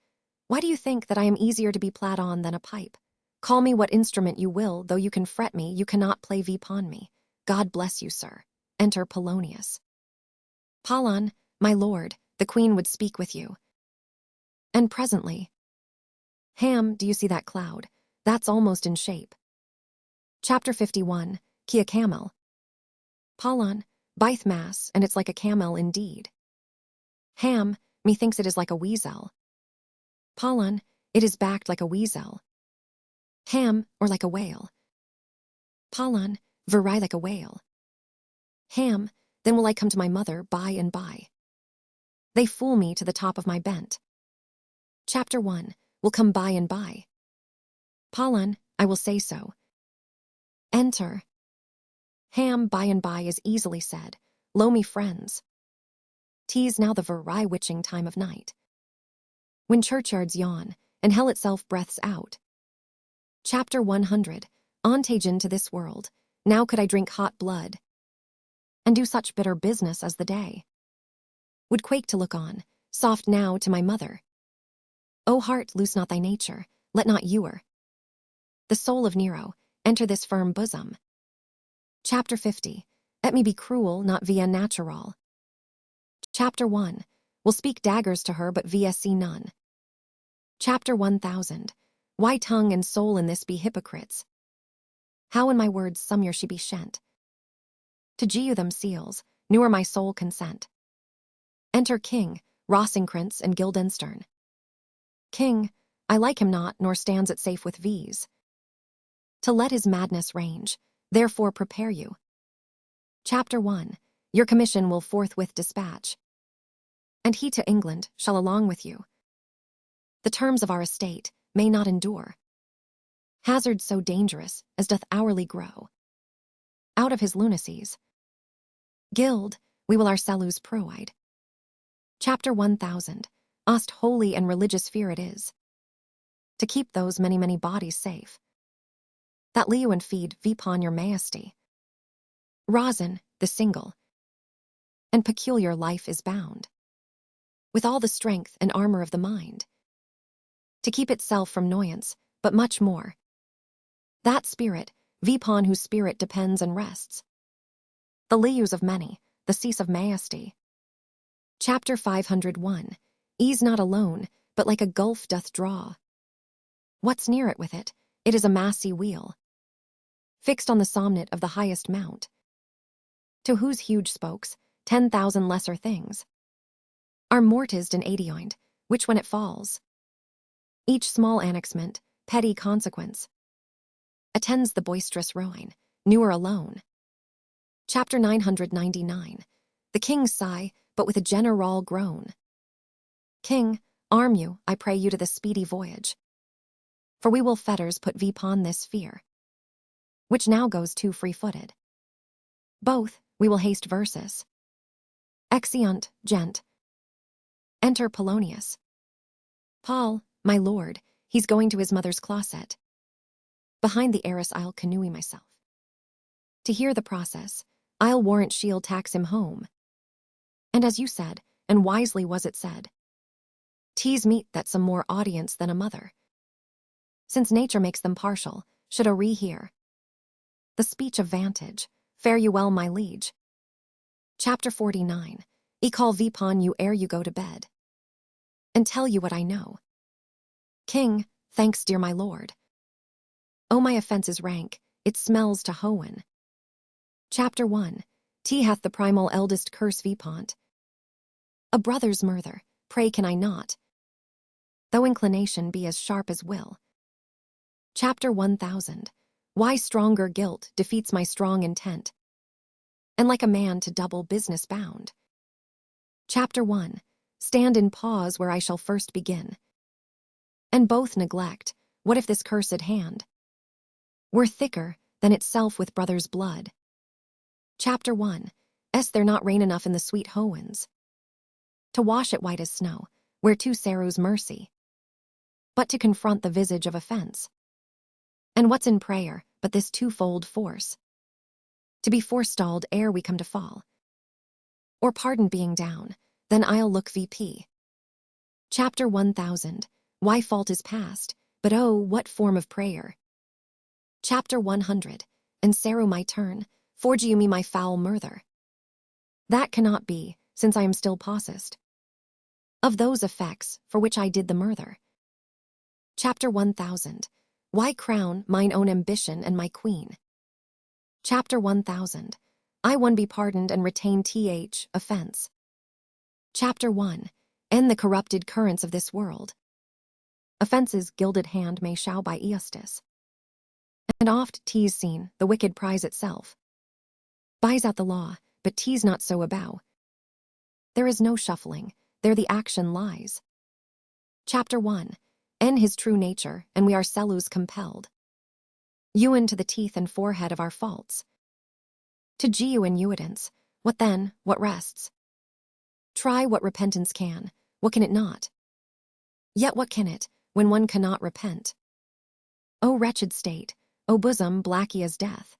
Why do you think that I am easier to be played on than a pipe? Call me what instrument you will, though you can fret me, you cannot play v-pon me. God bless you, sir. Enter Polonius. Polon, my lord, the queen would speak with you. And presently. Ham, do you see that cloud? That's almost in shape. Chapter 51, Kia Camel. Polon, byth mass, and it's like a camel indeed. Ham, methinks it is like a weasel. Polon, it is backed like a weasel. Ham, or like a whale. Polon, veri like a whale. Ham, then will I come to my mother by and by. They fool me to the top of my bent. Chapter 1, will come by and by. Polon, I will say so. Enter. Ham, by and by is easily said. Lo me friends. 'Tis now the very witching time of night, when churchyards yawn, and hell itself breaths out. Chapter 100, Ontagen to this world, now could I drink hot blood, and do such bitter business as the day. Would quake to look on, soft now to my mother. O heart, loose not thy nature, let not ewer the soul of Nero enter this firm bosom. Chapter 50, let me be cruel, not via natural. Chapter 1, will speak daggers to her, but via see none. Chapter 1000, why tongue and soul in this be hypocrites? How in my words some year she be shent? To gew them seals, newer my soul consent. Enter King, Rosencrantz and Guildenstern. King, I like him not, nor stands it safe with V's. To let his madness range, therefore prepare you. Chapter 1, your commission will forthwith dispatch, and he to England shall along with you. The terms of our estate may not endure hazards so dangerous as doth hourly grow out of his lunacies. Gild, we will our salus provide. Chapter 1000, ost holy and religious fear it is, to keep those many bodies safe, that liu and feed vipon your majesty. Rosin, the single and peculiar life is bound, with all the strength and armor of the mind, to keep itself from noyance, but much more. That spirit, vipon whose spirit depends and rests. The lius of many, the cease of majesty. Chapter 501, ease not alone, but like a gulf doth draw. What's near it with it? It is a massy wheel, fixed on the somnet of the highest mount, to whose huge spokes 10,000 lesser things are mortised and adioined, which when it falls, each small annexment, petty consequence, attends the boisterous rowing, newer alone. Chapter 999, the king's sigh, but with a general groan. King, arm you, I pray you, to the speedy voyage, for we will fetters put vipon this fear, which now goes too free-footed. Both, we will haste versus. Exeunt, gent. Enter Polonius. Paul, my lord, he's going to his mother's closet. Behind the arras I'll canoe myself. To hear the process, I'll warrant she'll tax him home. And as you said, and wisely was it said, 'tis meet that some more audience than a mother, since nature makes them partial, should a rehear the speech of vantage. Fare you well, my liege. Chapter 49, call vipon you ere you go to bed, and tell you what I know. King, thanks, dear my lord. Oh, my offense is rank, it smells to Hohen. Chapter 1, hath the primal eldest curse vipont. A brother's murther, pray can I not, though inclination be as sharp as will. Chapter 1000, why stronger guilt defeats my strong intent. and like a man to double business bound. Chapter 1. Stand in pause where I shall first begin. And both neglect, what if this cursed hand were thicker than itself with brother's blood? Chapter 1. There not rain enough in the sweet Howens to wash it white as snow, where to Saru's mercy, but to confront the visage of offense. And what's in prayer but this twofold force? To be forestalled ere we come to fall, or pardoned being down, then I'll look VP. Chapter 1000. Why fault is past, but oh, what form of prayer? Chapter 100. And Saru my turn, forge you me my foul murther. That cannot be, since I am still possessed of those effects for which I did the murther. Chapter 1000. Why crown mine own ambition and my queen? Chapter 1000. I one be pardoned and retain offense. Chapter 1. End the corrupted currents of this world. Offence's gilded hand may show by Eustis. And oft 'tis seen, the wicked prize itself buys out the law, but 'tis not so abow. There is no shuffling, there the action lies. Chapter 1. En his true nature, and we are cellus compelled. Ewan to the teeth and forehead of our faults. To Geu and Euidence, what then, what rests? Try what repentance can, what can it not? Yet what can it, when one cannot repent? O wretched state, O bosom blacky as death.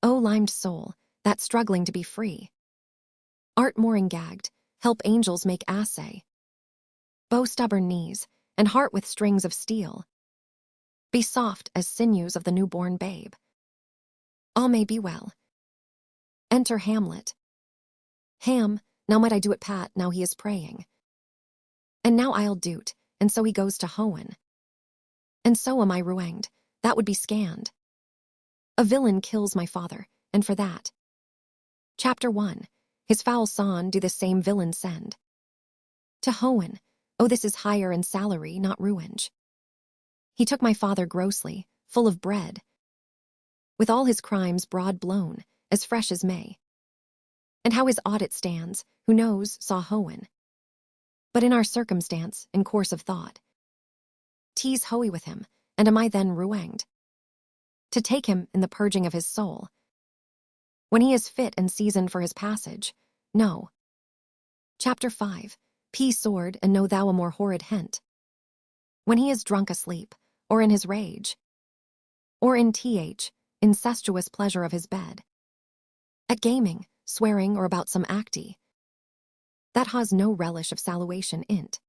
O limed soul, that struggling to be free. Art more engagged, help angels make assay. Bow stubborn knees, and heart with strings of steel. Be soft as sinews of the newborn babe. All may be well. Enter Hamlet. Ham, now might I do it pat, now he is praying. And now I'll do't, and so he goes to Hohen. And so am I ruanged, that would be scanned. A villain kills my father, and for that. Chapter 1. His foul son do the same villain send to Hohen. Oh, this is hire and salary, not ruinage. He took my father grossly, full of bread, with all his crimes broad blown, as fresh as May. And how his audit stands, who knows, saw Hohen. But in our circumstance, in course of thought, 'tis hoey with him, and am I then ruanged? To take him in the purging of his soul, when he is fit and seasoned for his passage, no. Chapter 5. P sword, and know thou a more horrid hent. When he is drunk asleep, or in his rage, or in incestuous pleasure of his bed, at gaming, swearing, or about some acty, that has no relish of saluation in't.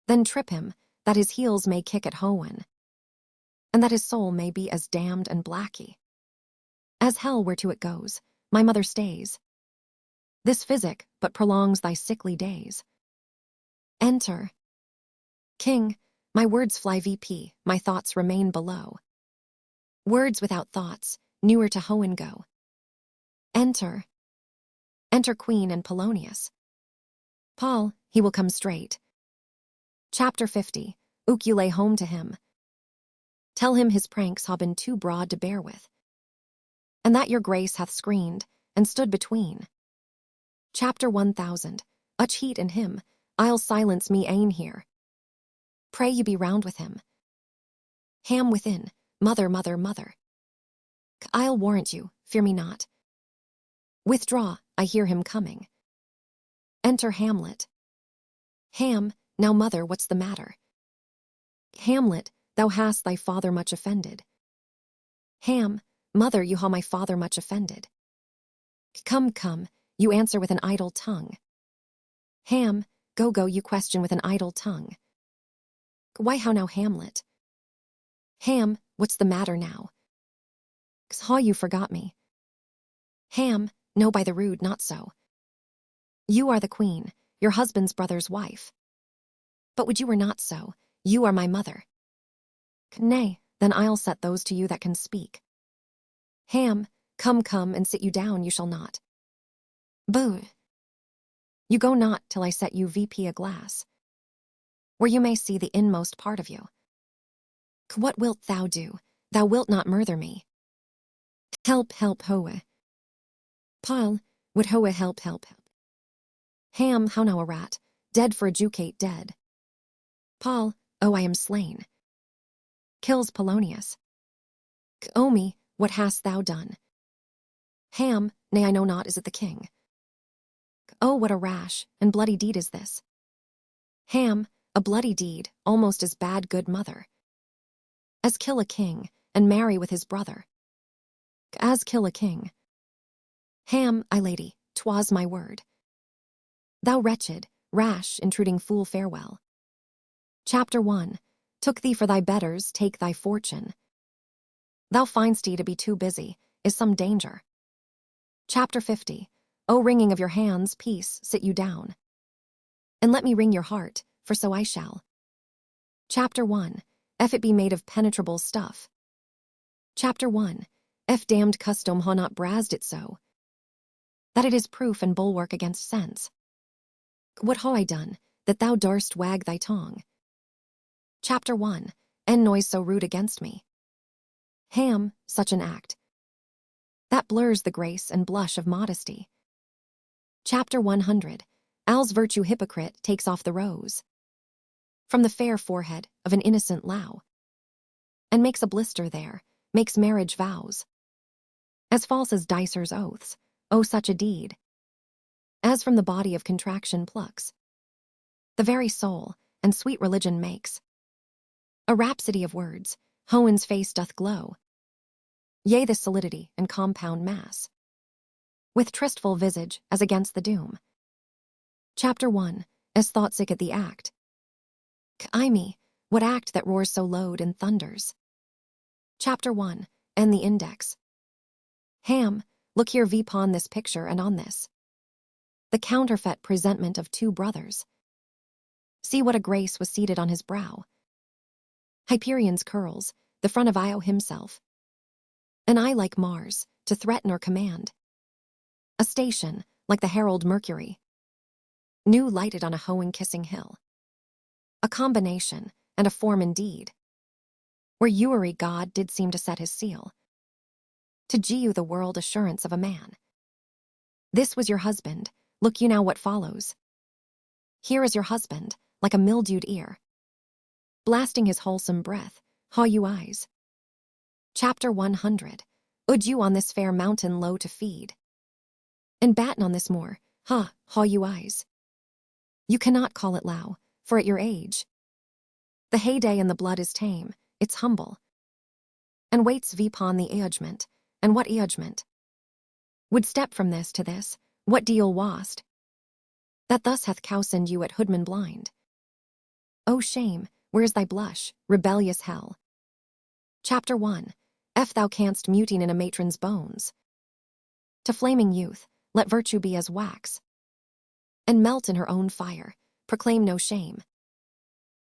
Then trip him, that his heels may kick at Hohen, and that his soul may be as damned and blacky as hell whereto it goes, my mother stays. This physic but prolongs thy sickly days. Enter. King, my words fly VP, my thoughts remain below. Words without thoughts, newer to Hohen go. Enter. Enter Queen and Polonius. Paul, he will come straight. Chapter 50. You lay home to him. Tell him his pranks ha' been too broad to bear with, and that your grace hath screened, and stood between. Chapter 1000. Uch heat in him, I'll silence me ain here. Pray you be round with him. Ham within, mother, mother, mother. I'll warrant you, fear me not. Withdraw, I hear him coming. Enter Hamlet. Ham, now mother, what's the matter? Hamlet, thou hast thy father much offended. Ham, mother, you ha my father much offended. Come, come, you answer with an idle tongue. Ham, go, you question with an idle tongue. Why, how now, Hamlet? Ham, what's the matter now? How you forgot me. Ham, no, by the rood, not so. You are the queen, your husband's brother's wife. But would you were not so, you are my mother. Nay, then I'll set those to you that can speak. Ham, come, and sit you down, you shall not. Boo. You go not till I set you VP a glass, where you may see the inmost part of you. What wilt thou do? Thou wilt not murther me. Help, hoe. Pile, would hoa help. Ham, how now a rat, dead for a Jewcate dead. Paul, oh I am slain. Kills Polonius. O me, what hast thou done? Ham, nay I know not, is it the king? Oh what a rash and bloody deed is this? Ham, a bloody deed, almost as bad good mother. As kill a king, and marry with his brother. As kill a king. Ham, I lady, 'twas my word. Thou wretched, rash, intruding fool, farewell. Chapter 1. Took thee for thy betters, take thy fortune. Thou find'st thee to be too busy, is some danger. Chapter 50. O wringing of your hands, peace, sit you down. And let me wring your heart, for so I shall. Chapter 1. If it be made of penetrable stuff. Chapter 1. If damned custom ha not brazzed it so, that it is proof and bulwark against sense. What ha I done, that thou durst wag thy tongue? Chapter 1. En noise so rude against me. Ham, such an act that blurs the grace and blush of modesty. Chapter 100. Al's virtue hypocrite takes off the rose from the fair forehead of an innocent low, and makes a blister there, makes marriage vows, as false as dicer's oaths, oh such a deed, as from the body of contraction plucks the very soul, and sweet religion makes a rhapsody of words, Hohen's face doth glow, yea the solidity and compound mass, with tristful visage as against the doom. Chapter 1. As thought sick at the act. I me, what act that roars so loud and thunders? Chapter 1. And the index. Ham, look here vpon this picture and on this, the counterfeit presentment of two brothers. See what a grace was seated on his brow. Hyperion's curls, the front of Io himself. An eye like Mars, to threaten or command. A station, like the herald Mercury, new lighted on a hoeing-kissing hill. A combination, and a form indeed, where Uery God did seem to set his seal. To Geu the world assurance of a man. This was your husband, look you now what follows. Here is your husband, like a mildewed ear, blasting his wholesome breath, haw you eyes. Chapter 100. Ud you on this fair mountain low to feed, and batten on this moor, haw you eyes. You cannot call it low, for at your age, the heyday and the blood is tame, it's humble, and waits vpon the eogement, and what eogement? Would step from this to this, what deal wast? That thus hath cowsoned you at hoodman blind. O shame, where's thy blush, rebellious hell? Chapter 1. If thou canst mutine in a matron's bones, to flaming youth, let virtue be as wax, and melt in her own fire, proclaim no shame.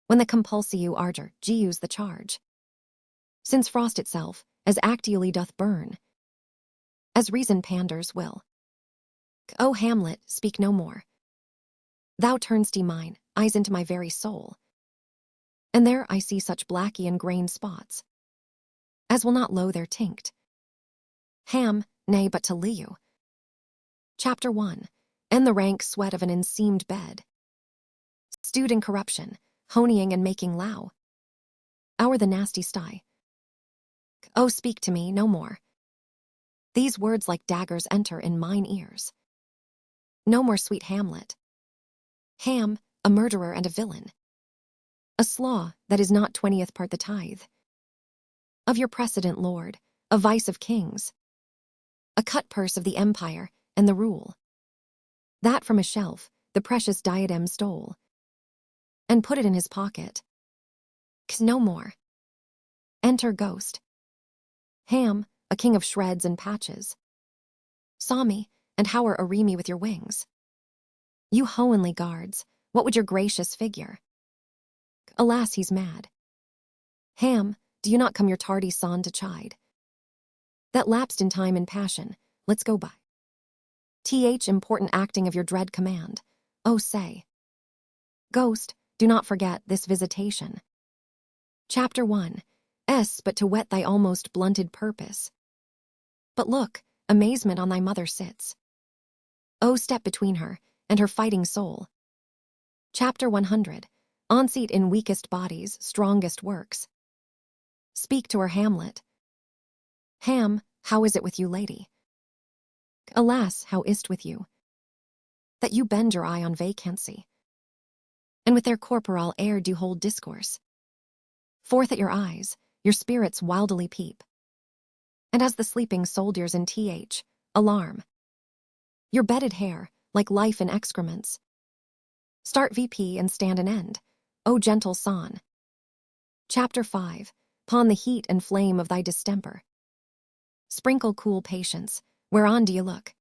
When the compulsiu ardor, Geu's the charge. Since frost itself, as actually doth burn, as reason panders will. O Hamlet, speak no more. Thou turn'st mine eyes into my very soul, and there I see such blacky and grained spots, as will not low their tinct. Ham, nay but to Liu. Chapter 1. And the rank sweat of an enseamed bed, stewed in corruption, honeying and making low. Our the nasty sty. Oh, speak to me no more. These words like daggers enter in mine ears. No more sweet Hamlet. Ham, a murderer and a villain. A slaw that is not 20th part the tithe of your precedent lord, a vice of kings, a cut purse of the empire and the rule, that from a shelf the precious diadem stole, and put it in his pocket. 'Cause no more. Enter ghost. Ham, a king of shreds and patches, saw me, and how array me with your wings. You hohenly guards, what would your gracious figure? Alas, he's mad. Ham, do you not come your tardy son to chide? That lapsed in time and passion, let's go by. Important acting of your dread command, oh say. Ghost, do not forget this visitation. Chapter 1. But to whet thy almost blunted purpose. But look, amazement on thy mother sits, Oh, step between her and her fighting soul. Chapter 100. On-seat in weakest bodies, strongest works. Speak to her, Hamlet. Ham, how is it with you, lady? Alas, how is't with you? That you bend your eye on vacancy, and with their corporal air do hold discourse. Forth at your eyes, your spirits wildly peep, and as the sleeping soldiers in alarm. Your bedded hair, like life in excrements, start VP and stand an end, O gentle son. Chapter 5. Pon the heat and flame of thy distemper. Sprinkle cool patience, whereon do you look?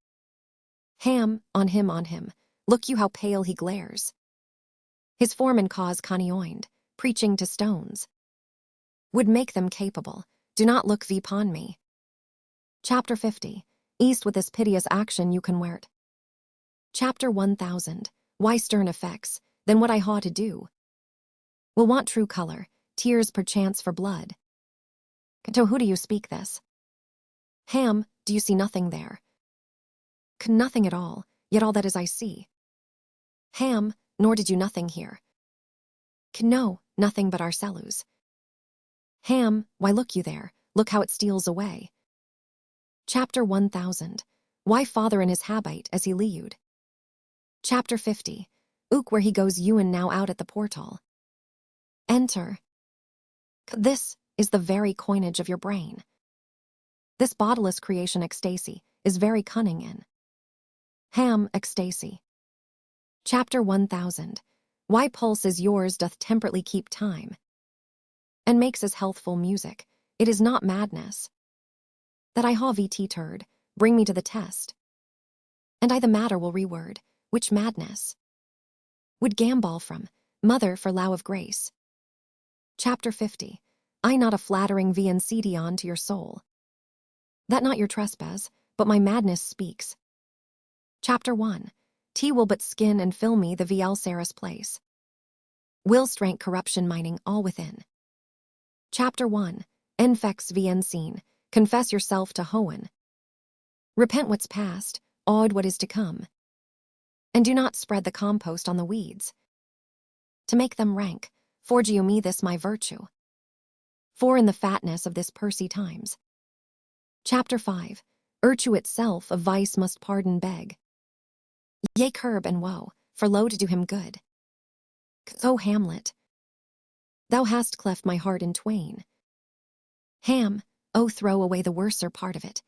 Ham, on him, look you how pale he glares. His form and cause conioined, preaching to stones. Would make them capable, do not look vpon me. Chapter 50. East with this piteous action you can wear't. Chapter 1000. Why stern effects, then what I haw to do? Will want true color, tears perchance for blood. To who do you speak this? Ham, do you see nothing there? Nothing at all, yet all that is I see. Ham, nor did you nothing hear? No, nothing but our cellus. Ham, why look you there, look how it steals away. Chapter 1000. Why father in his habit as he leud? Chapter 50. Ook where he goes Ewan now out at the portal. Enter. This is the very coinage of your brain. This bodiless creation ecstasy is very cunning in. Ham ecstasy. Chapter 1000. Why pulse as yours doth temperately keep time, and makes as healthful music, it is not madness. That I haw VT turd, bring me to the test. And I the matter will reword, which madness would gambol from, mother for low of grace. Chapter 50. I not a flattering viancition to your soul. That not your trespass, but my madness speaks. Chapter 1. T will but skin and fill me the Vielceras place. Will strength corruption mining all within. Chapter 1. Enfex viencine, confess yourself to Hohen. Repent what's past, aud what is to come. And do not spread the compost on the weeds. To make them rank, forge you me this my virtue. For in the fatness of this pursy times. Chapter 5. Virtue itself of vice must pardon beg. Yea, curb and woe, for lo to do him good. O Hamlet, thou hast cleft my heart in twain. Ham, O throw away the worser part of it,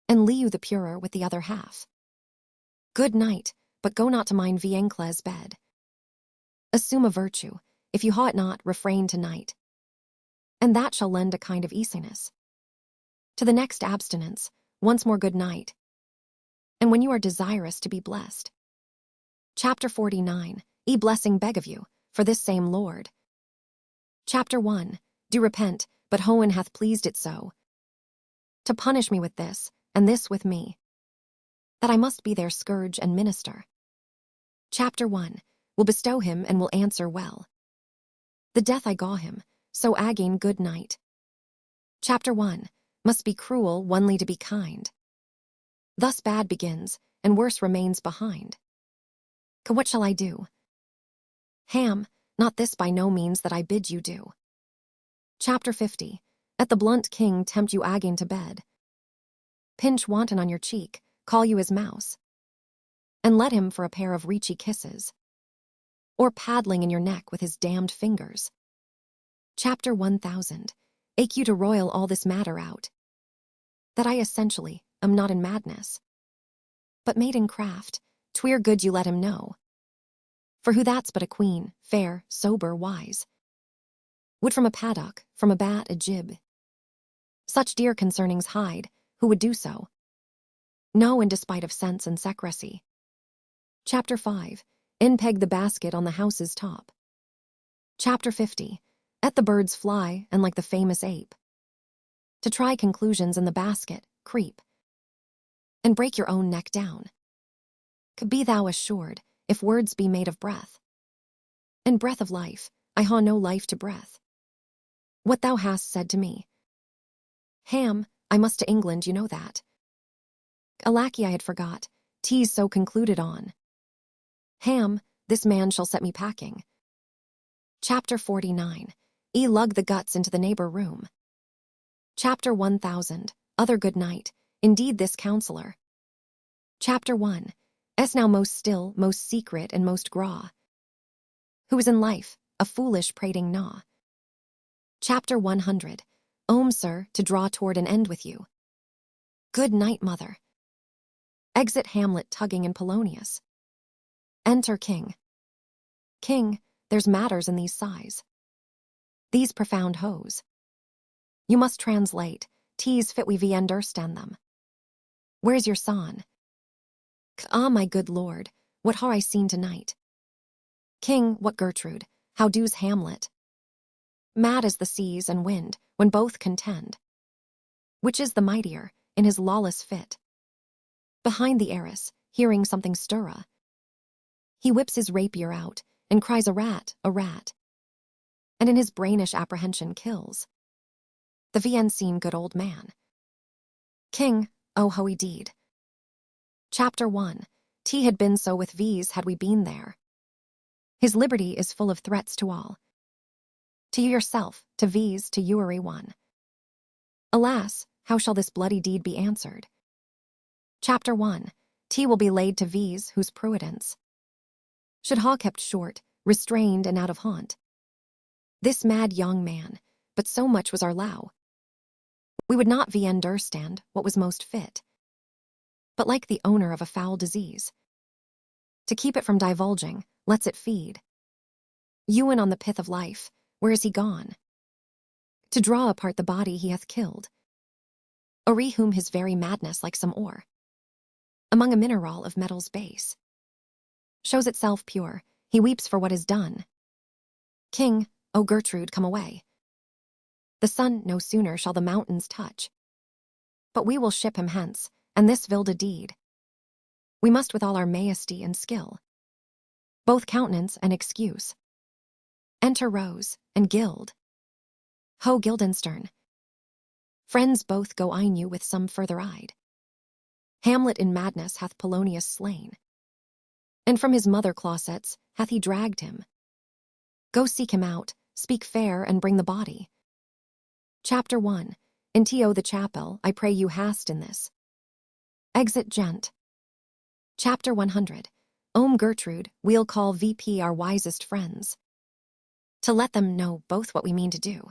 and leave you the purer with the other half. Good night, but go not to mine Viencla's bed. Assume a virtue, if you haw it not, refrain tonight, and that shall lend a kind of easiness. To the next abstinence, once more good night, and when you are desirous to be blessed. Chapter 49. Blessing beg of you, for this same Lord. Chapter 1. Do repent, but Hohen hath pleased it so, to punish me with this, and this with me, that I must be their scourge and minister. Chapter 1. Will bestow him and will answer well. The death I gaw him, so again good night. Chapter 1. Must be cruel, onely to be kind. Thus bad begins, and worse remains behind. What shall I do? Ham, not this by no means that I bid you do. Chapter 50. At the blunt king tempt you again to bed. Pinch wanton on your cheek, call you his mouse, and let him for a pair of reachy kisses, or paddling in your neck with his damned fingers. Chapter 1000. Ache you to roil all this matter out, that I essentially am not in madness, but made in craft, tweer good you let him know. For who that's but a queen, fair, sober, wise, would from a paddock, from a bat, a jib, such dear concernings hide, who would do so? No, in despite of sense and secrecy. Chapter 5. Peg the basket on the house's top. Chapter 50. At the birds fly, and like the famous ape, to try conclusions in the basket, creep, and break your own neck down. Be thou assured, if words be made of breath, and breath of life, I haw no life to breath. What thou hast said to me. Ham, I must to England, you know that. A lackey I had forgot, 'Tis so concluded on. Ham, this man shall set me packing. Chapter 49. Lug the guts into the neighbor room. Chapter 1000. Other good night, indeed this counselor. Chapter 1. S now most still, most secret, and most graw. Who is in life, a foolish prating gnaw. Chapter 100. Sir, to draw toward an end with you. Good night, mother. Exit Hamlet tugging in Polonius. Enter King. King, there's matters in these sighs. These profound hoes. You must translate, 'tis fit we understand them. Where's your son? Ah, my good lord, what ha I seen tonight? King, what Gertrude, how do's Hamlet? Mad as the seas and wind, when both contend. Which is the mightier, in his lawless fit? Behind the arras, hearing something stirra, he whips his rapier out, and cries a rat, and in his brainish apprehension kills the Viencene good old man. King, oh how he deed. Chapter 1. T had been so with V's had we been there. His liberty is full of threats to all. To you yourself, to V's, to you one. Alas, how shall this bloody deed be answered? Chapter 1. T will be laid to V's whose prudence should ha kept short, restrained, and out of haunt. This mad young man, but so much was our low. We would not understand what was most fit, but like the owner of a foul disease, to keep it from divulging, lets it feed. Ewan on the pith of life, where is he gone? To draw apart the body he hath killed. Or whom his very madness like some ore, among a mineral of metal's base, shows itself pure, he weeps for what is done. King, O Gertrude, come away. The sun no sooner shall the mountains touch, but we will ship him hence, and this vilda deed we must with all our majesty and skill, both countenance and excuse. Enter Rose and Gild. Ho Guildenstern. Friends both go eyen you with some further eyed. Hamlet in madness hath Polonius slain, and from his mother closets hath he dragged him. Go seek him out, speak fair, and bring the body. Chapter 1. Into the chapel, I pray you hast in this. Exit gent. Chapter 100. Gertrude, we'll call VP our wisest friends, to let them know both what we mean to do,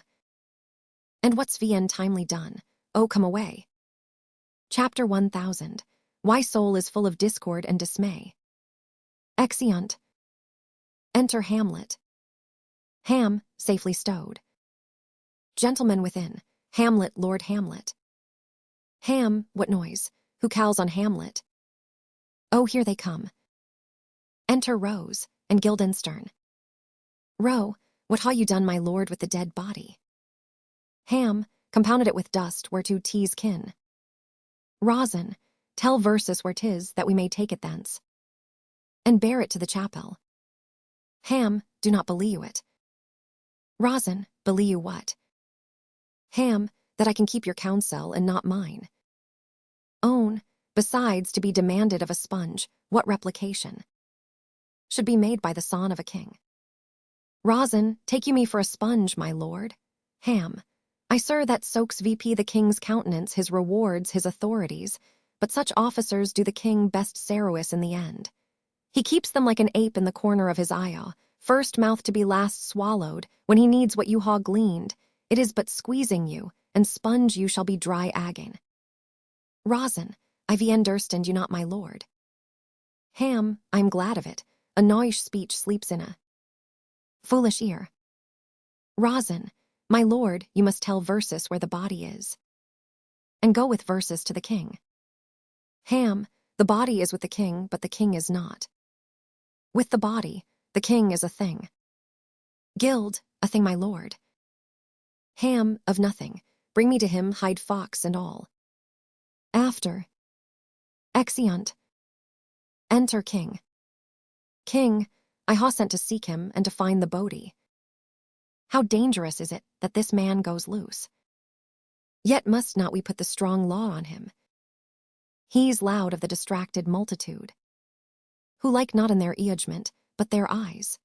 and what's VN timely done. Oh, come away. Chapter 1000. Why soul is full of discord and dismay. Exeunt. Enter Hamlet. Ham, safely stowed. Gentlemen within. Hamlet, Lord Hamlet. Ham, what noise? Who calls on Hamlet? Oh, here they come. Enter Rose and Guildenstern. Roe, what ha you done, my lord, with the dead body? Ham, compounded it with dust whereto 'tis kin. Rosin, tell Versus where 'tis that we may take it thence, and bear it to the chapel. Ham, do not believe it. Rosin, believe you what? Ham, that I can keep your counsel and not mine. Own, besides, to be demanded of a sponge, what replication should be made by the son of a king. Rosin, take you me for a sponge, my lord? Ham, I sir, that soaks VP the king's countenance, his rewards, his authorities, but such officers do the king best service in the end. He keeps them like an ape in the corner of his eye, first mouth to be last swallowed, when he needs what you ha gleaned, it is but squeezing you, and sponge you shall be dry again. Rosin, I understand you not, my lord. Ham, I'm glad of it, a noish speech sleeps in a foolish ear. Rosin, my lord, you must tell Versus where the body is, and go with Versus to the king. Ham, the body is with the king, but the king is not with the body, the king is a thing. Gild, a thing, my lord. Ham, of nothing, bring me to him, hide fox and all. After. Exeunt. Enter King. King, I ha sent to seek him and to find the body. How dangerous is it that this man goes loose? Yet must not we put the strong law on him? He's loud of the distracted multitude, who like not in their judgment, but their eyes.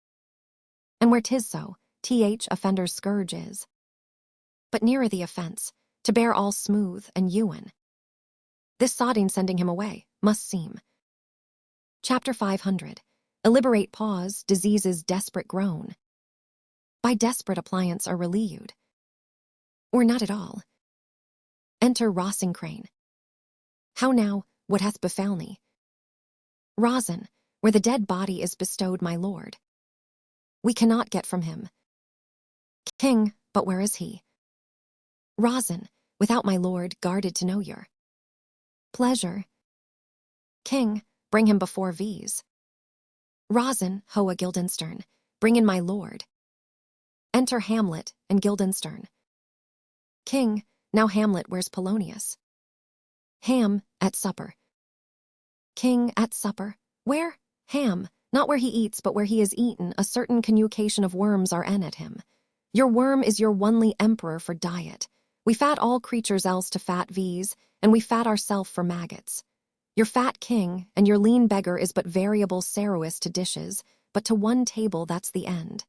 And where 'tis so, offender's scourge is. But nearer the offense, to bear all smooth and ewen. This sodding sending him away, must seem. Chapter 500. Illiberate pause, disease's desperate groan. By desperate appliance are relieved. Or not at all. Enter Rossingcrane. How now, what hath befell me? Rosin, where the dead body is bestowed my lord. We cannot get from him. King, but where is he? Rosin, without my lord guarded to know your pleasure. King, bring him before V's. Rosin, hoa Guildenstern, bring in my lord. Enter Hamlet and Guildenstern. King, now Hamlet where's Polonius? Ham, at supper. King, at supper, where? Ham, not where he eats but where he is eaten, a certain convocation of worms are en at him. Your worm is your onely emperor for diet. We fat all creatures else to fat V's, and we fat ourself for maggots. Your fat king and your lean beggar is but variable Sarois to dishes, but to one table that's the end.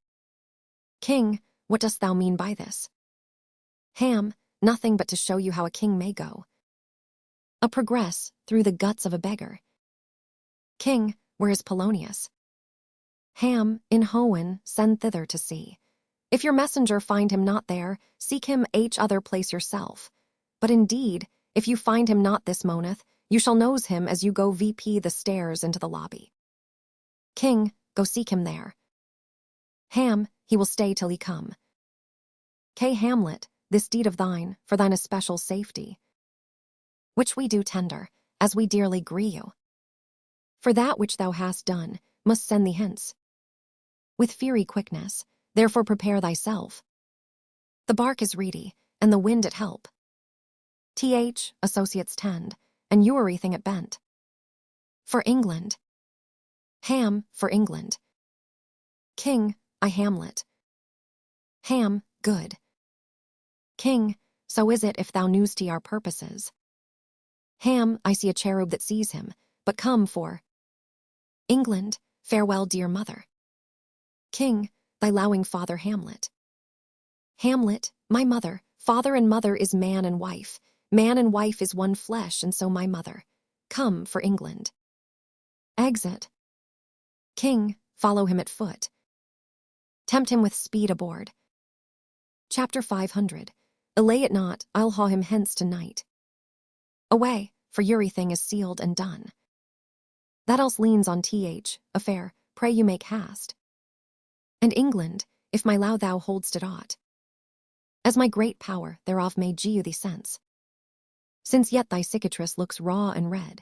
King, what dost thou mean by this? Ham, nothing but to show you how a king may go. A progress through the guts of a beggar. King, where is Polonius? Ham, in Hoenn, send thither to see. If your messenger find him not there, seek him other place yourself. But indeed, if you find him not this moneth, you shall nose him as you go VP the stairs into the lobby. King, go seek him there. Ham, he will stay till he come. K. Hamlet, this deed of thine, for thine especial safety, which we do tender, as we dearly gree you. For that which thou hast done, must send thee hence. With fiery quickness, therefore prepare thyself. The bark is reedy, and the wind at help. Associates tend, and everything at bent. For England. Ham, for England. King, I Hamlet. Ham, good. King, so is it if thou knewst our purposes. Ham, I see a cherub that sees him, but come for England, farewell dear mother. King, thy lowing father Hamlet. Hamlet, my mother, father and mother is man and wife is one flesh, and so my mother. Come for England. Exit. King, follow him at foot. Tempt him with speed aboard. Chapter 500. Allay it not, I'll haul him hence tonight. Away, for everything is sealed and done. That else leans on affair, pray you make hast. And England, if my low thou holdst it aught, as my great power thereof may gie you thee sense. Since yet thy cicatrice looks raw and red,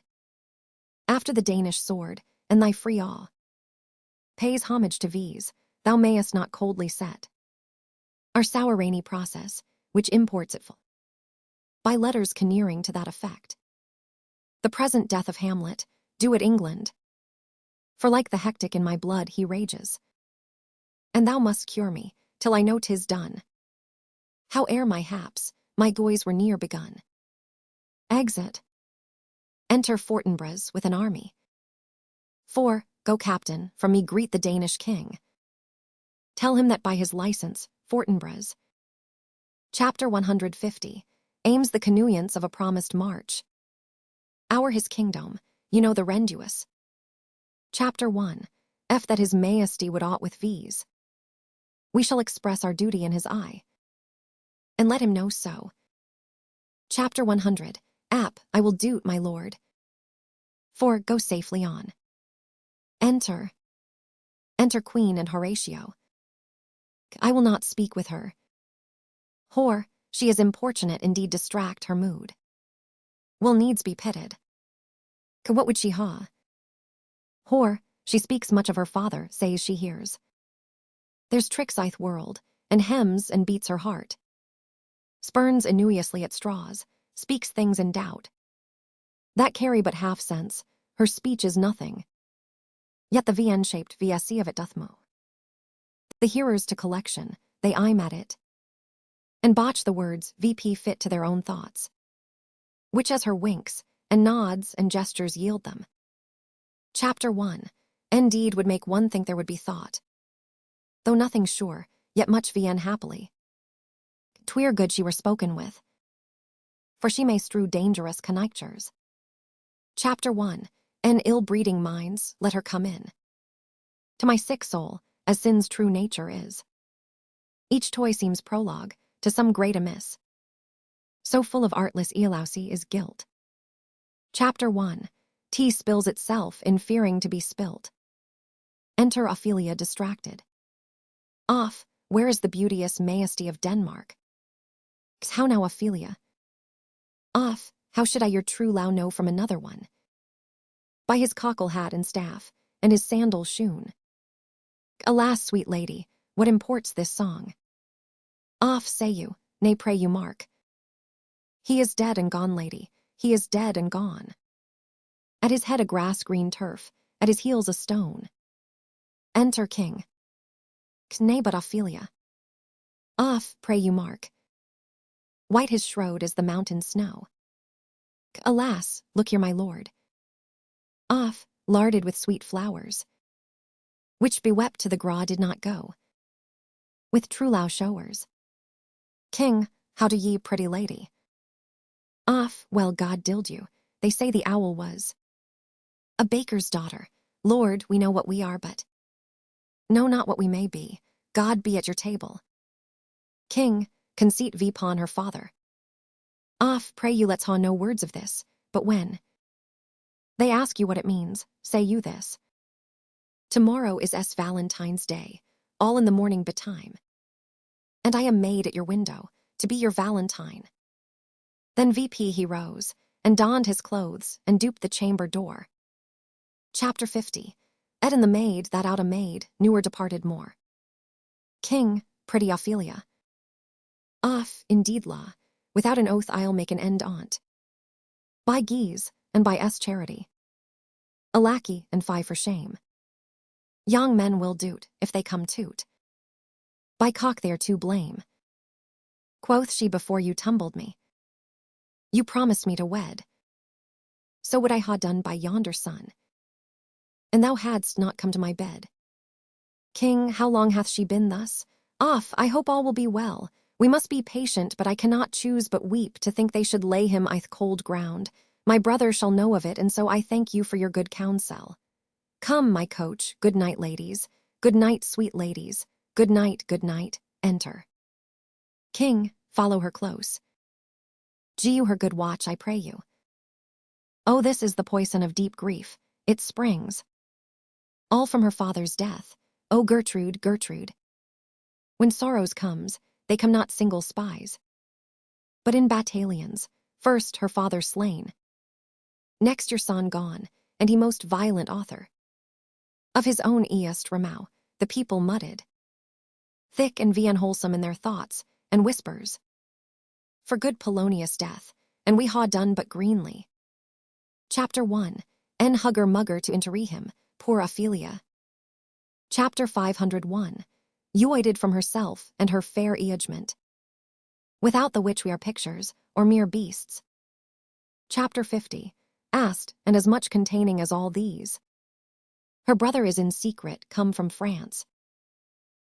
after the Danish sword, and thy free awe pays homage to V's, thou mayest not coldly set our sour rainy process, which imports it full by letters connering to that effect. The present death of Hamlet, do it England, for like the hectic in my blood he rages, and thou must cure me, till I know 'tis done. Howe'er my haps, my goys were near begun. Exit. Enter Fortinbras with an army. 4. Go captain, from me greet the Danish king. Tell him that by his license, Fortinbras. Chapter 150. Aims the connuyance of a promised march. Our his kingdom, you know the renduous. Chapter 1. F that his majesty would aught with V's. We shall express our duty in his eye, and let him know so. Chapter 100. I will do't, my lord. 4. Go safely on. Enter Queen and Horatio. I will not speak with her. Whore, she is importunate, indeed distract her mood. Will needs be pitted. What would she ha? Whore, she speaks much of her father, says she hears. There's tricks i'th world, and hems and beats her heart. Spurns annuously at straws, speaks things in doubt. That carry but half sense, her speech is nothing. Yet the VN-shaped VSC of it doth mo. The hearers to collection, they aim at it, and botch the words VP fit to their own thoughts. Which as her winks, and nods and gestures yield them. Chapter 1. Indeed would make one think there would be thought. Though nothing sure, yet much vien happily. Tweer good she were spoken with, for she may strew dangerous conjectures. Chapter 1. And ill-breeding minds, let her come in. To my sick soul, as sin's true nature is. Each toy seems prologue to some great amiss. So full of artless elousy is guilt. Chapter 1. Tea spills itself in fearing to be spilt. Enter Ophelia distracted. Off, where is the beauteous majesty of Denmark? How now, Ophelia? Off, how should I your true low know from another one? By his cockle hat and staff, and his sandal shoon. Alas, sweet lady, what imports this song? Off, say you, nay pray you mark. He is dead and gone, lady, he is dead and gone. At his head a grass-green turf, at his heels a stone. Enter king. Nay but Ophelia. Off, pray you mark. White his shroud as the mountain snow. Alas, look here my lord. Off, larded with sweet flowers, which bewept to the graw did not go, with true low showers. King, how do ye, pretty lady? Off, well God dild you, they say the owl was a baker's daughter. Lord, we know what we are, but know not what we may be. God be at your table. King, conceit v pawn her father. Off, pray you let's ha no words of this, but when they ask you what it means, say you this. Tomorrow is Valentine's Day, all in the morning betime. And I am maid at your window, to be your Valentine. Then VP he rose, and donned his clothes, and duped the chamber door. Chapter 50. Ed and the maid that out a maid, newer departed more. King, pretty Ophelia. Off, indeed law, without an oath I'll make an end on't. By Guise, and by S charity. A lackey, and fie for shame. Young men will do't, if they come to't. By cock they are to blame. Quoth she before you tumbled me. You promised me to wed. So would I ha done by yonder sun. And thou hadst not come to my bed. King, how long hath she been thus? Off, I hope all will be well. We must be patient, but I cannot choose but weep to think they should lay him i'th cold ground. My brother shall know of it, and so I thank you for your good counsel. Come, my coach, good night, ladies. Good night, sweet ladies. Good night, enter. King, follow her close. Gee you her good watch, I pray you. Oh, this is the poison of deep grief, it springs all from her father's death. Oh, Gertrude, Gertrude. When sorrows comes, they come not single spies, but in battalions, first her father slain, next your son gone, and he most violent author. Of his own east Ramau, the people mudded, thick and unwholesome in their thoughts and whispers. For good Polonius' death, and we ha done but greenly. Chapter 1. En hugger mugger to interre him, poor Ophelia. Chapter 501. Yoided from herself and her fair eagement, without the which we are pictures, or mere beasts. Chapter 50. Asked, and as much containing as all these. Her brother is in secret, come from France.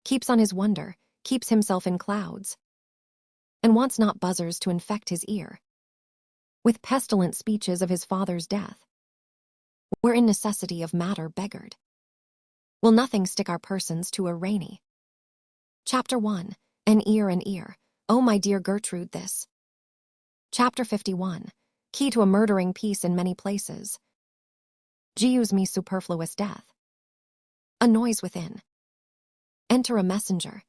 Keeps on his wonder, keeps himself in clouds, and wants not buzzers to infect his ear with pestilent speeches of his father's death. Wherein necessity of matter beggared, will nothing stick our persons to a rainy. Chapter 1. An ear, oh my dear Gertrude this. Chapter 51. Key to a murdering peace in many places. Geus me superfluous death. A noise within. Enter a messenger.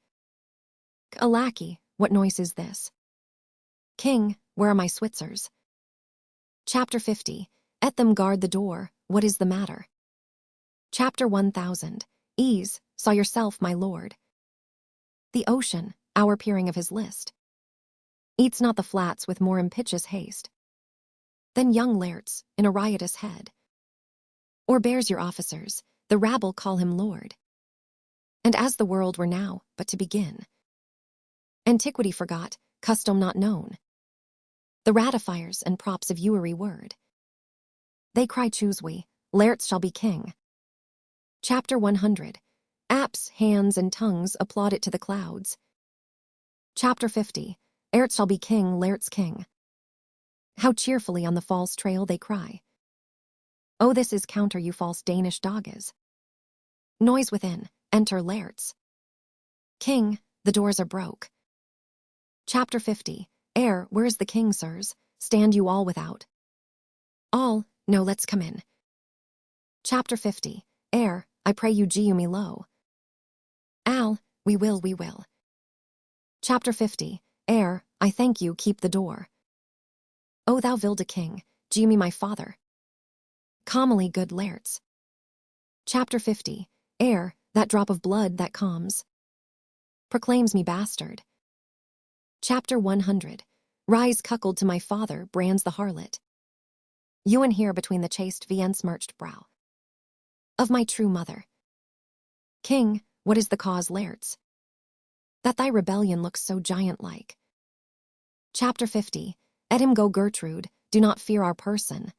A lackey, what noise is this? King, where are my Switzers? Chapter 50. At them guard the door, what is the matter? Chapter 1000. Ease, saw yourself, my lord. The ocean, our peering of his list, eats not the flats with more impetuous haste than young Laerts in a riotous head. Or bears your officers, the rabble call him lord. And as the world were now but to begin, antiquity forgot, custom not known, the ratifiers and props of Ewery word. They cry choose we, Laertes shall be king. Chapter 100. Apps, hands, and tongues applaud it to the clouds. Chapter 50. Laertes shall be king, Laertes king. How cheerfully on the false trail they cry. Oh, this is counter you false Danish dogges. Noise within, enter Laertes. King, the doors are broke. Chapter 50. Where is the king, sirs? Stand you all without. All, no, let's come in. Chapter 50. I pray you gee me low. Al, we will. Chapter 50. I thank you, keep the door. O thou vilde king, gee me my father. Commonly good Laertes. Chapter 50. That drop of blood that calms. Proclaims me bastard. Chapter 100. Rise cuckold to my father, brands the harlot. Ewan here between the chaste viensmerched brow. Of my true mother. King, what is the cause, Laertes? That thy rebellion looks so giant-like. Chapter 50. Let him go, Gertrude, do not fear our person.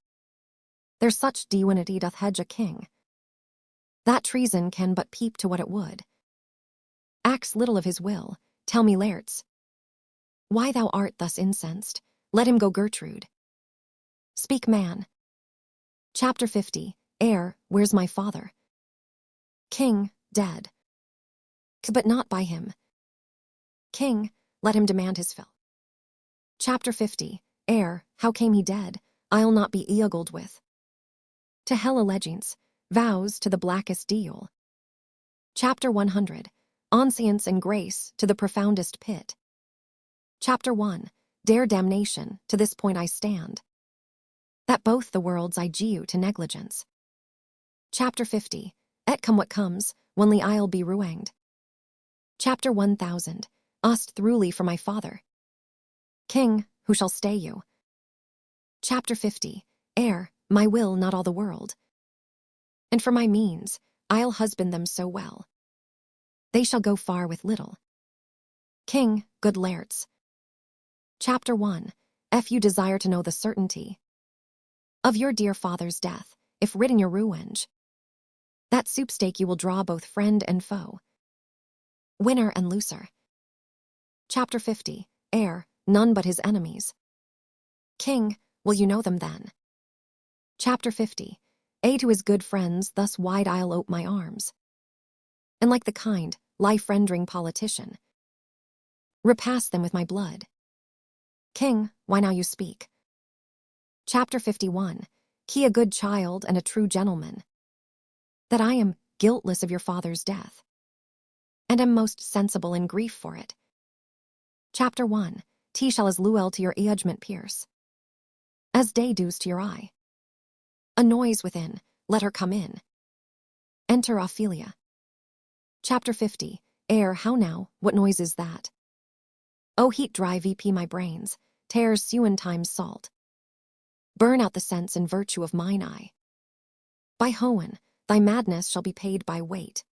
There's such divinity doth hedge a king. That treason can but peep to what it would. Acts little of his will, tell me, Laertes. Why thou art thus incensed, let him go, Gertrude. Speak, man. Chapter 50. Where's my father? King, dead. But not by him. King, let him demand his fill. Chapter 50. How came he dead? I'll not be eogled with. To hell allegiance, vows to the blackest deal. Chapter 100. Oncience and grace to the profoundest pit. Chapter 1. Dare damnation, to this point I stand. That both the worlds I gee to negligence. Chapter 50. Et come what comes, only I'll be ruanged. Chapter 1000. Ost throughly for my father. King, who shall stay you? Chapter 50. My will not all the world. And for my means, I'll husband them so well. They shall go far with little. King, good Laertes. Chapter 1. If you desire to know the certainty of your dear father's death, if writ in your ruinge, that soupstake you will draw both friend and foe, winner and loser. Chapter 50. None but his enemies. King, will you know them then? Chapter 50. To his good friends thus wide I'll ope my arms, and like the kind, life-rendering politician, repass them with my blood. King, why now you speak? Chapter 51. He a good child and a true gentleman. That I am guiltless of your father's death, and am most sensible in grief for it. Chapter 1. T shall as luel to your judgment pierce, as day dews to your eye. A noise within, let her come in. Enter Ophelia. Chapter 50. How now, what noise is that? Oh, heat dry VP my brains, tears sewen times salt. Burn out the sense and virtue of mine eye. By Hohen, thy madness shall be paid by weight,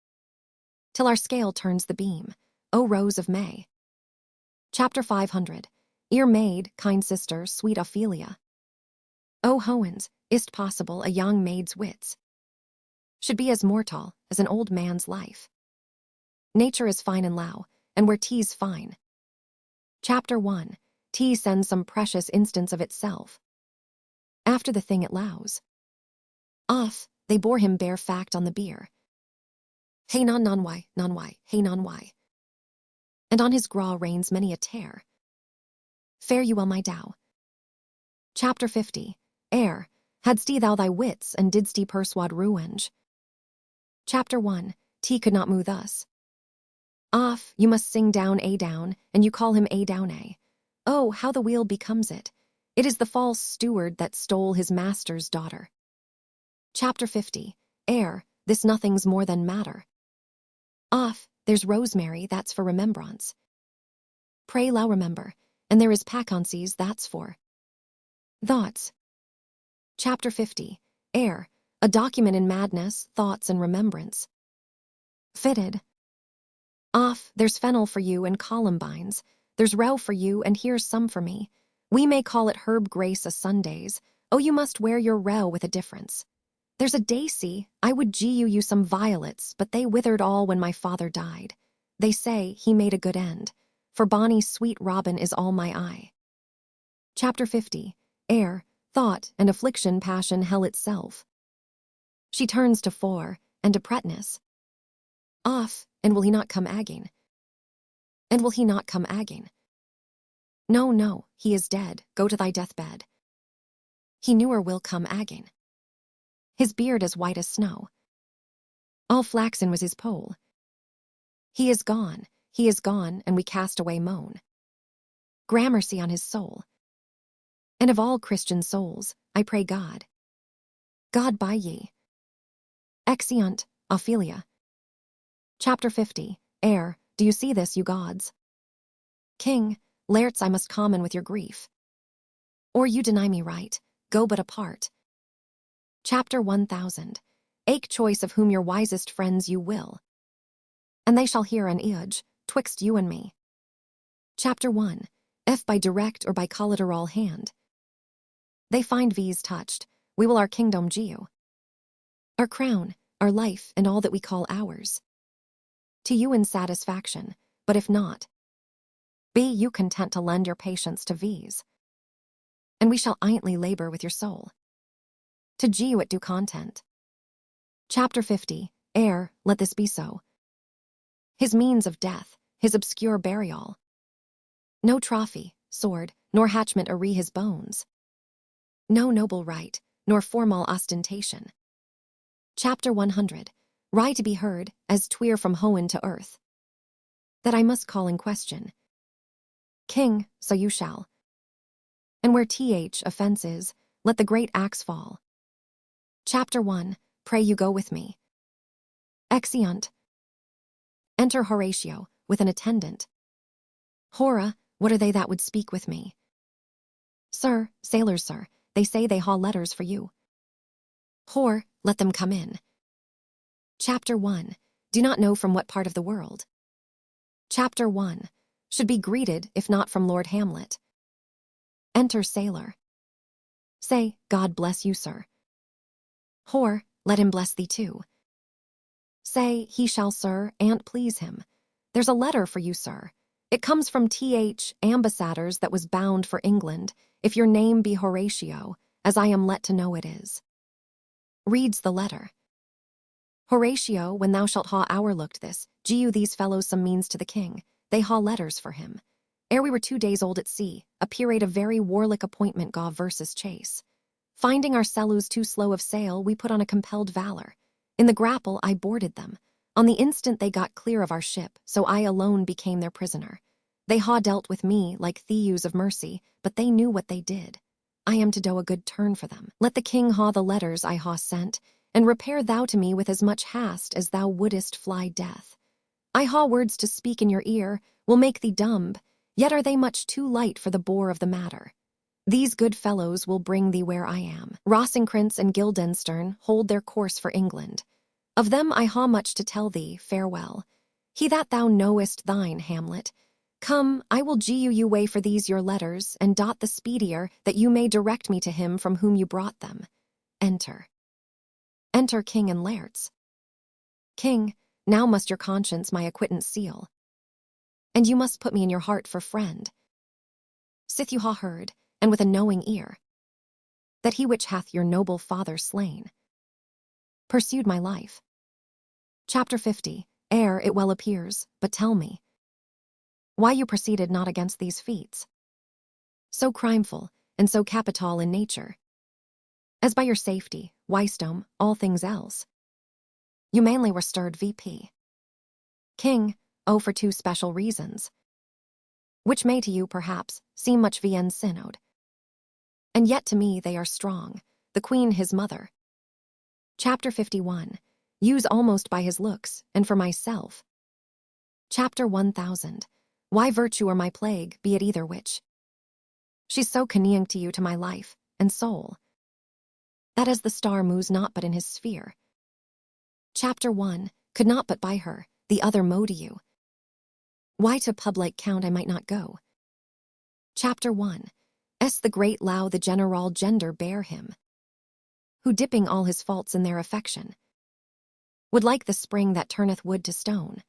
till our scale turns the beam, O Rose of May. Chapter 500. Ear maid, kind sister, sweet Ophelia. O Hohens, is't possible a young maid's wits should be as mortal as an old man's life? Nature is fine and low, and where T's fine. Chapter 1. T sends some precious instance of itself. After the thing it lows. Off, they bore him bare fact on the bier. Hey non why, hey non why. And on his graw reigns many a tear. Fare you well, my Dow. Chapter 50. Hadst thou thy wits, and didst persuade ruinge. Chapter 1. T could not move thus. Off, you must sing down a down, and you call him a down a. Oh, how the wheel becomes it. It is the false steward that stole his master's daughter. Chapter 50. This nothing's more than matter. Off, there's rosemary, that's for remembrance. Pray low remember, and there is paconcies, that's for thoughts. Chapter 50. A document in madness, thoughts, and remembrance. Fitted. Off, there's fennel for you and columbines. There's row for you, and here's some for me. We may call it herb grace a Sundays. Oh, you must wear your rel with a difference. There's a daisy, I would gu you some violets, but they withered all when my father died. They say he made a good end, for bonny sweet Robin is all my eye. Chapter 50. Air, thought, and affliction, passion, hell itself. She turns to for, and to pretness. Off, and will he not come again? And will he not come again? No, no, he is dead, go to thy deathbed. He newer will come again. His beard as white as snow. All flaxen was his poll. He is gone, and we cast away moan. Gramercy on his soul. And of all Christian souls, I pray God. God by ye. Exeunt, Ophelia. Chapter 50. Air, do you see this, you gods? King, Laertes, I must common with your grief. Or you deny me right, go but apart. Chapter 1000. Ake choice of whom your wisest friends you will. And they shall hear an eage, twixt you and me. Chapter 1. If by direct or by collateral hand. They find these touched, we will our kingdom giu. Our crown, our life, and all that we call ours. To you in satisfaction, but if not, be you content to lend your patience to these. And we shall eintly labor with your soul. To giu it do content. Chapter 50. Ere, let this be so. His means of death, his obscure burial. No trophy, sword, nor hatchment aree his bones. No noble right, nor formal ostentation. Chapter 100. Ry to be heard, as tweer from hoen to earth. That I must call in question. King, so you shall. And where offense is, let the great axe fall. Chapter 1. Pray you go with me. Exeunt. Enter Horatio, with an attendant. Hora, what are they that would speak with me? Sir, sailors, sir, they say they haul letters for you. Hor, let them come in. Chapter 1. Do not know from what part of the world. Chapter 1. Should be greeted, if not from Lord Hamlet. Enter sailor. Say, God bless you, sir. Hor, let him bless thee too. Say, he shall, sir, an't please him. There's a letter for you, sir. It comes from ambassadors that was bound for England, if your name be Horatio, as I am let to know it is. Reads the letter. Horatio, when thou shalt ha our looked this, giu these fellows some means to the king, they ha letters for him. Ere we were 2 days old at sea, appearate a very warlike appointment gaw versus chase. Finding our cellus too slow of sail, we put on a compelled valor. In the grapple I boarded them. On the instant they got clear of our ship, so I alone became their prisoner. They ha dealt with me like thieves of mercy, but they knew what they did. I am to do a good turn for them. Let the king ha the letters I ha sent, and repair thou to me with as much hast as thou wouldest fly death. I ha words to speak in your ear, will make thee dumb, yet are they much too light for the bore of the matter. These good fellows will bring thee where I am. Rosencrantz and Guildenstern hold their course for England. Of them I ha much to tell thee, farewell. He that thou knowest thine, Hamlet. Come, I will giu you way for these your letters, and dot the speedier, that you may direct me to him from whom you brought them. Enter. Enter King and Laertes. King, now must your conscience my acquittance seal. And you must put me in your heart for friend. Sith you ha heard, and with a knowing ear, that he which hath your noble father slain pursued my life. Chapter 50. Ere it well appears, but tell me, why you proceeded not against these feats, so crimeful, and so capital in nature, as by your safety, wisdom, all things else, you mainly were stirred VP. King, oh, for 2 special reasons, which may to you, perhaps, seem much vien synod, and yet to me they are strong, the queen his mother. Chapter 51. Use almost by his looks, and for myself. Chapter 1000. Why virtue or my plague, be it either which. She's so conneing to you to my life and soul, that as the star moves not but in his sphere. Chapter 1. Could not but by her, the other mow to you. Why to public count I might not go. Chapter 1. The great Lao the general gender bear him, who dipping all his faults in their affection, would like the spring that turneth wood to stone.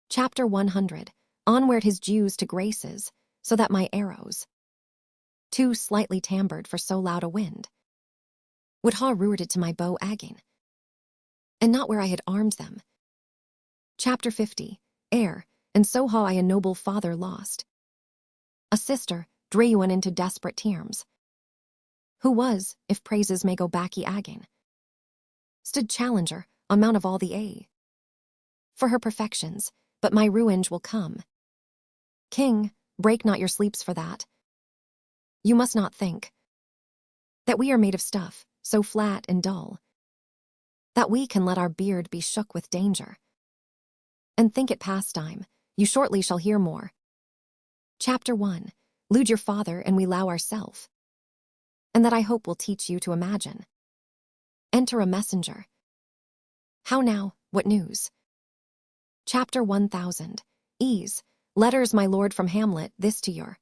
Chapter 100. Onward his Jews to graces, so that my arrows, too slightly timbered for so loud a wind, would ha rooted to my bow again, and not where I had armed them. Chapter 50. And so ha I a noble father lost, a sister drew one into desperate terms, who was, if praises may go backy again, stood challenger on mount of all the A for her perfections, but my ruinage will come. King, break not your sleeps for that. You must not think that we are made of stuff so flat and dull that we can let our beard be shook with danger. And think it pastime, you shortly shall hear more. Chapter 1. Lude your father and we allow ourself, and that I hope will teach you to imagine. Enter a messenger. How now, what news? Chapter 1000. Letters my lord from Hamlet, this to your.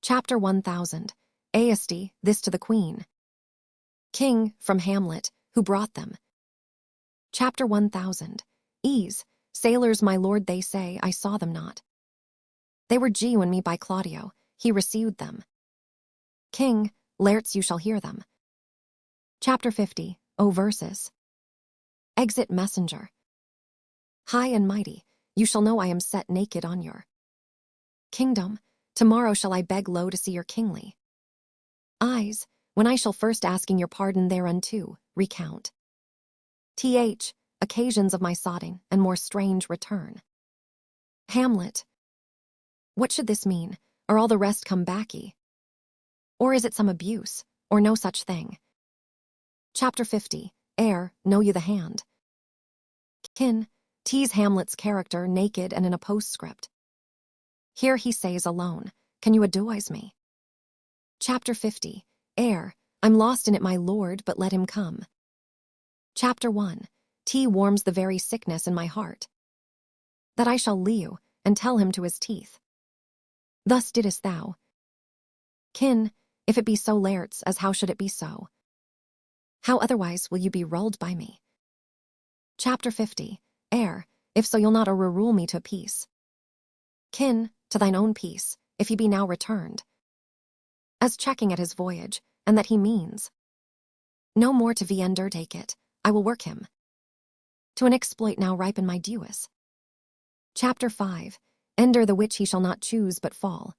Chapter 1000. This to the queen. King, from Hamlet, who brought them. Chapter 1000. Sailors my lord they say, I saw them not. They were when me by Claudio, he received them. King, laerts you shall hear them. Chapter 50. Verses. Exit messenger. High and mighty, you shall know I am set naked on your kingdom. Tomorrow shall I beg low to see your kingly eyes, when I shall first asking your pardon thereunto, recount occasions of my sodding and more strange return. Hamlet. What should this mean? Are all the rest come backy? Or is it some abuse, or no such thing? Chapter 50. Know you the hand. Kin. Tease Hamlet's character naked and in a postscript. Here he says alone, can you advise me? Chapter 50. I'm lost in it my lord, but let him come. Chapter 1. Warms the very sickness in my heart, that I shall leave and tell him to his teeth. Thus didst thou. Kin, if it be so laerts, as how should it be so? How otherwise will you be rulled by me? Chapter 50. If so you'll not rule me to peace. Kin, to thine own peace, if he be now returned. As checking at his voyage, and that he means no more to undertake it, I will work him to an exploit now ripe in my dues. Chapter 5. Ender the which he shall not choose but fall.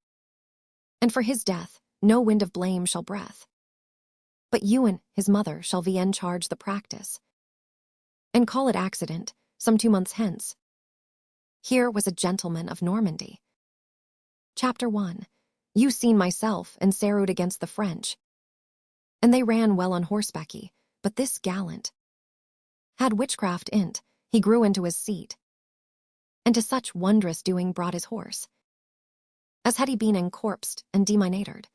And for his death, no wind of blame shall breath. But Ewan, his mother, shall charge the practice, and call it accident, some 2 months hence. Here was a gentleman of Normandy. Chapter 1. You seen myself and sarrowed against the French, and they ran well on horsebacky, but this gallant had witchcraft in't, he grew into his seat, and to such wondrous doing brought his horse, as had he been encorpsed and deminated.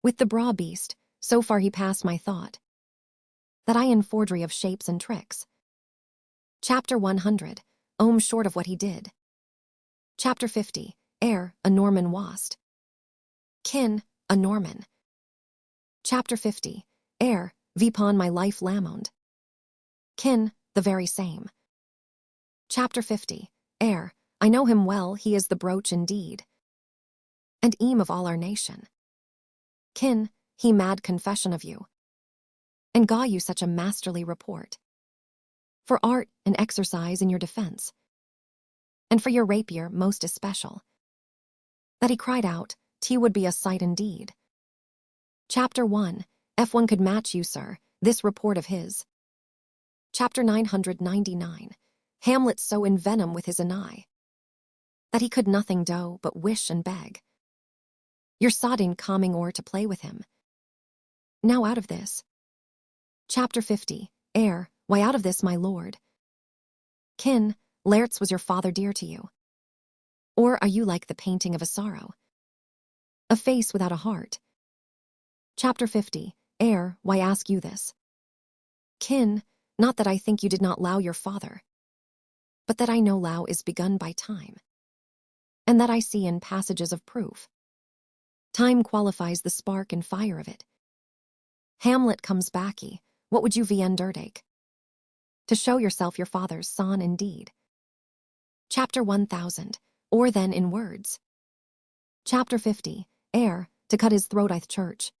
With the braw beast, so far he passed my thought, that I in forgery of shapes and tricks. Chapter 100. Short of what he did. Chapter 50. A Norman wast. Kin, a Norman. Chapter 50. Vipon my life lamond. Kin, the very same. Chapter 50. I know him well, he is the brooch indeed, and eam of all our nation. Kin, he mad confession of you, and gaw you such a masterly report, for art and exercise in your defense, and for your rapier most especial, that he cried out, would be a sight indeed. Chapter 1. If one could match you, sir, this report of his. Chapter 999. Hamlet so in venom with his eye, that he could nothing do but wish and beg your sodding coming o'er to play with him. Now out of this. Chapter 50. Why out of this, my lord? Kin, laerts was your father dear to you? Or are you like the painting of a sorrow, a face without a heart? Chapter 50. Why ask you this? Kin, not that I think you did not low your father, but that I know low is begun by time, and that I see in passages of proof Time qualifies the spark and fire of it. Hamlet comes backy, what would you be undertake? To show yourself your father's son indeed. Chapter 1000, or then in words. Chapter 50, heir, to cut his throat I'th church.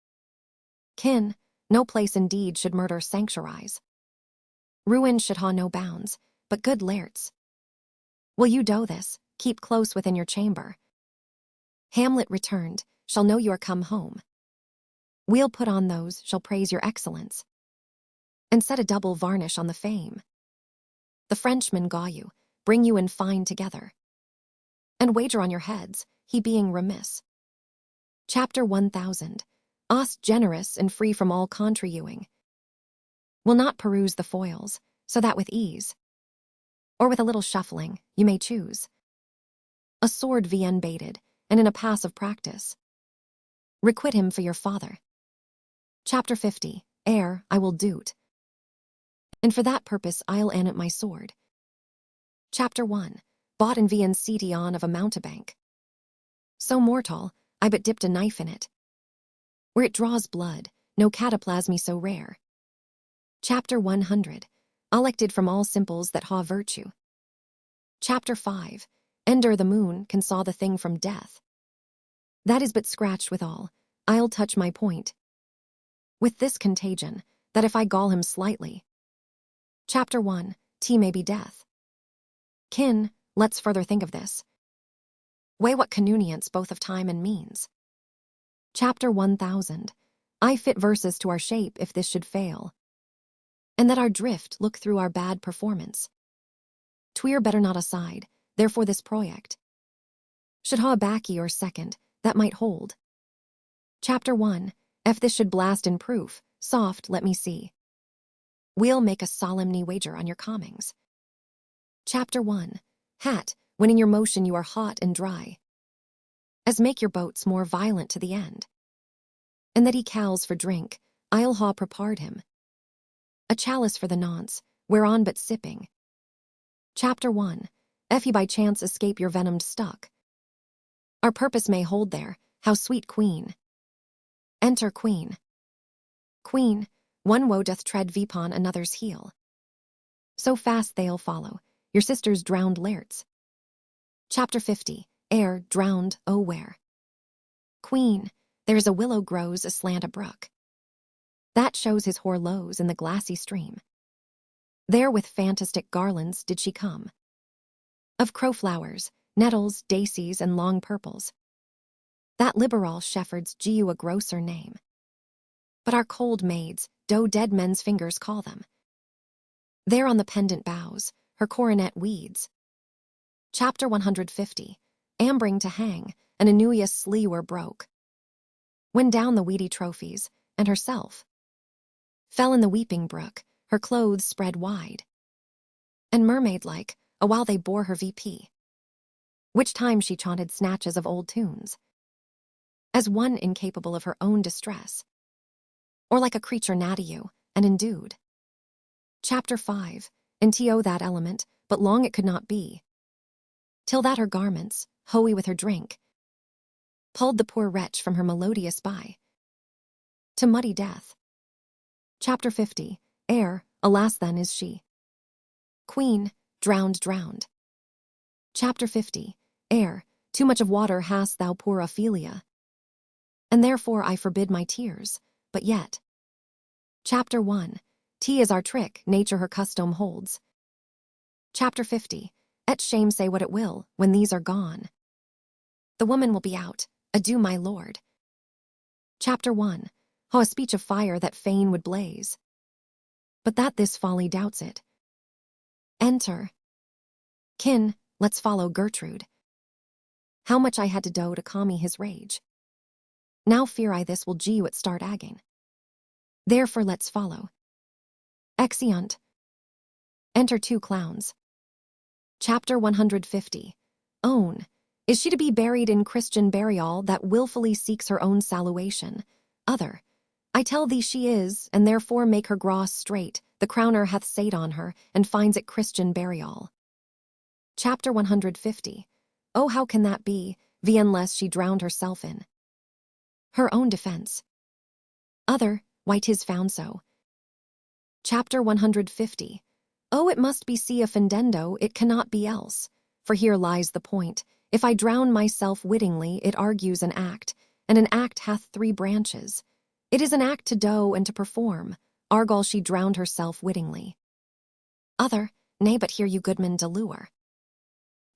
Kin, no place indeed should murder sanctuarize. Ruin should ha no bounds, but good lairts. Will you do this, keep close within your chamber. Hamlet returned, shall know you are come home. We'll put on those, shall praise your excellence. And set a double varnish on the fame. The Frenchmen gaw you, bring you in fine together. And wager on your heads, he being remiss. Chapter 1000, us generous and free from all contrayewing. Will not peruse the foils, so that with ease, or with a little shuffling, you may choose. A sword be unbaited, and in a pass of practice. Requite him for your father. Chapter 50, heir, I will do't. And for that purpose I'll an at my sword. Chapter 1, bought in vn city on of a mountebank. So mortal, I but dipped a knife in it. Where it draws blood, no cataplasmy so rare. Chapter 100, elected from all simples that ha virtue. Chapter 5, ender the moon can saw the thing from death. That is but scratched withal, I'll touch my point. With this contagion, that if I gall him slightly. Chapter 1, T may be death. Kin, let's further think of this. Weigh what convenience both of time and means. Chapter 1000, I fit verses to our shape if this should fail. And that our drift look through our bad performance. Tweer better not aside, therefore this project. Should ha a backy or second, that might hold. Chapter 1, if this should blast in proof, soft let me see. We'll make a solemnity wager on your calmings. Chapter 1, hat, when in your motion you are hot and dry. As make your boats more violent to the end. And that he cowls for drink, I'll ha prepared him. A chalice for the nonce, whereon but sipping. Chapter 1, if he by chance escape your venomed stuck. Our purpose may hold there, how sweet queen. Enter queen. Queen, one woe doth tread vipon another's heel. So fast they'll follow, your sister's drowned lairts. Chapter 50, heir, drowned, oh where? Queen, there's a willow grows aslant a brook. That shows his hoar lows in the glassy stream. There with fantastic garlands did she come. Of crowflowers, nettles, daisies, and long purples. That liberal shepherds gie you a grosser name. But our cold maids, do dead men's fingers call them. There on the pendant boughs, her coronet weeds. Chapter 150, ambring to hang, an Aeneas slewer broke. When down the weedy trophies, and herself fell in the weeping brook, her clothes spread wide. And mermaid-like, a while they bore her VP. Which time she chaunted snatches of old tunes. As one incapable of her own distress. Or like a creature natty and endued. Chapter 5, into that element, but long it could not be. Till that her garments, hoey with her drink, pulled the poor wretch from her melodious by. To muddy death. Chapter 50, heir, alas then is she. Queen, drowned. Chapter 50, heir, too much of water hast thou poor Ophelia. And therefore I forbid my tears, but yet. Chapter 1, tea is our trick, nature her custom holds. Chapter 50, et shame say what it will, when these are gone. The woman will be out, adieu my lord. Chapter 1, how a speech of fire that fain would blaze. But that this folly doubts it. Enter. Kin, let's follow Gertrude. How much I had to do to calm me his rage. Now fear I this will gie you at start again. Therefore let's follow. Exeunt. Enter two clowns. Chapter 150, own. Is she to be buried in Christian burial that wilfully seeks her own saluation? Other. I tell thee she is, and therefore make her gross straight. The crowner hath sate on her, and finds it Christian burial. Chapter 150, oh how can that be, unless she drowned herself in. Her own defense. Other, why 'tis found so. Chapter 150. Oh, it must be sia findendo, it cannot be else. For here lies the point. If I drown myself wittingly, it argues an act, and an act hath 3 branches. It is an act to do and to perform. Argal she drowned herself wittingly. Other, nay, but hear you goodman delure.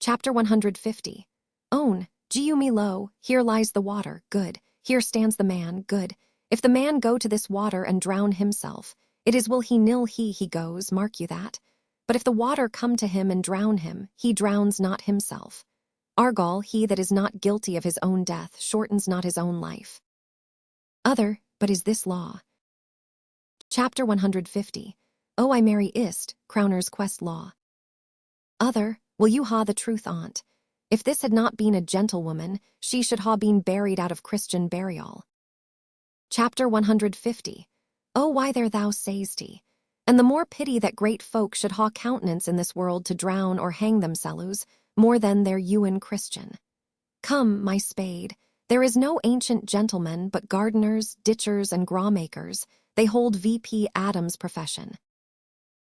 Chapter 150. Own, giu me lo, here lies the water, good. Here stands the man, good. If the man go to this water and drown himself, it is will he nil he goes, mark you that. But if the water come to him and drown him, he drowns not himself. Argal, he that is not guilty of his own death, shortens not his own life. Other, but is this law? Chapter 150. Oh, I marry ist, Crowner's quest law. Other, will you ha the truth on't? If this had not been a gentlewoman, she should ha been buried out of Christian burial. Chapter 150. Oh, why there thou say'st, and the more pity that great folk should ha countenance in this world to drown or hang themselves, more than their ewen Christian. Come, my spade, there is no ancient gentleman but gardeners, ditchers, and grawmakers, they hold V.P. Adams' profession.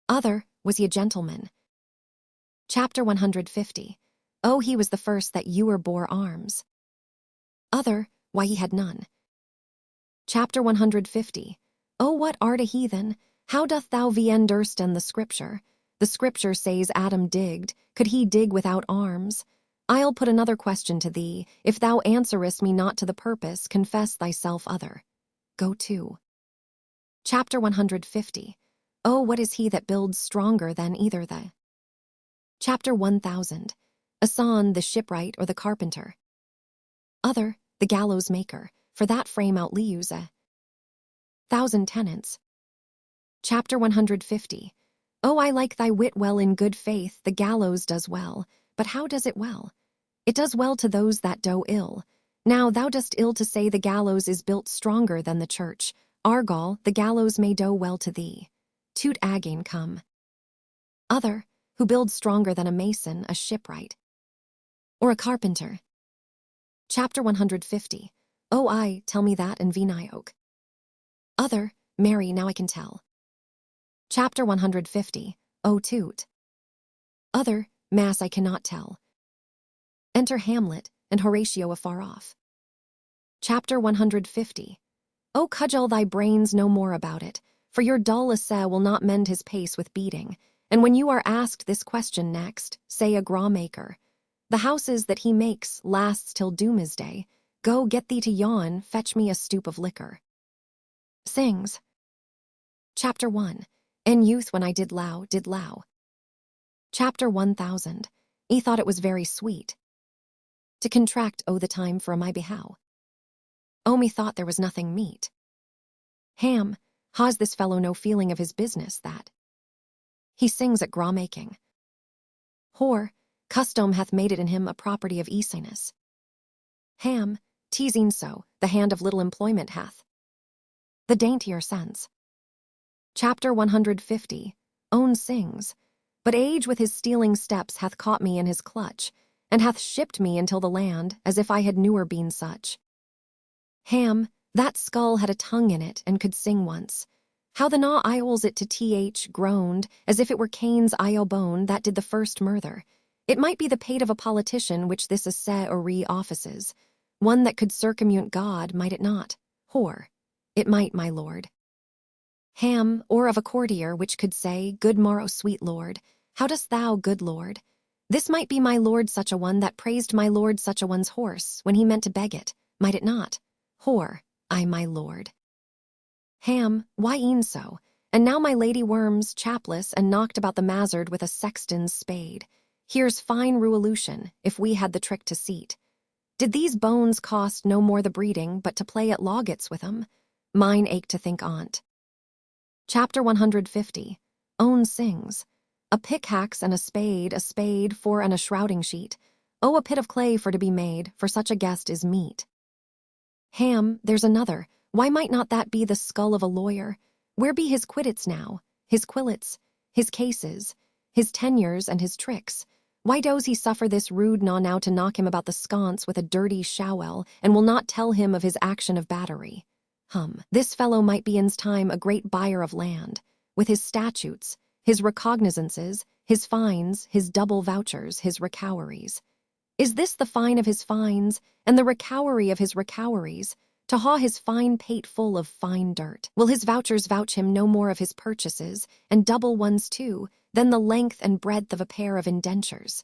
Other, was he a gentleman? Chapter 150. Oh, he was the first that ewer bore arms. Other, why he had none. Chapter 150. Oh, what art a heathen? How doth thou understand the scripture? The scripture says Adam digged, could he dig without arms? I'll put another question to thee, if thou answerest me not to the purpose, confess thyself other. Go to. Chapter 150. Oh, what is he that builds stronger than either the? Chapter 1000. Asan, the shipwright or the carpenter. Other, the gallows maker, for that frame outlius a 1,000 tenants. Chapter 150. Oh, I like thy wit well in good faith, the gallows does well, but how does it well? It does well to those that do ill. Now thou dost ill to say the gallows is built stronger than the church. Argal, the gallows may do well to thee. Toot again come. Other, who builds stronger than a mason, a shipwright, or a carpenter. Chapter 150. Oh, I, tell me that in Vinioke. Other, marry, now I can tell. Chapter 150. Oh, toot. Other, mass I cannot tell. Enter Hamlet and Horatio afar off. Chapter 150. Oh, cudgel thy brains no more about it, for your dull essay will not mend his pace with beating, and when you are asked this question next, say a grawmaker. The houses that he makes lasts till doomsday. Go get thee to yawn, fetch me a stoop of liquor. Sings. Chapter 1. In youth when I did low. Chapter 1000. He thought it was very sweet to contract the time for my behow. Oh, me thought there was nothing meet. Ham, has this fellow no feeling of his business that he sings at grawmaking? Whore, custom hath made it in him a property of easiness. Ham, teasing so, the hand of little employment hath the daintier sense. Chapter 150. Own sings, but age with his stealing steps hath caught me in his clutch, and hath shipped me until the land, as if I had newer been such. Ham, that skull had a tongue in it and could sing once. How the gnaw iols it to th groaned, as if it were Cain's io bone that did the first murther. It might be the pate of a politician which this assay or re-offices. One that could circumute God, might it not? Whore. It might, my lord. Ham, or of a courtier which could say, Good morrow, sweet lord. How dost thou, good lord? This might be my lord such a one that praised my lord such a one's horse when he meant to beg it, might it not? Whore, I my lord. Ham, why e'en so? And now my lady worms, chapless, and knocked about the mazzard with a sexton's spade. Here's fine ruelution, if we had the trick to seat. Did these bones cost no more the breeding, but to play at logets with 'em? Mine ache to think on't. Chapter 150. Own sings. A pickaxe and a spade for and a shrouding sheet. Oh, a pit of clay for to be made, for such a guest is meet. Ham, there's another. Why might not that be the skull of a lawyer? Where be his quiddits now? His quillets? His cases? His tenures and his tricks? Why does he suffer this rude gnaw now to knock him about the sconce with a dirty shawel, and will not tell him of his action of battery? This fellow might be in's time a great buyer of land, with his statutes, his recognizances, his fines, his double vouchers, his recoweries. Is this the fine of his fines, and the recowery of his recoweries, to haw his fine pate full of fine dirt? Will his vouchers vouch him no more of his purchases, and double ones too, than the length and breadth of a pair of indentures?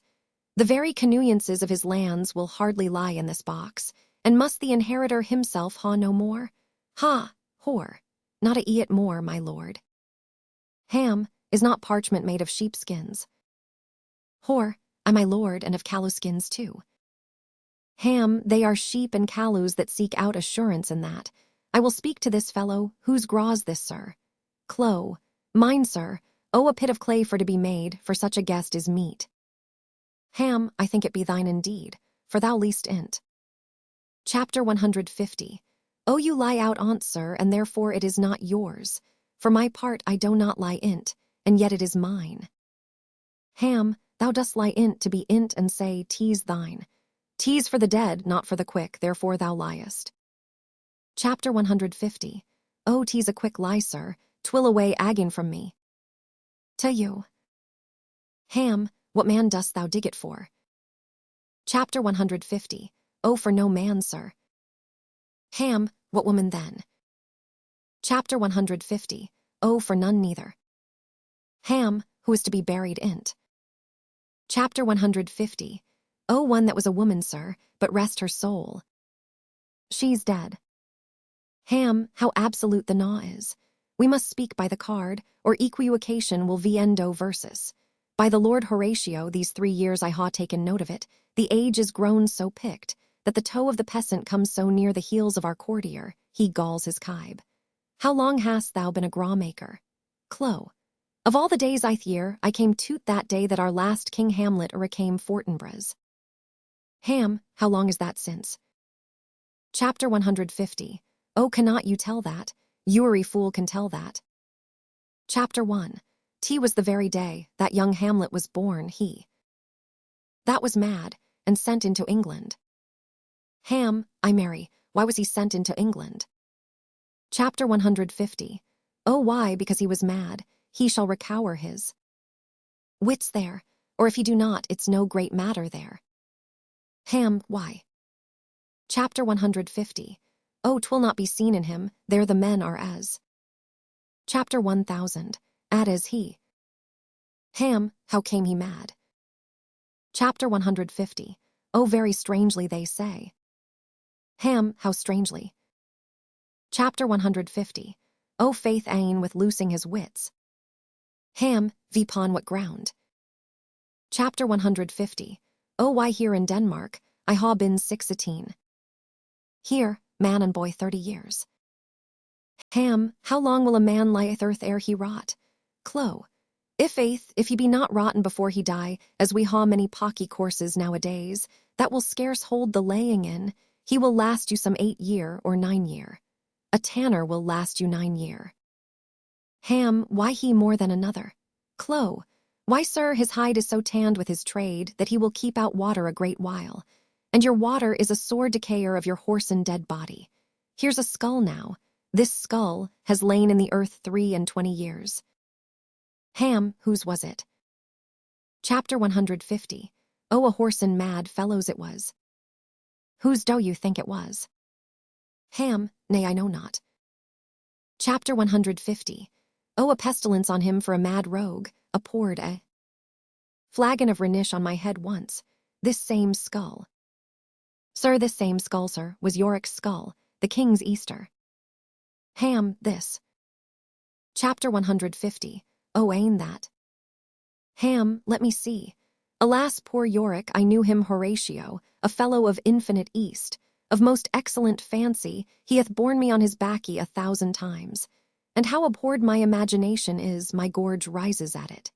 The very conveyances of his lands will hardly lie in this box, and must the inheritor himself haw no more? Ha, whore, not a eat more, my lord. Ham, is not parchment made of sheepskins? Whore, I my lord, and of callowskins too. Ham, they are sheep and callows that seek out assurance in that. I will speak to this fellow, whose graw's this, sir? Clo, mine, sir. Oh, a pit of clay for to be made, for such a guest is meet. Ham, I think it be thine indeed, for thou least in't. Chapter 150. Oh, you lie out on't, sir, and therefore it is not yours. For my part I do not lie in't, and yet it is mine. Ham, thou dost lie in't to be in't, and say, 'Tis thine. 'Tis for the dead, not for the quick, therefore thou liest. Chapter 150. Oh, 'tis a quick lie, sir, 'twill away agging from me. To you. Ham, what man dost thou dig it for? Chapter 150. Oh, for no man, sir. Ham, what woman then? Chapter 150. Oh, for none neither. Ham, who is to be buried in't. Chapter 150. Oh, one that was a woman, sir, but rest her soul. She's dead. Ham, how absolute the gnaw is. We must speak by the card, or equivocation will viendo versus. By the Lord Horatio, these 3 years I ha taken note of it, the age is grown so picked, that the toe of the peasant comes so near the heels of our courtier, he galls his kibe. How long hast thou been a graw-maker? Clo. Of all the days i'th year, I came toot that day that our last King Hamlet o'ercame Fortinbras. Ham, how long is that since? Chapter 150. Oh, cannot you tell that? Youry fool can tell that. Chapter 1. T was the very day that young Hamlet was born, he. That was mad, and sent into England. Ham, I marry, why was he sent into England? Chapter 150. Oh, why, because he was mad, he shall recower his wits there, or if he do not, it's no great matter there. Ham, why? Chapter 150. Oh, 'twill not be seen in him, there the men are as. Chapter 1000. At as he. Ham, how came he mad? Chapter 150. Oh, very strangely they say. Ham, how strangely? Chapter 150. Oh, faith ane with loosing his wits. Ham, vipon what ground? Chapter 150. Oh, why here in Denmark, I ha been 16. Here, man and boy 30 years. Ham, how long will a man lieth earth ere he rot? Clo. If he be not rotten before he die, as we ha many pocky courses nowadays, that will scarce hold the laying in, he will last you some 8 year or 9 year. A tanner will last you 9 year. Ham, why he more than another? Clo. Why, sir, his hide is so tanned with his trade that he will keep out water a great while, and your water is a sore decayer of your whoreson dead body. Here's a skull now. This skull has lain in the earth 23 years. Ham, whose was it? Chapter 150. Oh, a whoreson mad fellows it was. Whose do you think it was? Ham, nay, I know not. Chapter 150. Oh, a pestilence on him for a mad rogue, a poured a flagon of Rhenish on my head once, this same skull. Sir, this same skull, sir, was Yorick's skull, the king's Easter. Ham, this. Chapter 150. Oh, ain't that? Ham, let me see. Alas, poor Yorick, I knew him Horatio, a fellow of infinite east, of most excellent fancy, he hath borne me on his backy 1,000 times. And how abhorred my imagination is, my gorge rises at it.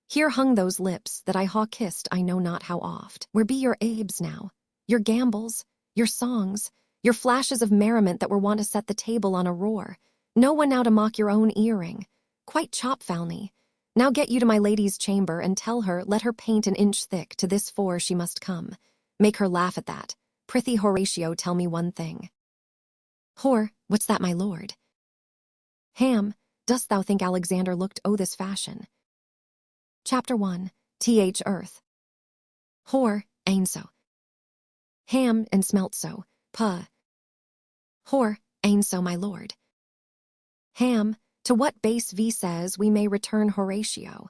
Here hung those lips that I ha kissed I know not how oft. Where be your abes now? Your gambols, your songs, your flashes of merriment that were wont to set the table on a roar? No one now to mock your own earring. Quite chopfalny. Now get you to my lady's chamber and tell her, let her paint an inch thick, to this 4 she must come. Make her laugh at that. Prithee, Horatio, tell me one thing. Hor, what's that, my lord? Ham, dost thou think Alexander looked o' this fashion? Chapter 1. Th Earth. Hor, ain so. Ham, and smelt so, puh. Hor, ain so, my lord. Ham, to what base v says we may return Horatio?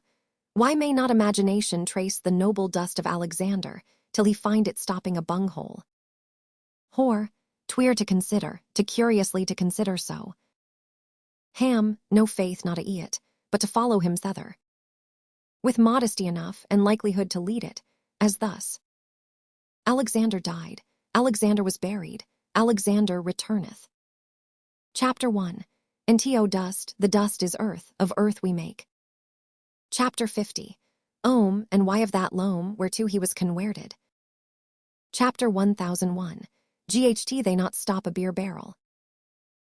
Why may not imagination trace the noble dust of Alexander till he find it stopping a bunghole? Hor, tweer to consider, to curiously to consider so. Ham, no faith not a it, but to follow him thither. With modesty enough and likelihood to lead it, as thus. Alexander died, Alexander was buried, Alexander returneth. Chapter 1. And to dust, the dust is earth, of earth we make. Chapter 50. Ohm, and why of that loam whereto he was converted. Chapter 1001. Ght they not stop a beer barrel.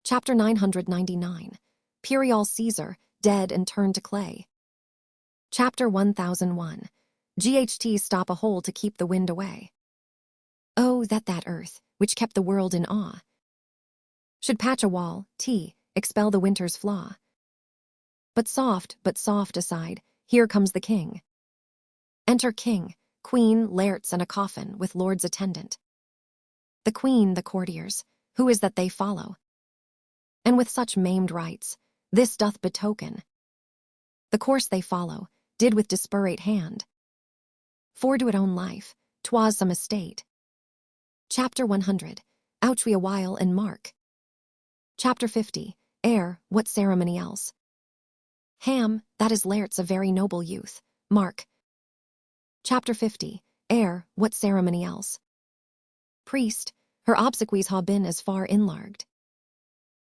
Chapter 999. Perial Caesar, dead and turned to clay. Chapter 1001. Ght stop a hole to keep the wind away. Oh, that earth, which kept the world in awe, should patch a wall, expel the winter's flaw. But soft aside, here comes the king. Enter king, queen, lairts, and a coffin with lords attendant. The queen, the courtiers, who is that they follow? And with such maimed rites, this doth betoken. The course they follow, did with desperate hand. For to it own life, 'twas some estate. Chapter 100. Ouch we a while and mark. Chapter 50. What ceremony else? Ham, that is lairts a very noble youth, mark. Chapter 50. What ceremony else? Priest, her obsequies ha been as far inlarged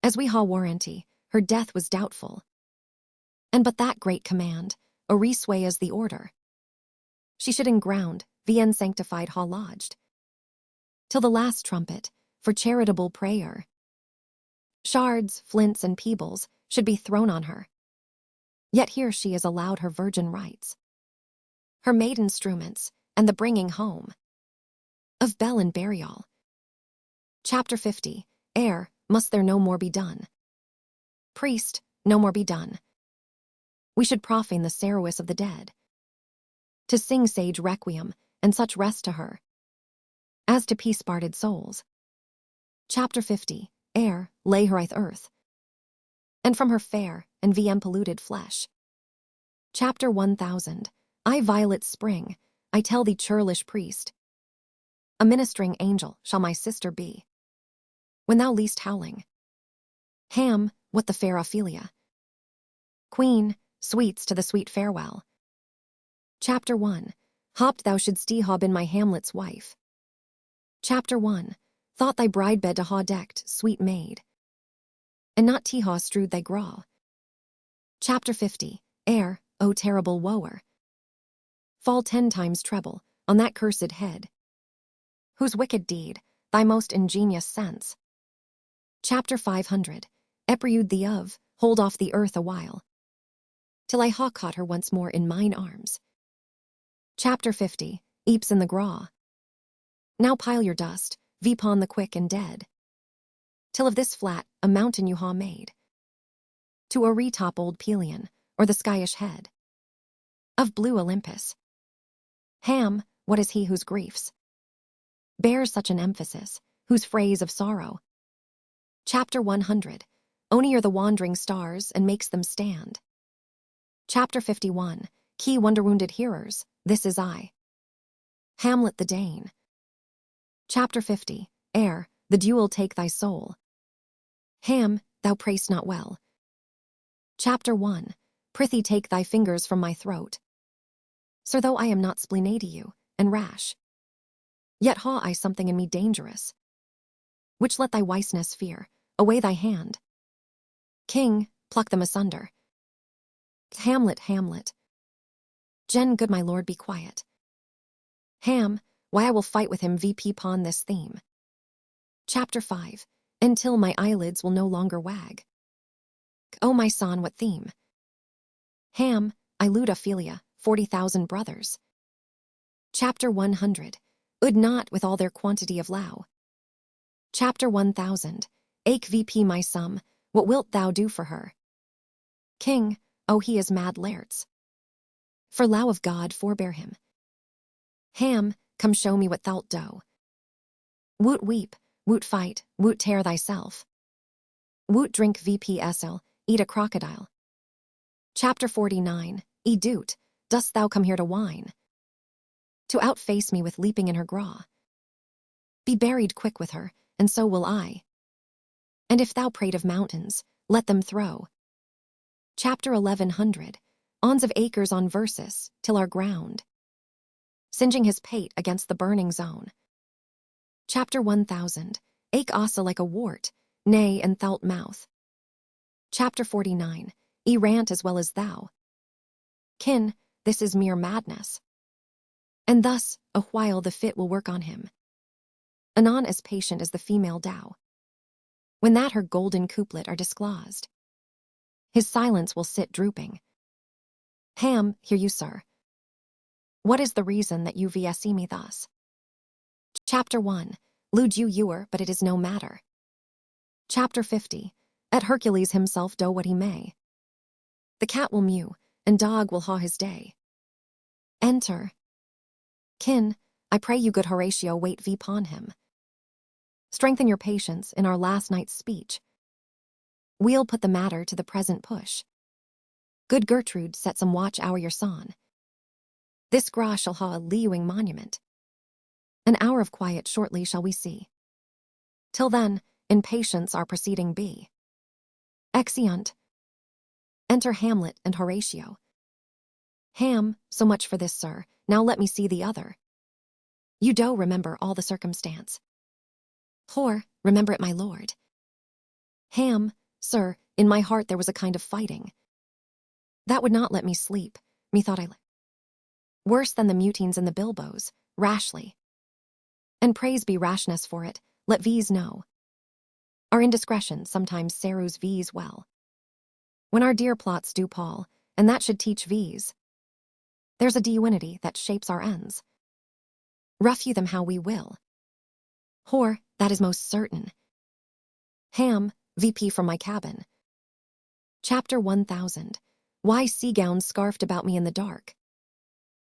as we ha warranty, her death was doubtful. And but that great command, a resway as the order. She should in ground, vien sanctified ha lodged. Till the last trumpet, for charitable prayer. Shards, flints, and peebles should be thrown on her. Yet here she is allowed her virgin rights, her maid instruments, and the bringing home of bell and burial. Chapter 50. Must there no more be done? Priest, no more be done. We should profane the sorrowess of the dead, to sing sage requiem, and such rest to her, as to peace-parted souls. Chapter 50. Lay her i'th earth, and from her fair and VM polluted flesh. Chapter 1000. I violet spring, I tell thee churlish priest, a ministering angel shall my sister be, when thou least howling. Ham, what the fair Ophelia? Queen, sweets to the sweet farewell. Chapter 1. Hopped thou shouldst ha been my Hamlet's wife. Chapter 1. Thought thy bride bed to ha decked, sweet maid, and not ha strewed thy graw. Chapter 50. O terrible woer, fall 10 times treble on that cursed head, whose wicked deed, thy most ingenious sense. Chapter 500. Epreude thee of, hold off the earth a while, till I ha caught her once more in mine arms. Chapter 50. Eeps in the graw. Now pile your dust, vpon the quick and dead, till of this flat a mountain you ha made, to a retop old Pelion, or the skyish head of blue Olympus. Ham, what is he whose griefs bears such an emphasis, whose phrase of sorrow? Chapter 100. Only are the wandering stars and makes them stand. Chapter 51. Key wonder-wounded hearers, this is I, Hamlet the Dane. Chapter 50. The duel take thy soul. Ham, thou pray'st not well. Chapter 1. Prithee take thy fingers from my throat. Sir, though I am not splenady you, and rash, yet ha I something in me dangerous, which let thy wiseness fear, away thy hand. King, pluck them asunder. Hamlet, Hamlet. Jen, good my lord, be quiet. Ham, why I will fight with him VP pon this theme. Chapter 5. Until my eyelids will no longer wag. Oh my son, what theme? Ham, I lewd Ophelia, 40,000 brothers. Chapter 100. Ud not with all their quantity of low. Chapter 1000. Ake vp my sum, what wilt thou do for her? King, oh he is mad lerts. For low of God forbear him. Ham, come show me what thou'lt do. Woot weep, woot fight, woot tear thyself. Woot drink vpsl, eat a crocodile. Chapter 49. E doot, dost thou come here to whine? To outface me with leaping in her graw. Be buried quick with her, and so will I. And if thou prate of mountains, let them throw. Chapter 1100. Ons of acres on versus, till our ground. Singeing his pate against the burning zone. Chapter 1000. Ake asa like a wart, nay and thou'lt mouth. Chapter 49. E rant as well as thou. Kin, this is mere madness. And thus, a while the fit will work on him. Anon as patient as the female dow. When that her golden couplet are disclosed. His silence will sit drooping. Ham, hear you, sir. What is the reason that you vse me thus? Chapter 1. Lude you ewer, but it is no matter. Chapter 50. At Hercules himself do what he may. The cat will mew, and dog will haw his day. Enter. Kin, I pray you good Horatio wait vpon him. Strengthen your patience in our last night's speech. We'll put the matter to the present push. Good Gertrude set some watch hour your son. This gra shall ha a leewing monument. An hour of quiet shortly shall we see. Till then, in patience our proceeding be. Exeunt. Enter Hamlet and Horatio. Ham, so much for this, sir, now let me see the other. You do remember all the circumstance. Hor, remember it, my lord. Ham, sir, in my heart there was a kind of fighting. That would not let me sleep, methought I worse than the mutines and the bilboes, rashly. And praise be rashness for it, let v's know. Our indiscretion sometimes serus v's well. When our dear plots do pall, and that should teach v's. There's a divinity that shapes our ends. Rough you them how we will. Hor, that is most certain. Ham, VP from my cabin. Chapter 1000. Why sea gowns scarfed about me in the dark.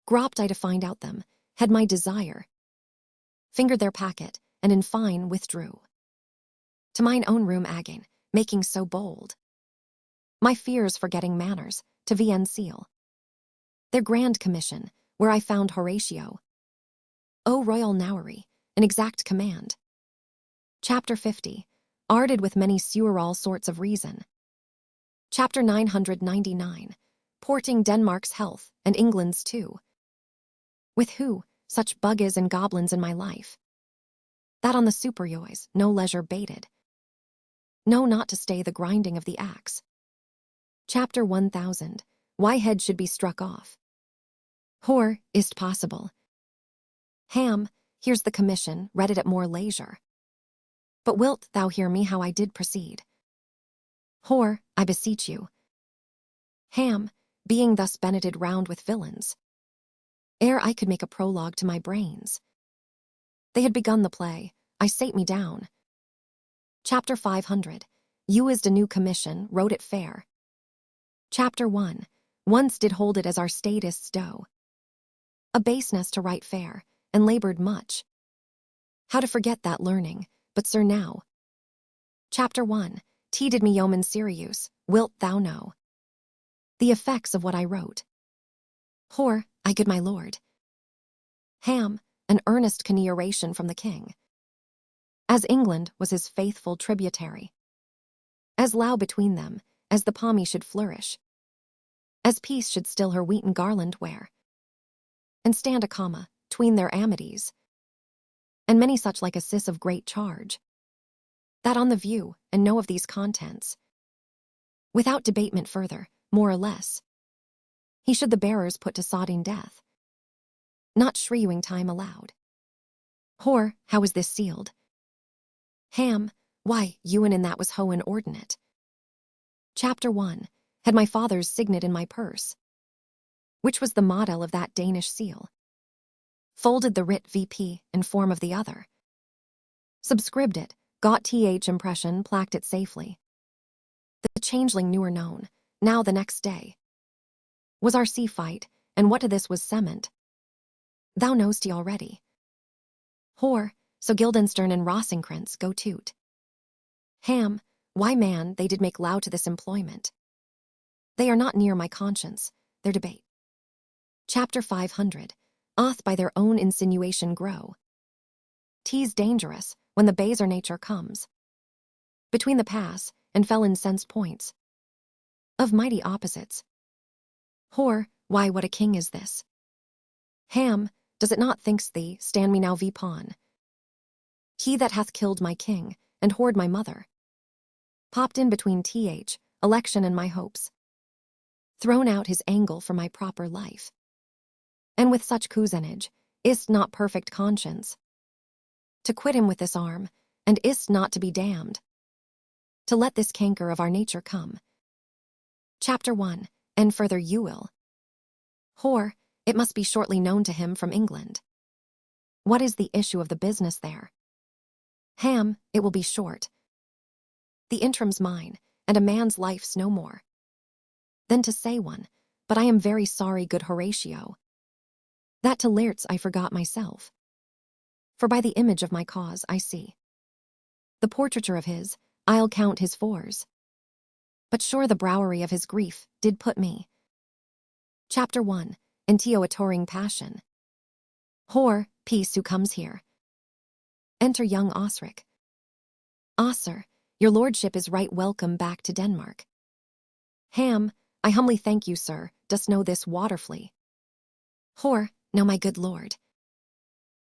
Gropped I to find out them, had my desire. Fingered their packet, and in fine withdrew. To mine own room again, making so bold. My fears forgetting manners, to VN seal. Their grand commission, where I found Horatio. O royal nowery, an exact command. Chapter 50. Arded with many sewer all sorts of reason. Chapter 999. Porting Denmark's health, and England's too. With who, such bugges and goblins in my life. That on the superyoys, no leisure baited. No, not to stay the grinding of the axe. Chapter 1000. Why head should be struck off. Hor, is't possible. Ham, here's the commission, read it at more leisure. But wilt thou hear me how I did proceed? Hor, I beseech you. Ham, being thus benneted round with villains. Ere I could make a prologue to my brains. They had begun the play, I sate me down. Chapter 500. You is a new commission, wrote it fair. Chapter 1. Once did hold it as our statists do. A baseness to write fair, and labored much. How to forget that learning, but sir now. Chapter 1. T did me yeoman Sirius, wilt thou know? The effects of what I wrote. Hor, I good my lord. Ham, an earnest conjuration from the king. As England was his faithful tributary. As low between them, as the pommy should flourish. As peace should still her wheaten garland wear. And stand a comma, tween their amities. And many such like a sis of great charge. That on the view, and know of these contents. Without debatement further, more or less. He should the bearers put to sodding death. Not shrewing time allowed. Hor, how is this sealed? Ham, why, Ewan in that was Hohen ordinate. Chapter 1. Had my father's signet in my purse. which was the model of that Danish seal. Folded the writ VP in form of the other. Subscribed it, got TH impression, plaqued it safely. The changeling knew her known, now the next day. Was our sea fight, and what to this was cement. Thou know'st he already. Whore, so Guildenstern and Rosencrantz go toot. Ham, why man, they did make loud to this employment. They are not near my conscience, their debate. Chapter 500, oth by their own insinuation grow. 'Tis dangerous, when the baser nature comes. Between the pass, and fell incensed points. Of mighty opposites. Whore, why what a king is this? Ham, does it not thinks thee, stand me now pawn? He that hath killed my king, and whored my mother. Popped in between TH, election and my hopes. Thrown out his angle for my proper life. And with such cousinage, is't not perfect conscience? To quit him with this arm, and is't not to be damned? To let this canker of our nature come. Chapter 1, and further you will. Whore, it must be shortly known to him from England. What is the issue of the business there? Ham, it will be short. The interim's mine, and a man's life's no more. Then to say one, but I am very sorry, good Horatio, that to Laertes I forgot myself. For by the image of my cause I see. The portraiture of his, I'll count his fours. But sure the browery of his grief did put me. Chapter 1, into a touring passion. Whore, peace, who comes here? Enter young Osric. Sir, your lordship is right welcome back to Denmark. Ham, I humbly thank you, sir, dost know this Waterflea? Whore, no, my good lord.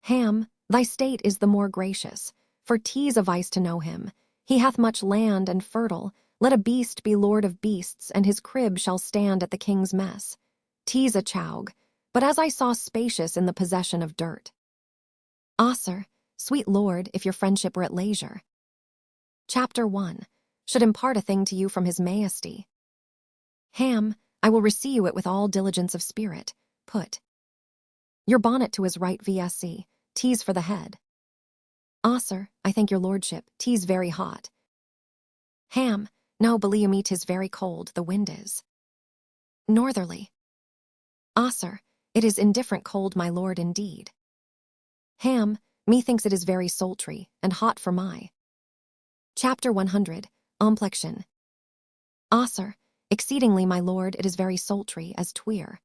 Ham, thy state is the more gracious, for 'tis a vice to know him. He hath much land and fertile. Let a beast be lord of beasts, and his crib shall stand at the king's mess. 'Tis a chaug, but as I saw spacious in the possession of dirt. Sir, sweet lord, if your friendship were at leisure. Chapter 1, should impart a thing to you from his majesty. Ham, I will receive you it with all diligence of spirit. Put your bonnet to his right VSC, 'tis for the head. Sir, I thank your lordship, 'tis very hot. Ham, no, believe me, 'tis very cold, the wind is northerly. Sir, it is indifferent cold, my lord, indeed. Ham, methinks it is very sultry, and hot for my. Chapter 100, Omplexion. Sir, exceedingly, my lord, it is very sultry, as tweer.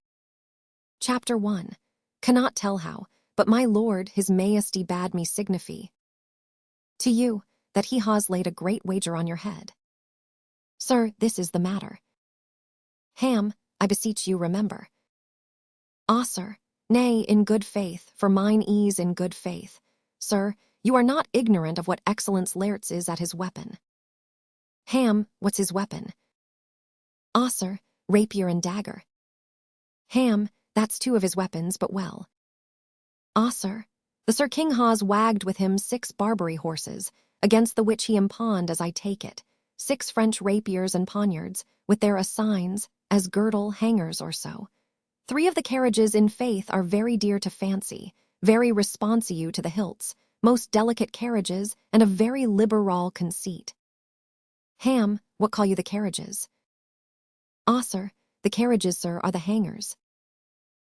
Chapter 1, cannot tell how, but my lord, his majesty bade me signify to you, that he has laid a great wager on your head. Sir, this is the matter. Ham, I beseech you remember. Sir, nay, in good faith, for mine ease in good faith. Sir, you are not ignorant of what excellence Laertes is at his weapon. Ham, what's his weapon? Sir, rapier and dagger. Ham, that's 2 of his weapons, but well. Sir, the Sir King has wagged with him 6 Barbary horses, against the which he imponed, as I take it, 6 French rapiers and poniards, with their assigns, as girdle hangers or so. 3 of the carriages, in faith, are very dear to fancy, very responsive to the hilts, most delicate carriages, and of very liberal conceit. Ham, what call you the carriages? Sir, the carriages, sir, are the hangers.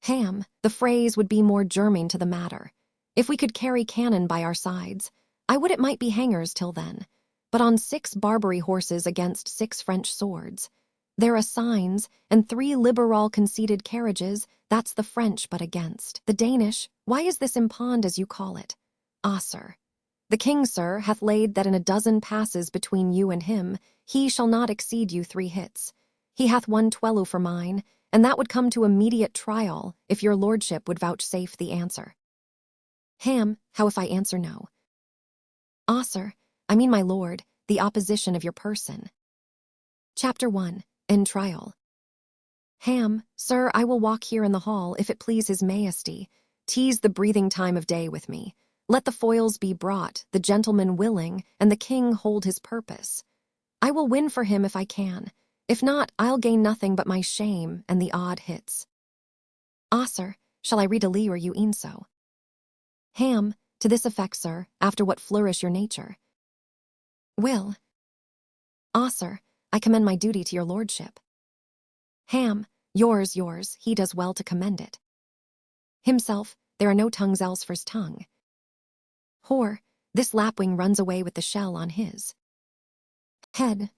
Ham, the phrase would be more germane to the matter. If we could carry cannon by our sides, I would it might be hangers till then, but on 6 Barbary horses against 6 French swords. There are signs, and 3 liberal conceited carriages, that's the French, but against the Danish, why is this imponed as you call it? Sir, the king, sir, hath laid that in a dozen passes between you and him, he shall not exceed you 3 hits. He hath won 12 for mine, and that would come to immediate trial, if your lordship would vouchsafe the answer. Ham, how if I answer no? Sir, I mean, my lord, the opposition of your person. Chapter 1, in trial. Ham, sir, I will walk here in the hall, if it please his majesty. 'Tis the breathing time of day with me. Let the foils be brought, the gentleman willing, and the king hold his purpose. I will win for him if I can. If not, I'll gain nothing but my shame and the odd hits. Ah, sir, shall I read a lee or you e'en so? Ham, to this effect, sir, after what flourish your nature. Will. Ah, sir, I commend my duty to your lordship. Ham, yours, he does well to commend it. Himself, there are no tongues else for's tongue. Whore, this lapwing runs away with the shell on his head.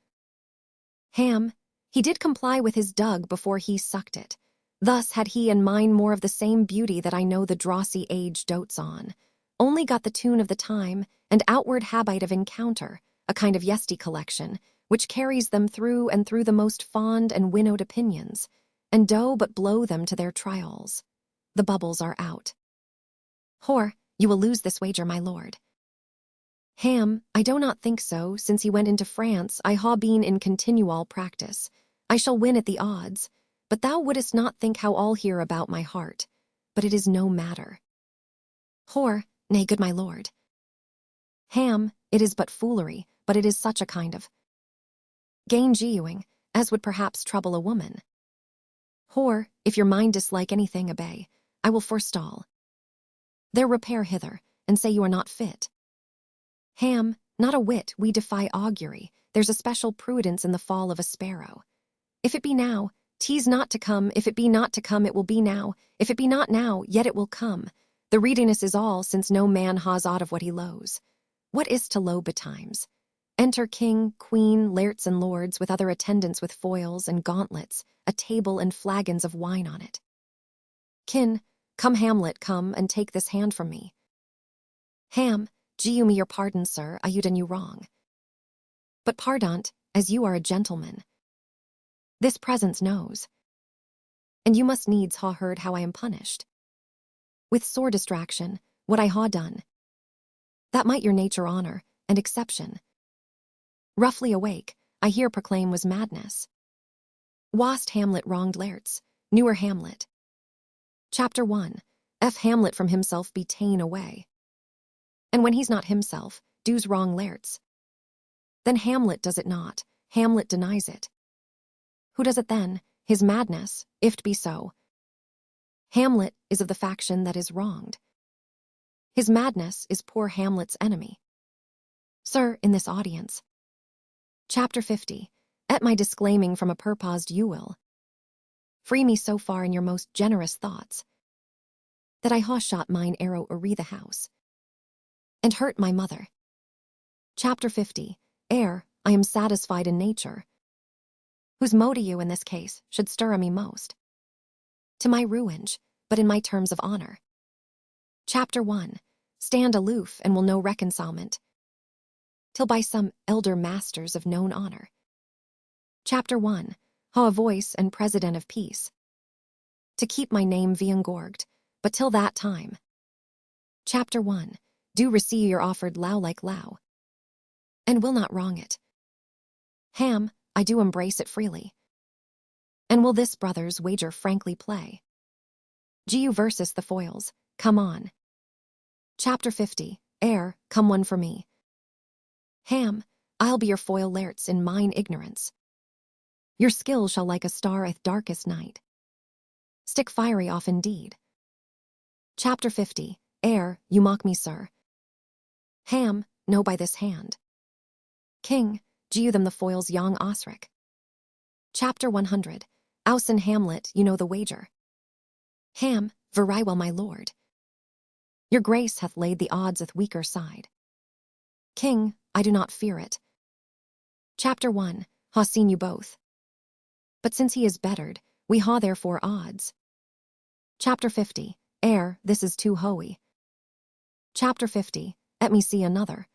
Ham, he did comply with his dug before he sucked it. Thus had he and mine more of the same beauty that I know the drossy age dotes on. Only got the tune of the time, and outward habite of encounter, a kind of yesty collection, which carries them through and through the most fond and winnowed opinions, and do but blow them to their trials. The bubbles are out. Whore, you will lose this wager, my lord. Ham, I do not think so, since he went into France I ha been in continual practice. I shall win at the odds, but thou wouldest not think how all hear about my heart, but it is no matter. Whore, nay, good my lord. Ham, it is but foolery, but it is such a kind of gain-geoing, as would perhaps trouble a woman. Whore, if your mind dislike anything, obey, I will forestall. There repair hither, and say you are not fit. Ham, not a whit, we defy augury, there's a special prudence in the fall of a sparrow. If it be now, 'tis not to come, if it be not to come, it will be now, if it be not now, yet it will come. The readiness is all, since no man has aught of what he loes. What is to loe betimes? Enter king, queen, lairts and lords, with other attendants with foils and gauntlets, a table and flagons of wine on it. Kin, come Hamlet, come and take this hand from me. Ham, do me your pardon, sir, I done you wrong. But pardon't, as you are a gentleman. This presence knows. And you must needs ha heard how I am punished. With sore distraction, what I ha done. That might your nature honor, and exception. Roughly awake, I here proclaim was madness. Wast Hamlet wronged lairts, newer Hamlet. Chapter 1. Hamlet from himself be ta'en away. And when he's not himself, do's wrong lairts. Then Hamlet does it not, Hamlet denies it. Who does it then? His madness, if't be so. Hamlet is of the faction that is wronged. His madness is poor Hamlet's enemy. Sir, in this audience. Chapter 50. At my disclaiming from a purposed you will. Free me so far in your most generous thoughts, that I ha shot mine arrow o'er the house, and hurt my mother. Chapter 50. Ere I am satisfied in nature, whose motive in this case should stir me most, to my ruinage, but in my terms of honor. Chapter 1. Stand aloof and will know reconcilement, till by some elder masters of known honor. Chapter 1. Ha a voice and president of peace, to keep my name viengorged, but till that time. Chapter 1. Do receive your offered low like low, and will not wrong it. Ham, I do embrace it freely. And will this brothers wager frankly play? Gu versus the foils, come on. Chapter 50. Ere, come one for me. Ham, I'll be your foil lairts in mine ignorance. Your skill shall like a star at darkest night stick fiery off indeed. Chapter 50. Ere, you mock me, sir. Ham, no by this hand. King, do you them the foils young Osric. Chapter 100. Ouse and Hamlet, you know the wager. Ham, very well, my lord. Your grace hath laid the odds at weaker side. King, I do not fear it. Chapter 1. Ha seen you both. But since he is bettered, we ha therefore odds. Chapter 50. Ere, this is too hoey. Chapter 50. Let me see another.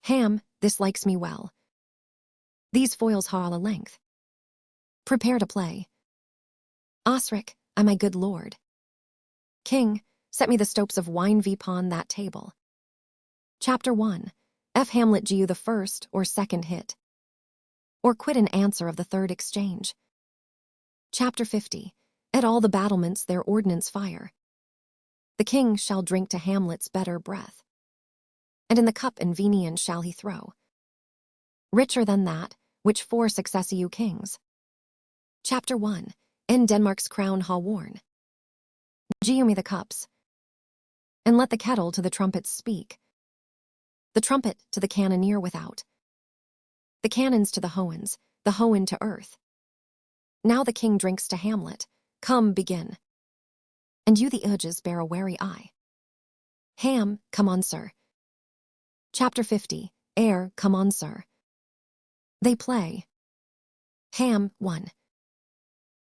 Ham, this likes me well. These foils ha a length. Prepare to play. Osric, I my good lord. King, set me the stopes of wine upon that table. Chapter 1. Hamlet you the first or second hit, or quit an answer of the third exchange. Chapter 50. At all the battlements their ordnance fire. The king shall drink to Hamlet's better breath, and in the cup and venian shall he throw, richer than that which four successive kings. Chapter 1. In Denmark's crown ha worn. Giu me the cups, and let the kettle to the trumpets speak, the trumpet to the cannoneer without, the cannons to the hoens, the hoen to earth. Now the king drinks to Hamlet. Come, begin. And you the urges bear a wary eye. Ham, come on, sir. Chapter 50, Air, come on, sir. They play. Ham, 1.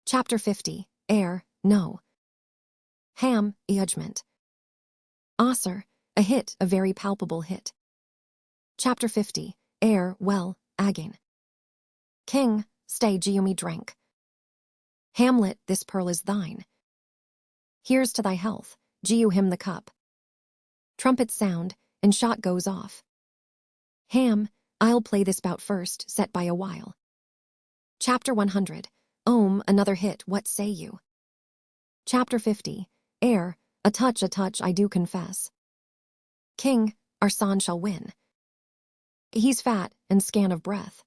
Chapter 50, Air, no. Ham, judgment. Ah, sir, a hit, a very palpable hit. Chapter 50, Air, well, again. King, stay, Giu me drank. Hamlet, this pearl is thine. Here's to thy health, Giu him the cup. Trumpets sound, and shot goes off. Ham, I'll play this bout first, set by a while. Chapter 100, another hit, what say you? Chapter 50, Air, a touch, I do confess. King, our son shall win. He's fat and scan of breath.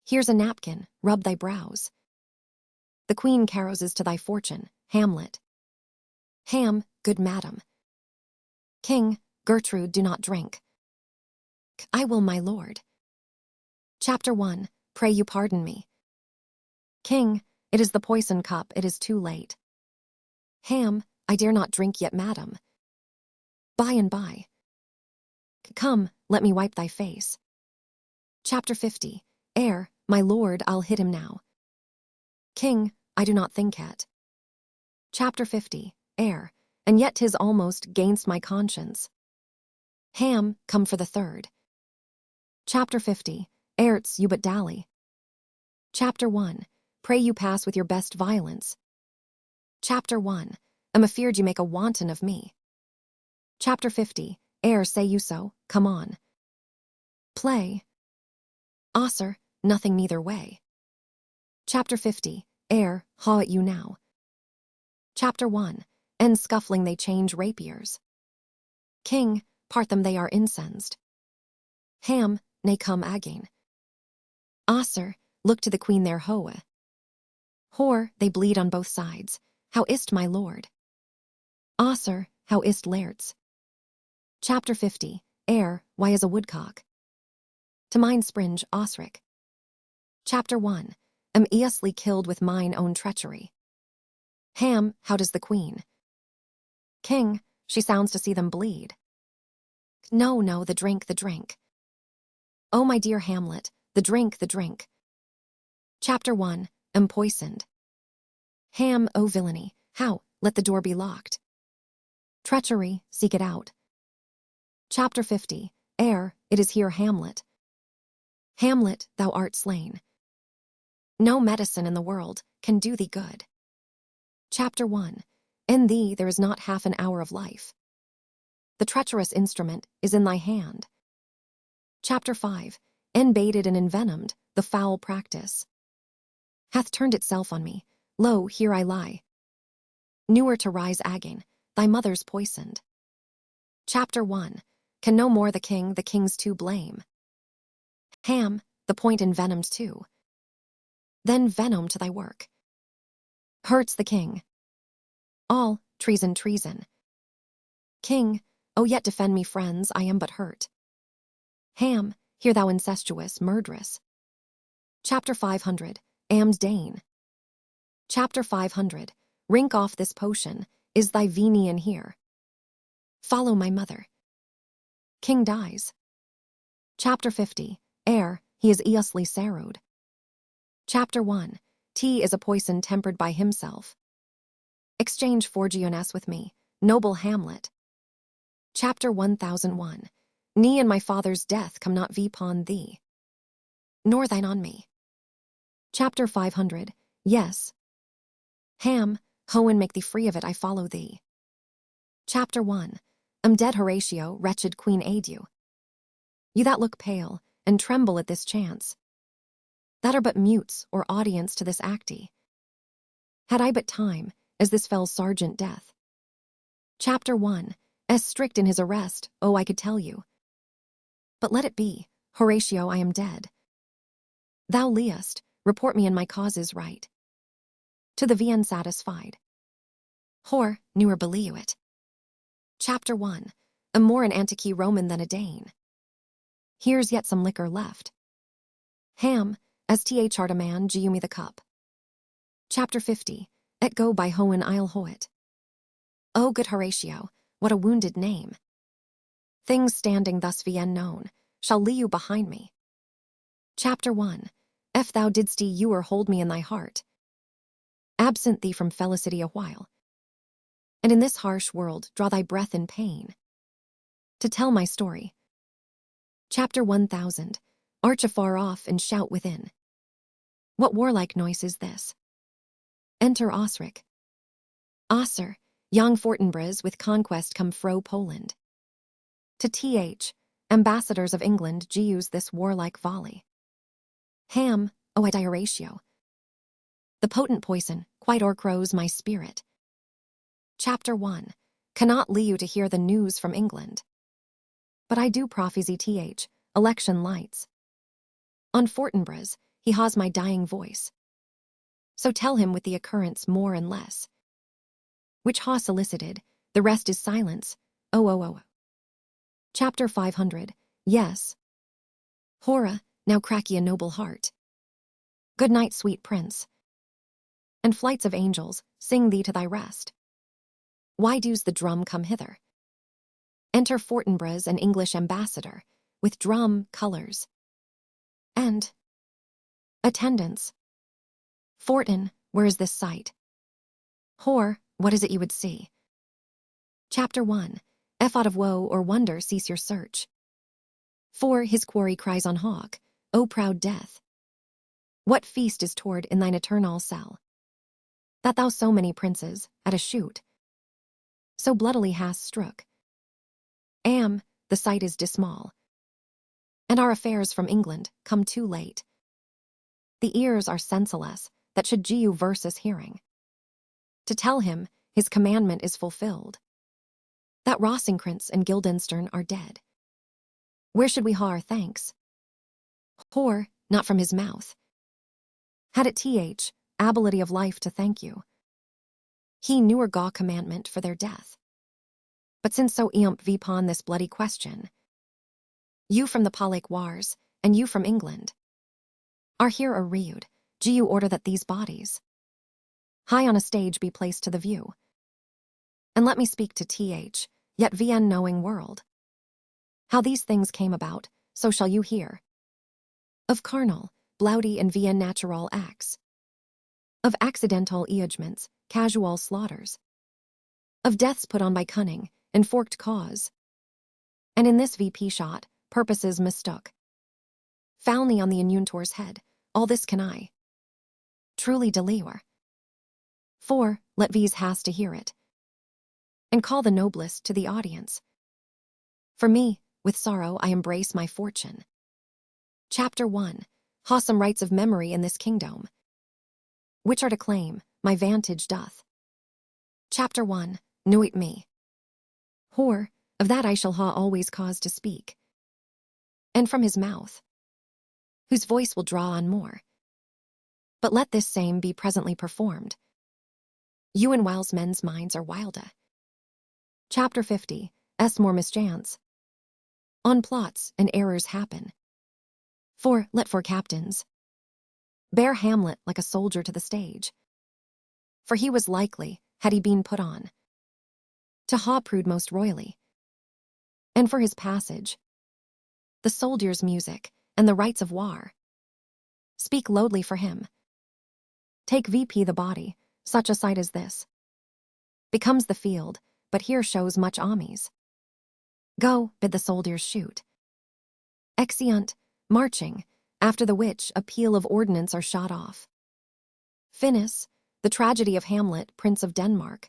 Here's a napkin, rub thy brows. The queen carouses to thy fortune, Hamlet. Ham, good madam. King, Gertrude, do not drink. I will, my lord. Chapter 1, pray you pardon me. King, it is the poison cup, it is too late. Ham, I dare not drink yet, madam. By and by. Come, let me wipe thy face. Chapter 50, Air, my lord, I'll hit him now. King, I do not think it. Chapter 50, Air, and yet 'tis almost gainst my conscience. Ham, come for the third. Chapter 50, Airts, you but dally. Chapter 1, pray you pass with your best violence. Chapter 1, am afeard you make a wanton of me. Chapter 50, Air, say you so, come on. Play. Ah, sir, nothing neither way. Chapter 50, Air, haw at you now. Chapter 1, and scuffling they change rapiers. King, part them they are incensed. Ham, nay come again. Ah, sir, look to the queen their hoe. Whore, they bleed on both sides. How is't, my lord? Ah, sir, how is't, lairds? Chapter 50, Air, why is a woodcock? To mine springe, Osric. Chapter 1, am easily killed with mine own treachery. Ham, how does the queen? King, she sounds to see them bleed. No, no, the drink, the drink. Oh, my dear Hamlet, the drink, the drink. Chapter 1, am poisoned. Ham, oh villainy, how, let the door be locked. Treachery, seek it out. Chapter 50, Air, it is here Hamlet. Hamlet, thou art slain. No medicine in the world can do thee good. Chapter 1, in thee there is not half an hour of life. The treacherous instrument is in thy hand. Chapter 5, baited and envenomed, the foul practice hath turned itself on me. Lo, here I lie. Newer to rise again, thy mother's poisoned. Chapter 1, can no more the king's to blame. Ham, the point envenomed too. Then venom to thy work. Hurts the king. All, treason, treason. King, oh yet defend me, friends, I am but hurt. Ham, hear thou incestuous, murderous. Chapter 500, Am's Dane. Chapter 500, rink off this potion, is thy venian here? Follow my mother. King dies. Chapter 50, Air, he is easily sorrowed. Chapter 1, tea is a poison tempered by himself. Exchange forgiones with me, noble Hamlet. Chapter 1001, me and my father's death come not upon thee, nor thine on me. Chapter 500, yes. Ham, Hoen, make thee free of it, I follow thee. Chapter 1, am dead Horatio, wretched queen aid you. You that look pale, and tremble at this chance, that are but mutes or audience to this acty. Had I but time, as this fell sergeant death. Chapter 1, as strict in his arrest, oh I could tell you. But let it be, Horatio, I am dead. Thou liest, report me and my cause is right. To the VN satisfied. Hor, newer believe it. Chapter 1. A more an antique Roman than a Dane. Here's yet some liquor left. Ham, sth art a man, giu me the cup. Chapter 50. Et go by Hohen Isle Hoet. Oh, good Horatio, what a wounded name. Things standing thus vien known, shall leave you behind me. Chapter 1. If thou didst ewer hold me in thy heart, absent thee from felicity a while, and in this harsh world draw thy breath in pain, to tell my story. Chapter 1000. Arch afar off and shout within. What warlike noise is this? Enter Osric. Osser, young Fortinbras with conquest come fro Poland. To th, ambassadors of England use this warlike volley. Ham, o I Horatio. The potent poison quite o'ercrows my spirit. Chapter 1. Cannot leave you to hear the news from England. But I do prophesy th, election lights. On Fortinbras, he has my dying voice. So tell him with the occurrence more and less. Which ha solicited, the rest is silence, oh. Chapter 500. Yes. Hora, now crack ye a noble heart. Good night, sweet prince. And flights of angels, sing thee to thy rest. Why does the drum come hither? Enter Fortinbras, an English ambassador, with drum, colours, and attendants. Fortin, where is this sight? Hor, what is it you would see? Chapter 1. If out of woe or wonder cease your search. For his quarry cries on hawk, O proud death. What feast is toward in thine eternal cell? That thou so many princes, at a shoot, so bloodily hast strook. The sight is dismal, and our affairs from England come too late. The ears are senseless that should giu versus hearing. To tell him his commandment is fulfilled, that Rosencrantz and Guildenstern are dead. Where should we ha our thanks? Hor, not from his mouth. Had it th, ability of life to thank you. He newer gaw commandment for their death. But since so vpon this bloody question, you from the Polak wars, and you from England, are here a reud, giu order that these bodies high on a stage be placed to the view. And let me speak to th, yet vien knowing world. How these things came about, so shall you hear. Of carnal, bloudy and vien natural acts. Of accidental eagments, casual slaughters. Of deaths put on by cunning, and forked cause. And in this VP shot, purposes mistook. Foully on the inuntor's head, all this can I truly deliver. For, let v's has to hear it, and call the noblest to the audience. For me, with sorrow I embrace my fortune. Chapter 1. Ha some rights of memory in this kingdom, which are to claim, my vantage doth. Chapter 1. Know it me. Hor, of that I shall ha always cause to speak. And from his mouth, whose voice will draw on more. But let this same be presently performed. You and whiles men's minds are wilder. Chapter 50. More mischance. On plots and errors happen. For, let four captains bear Hamlet like a soldier to the stage. For he was likely, had he been put on, to ha prude most royally. And for his passage, the soldier's music and the rights of war speak loudly for him. Take VP the body, such a sight as this becomes the field, but here shows much armies. Go, bid the soldiers shoot. Exeunt, marching, after the which a peal of ordnance are shot off. Finis, the tragedy of Hamlet, Prince of Denmark,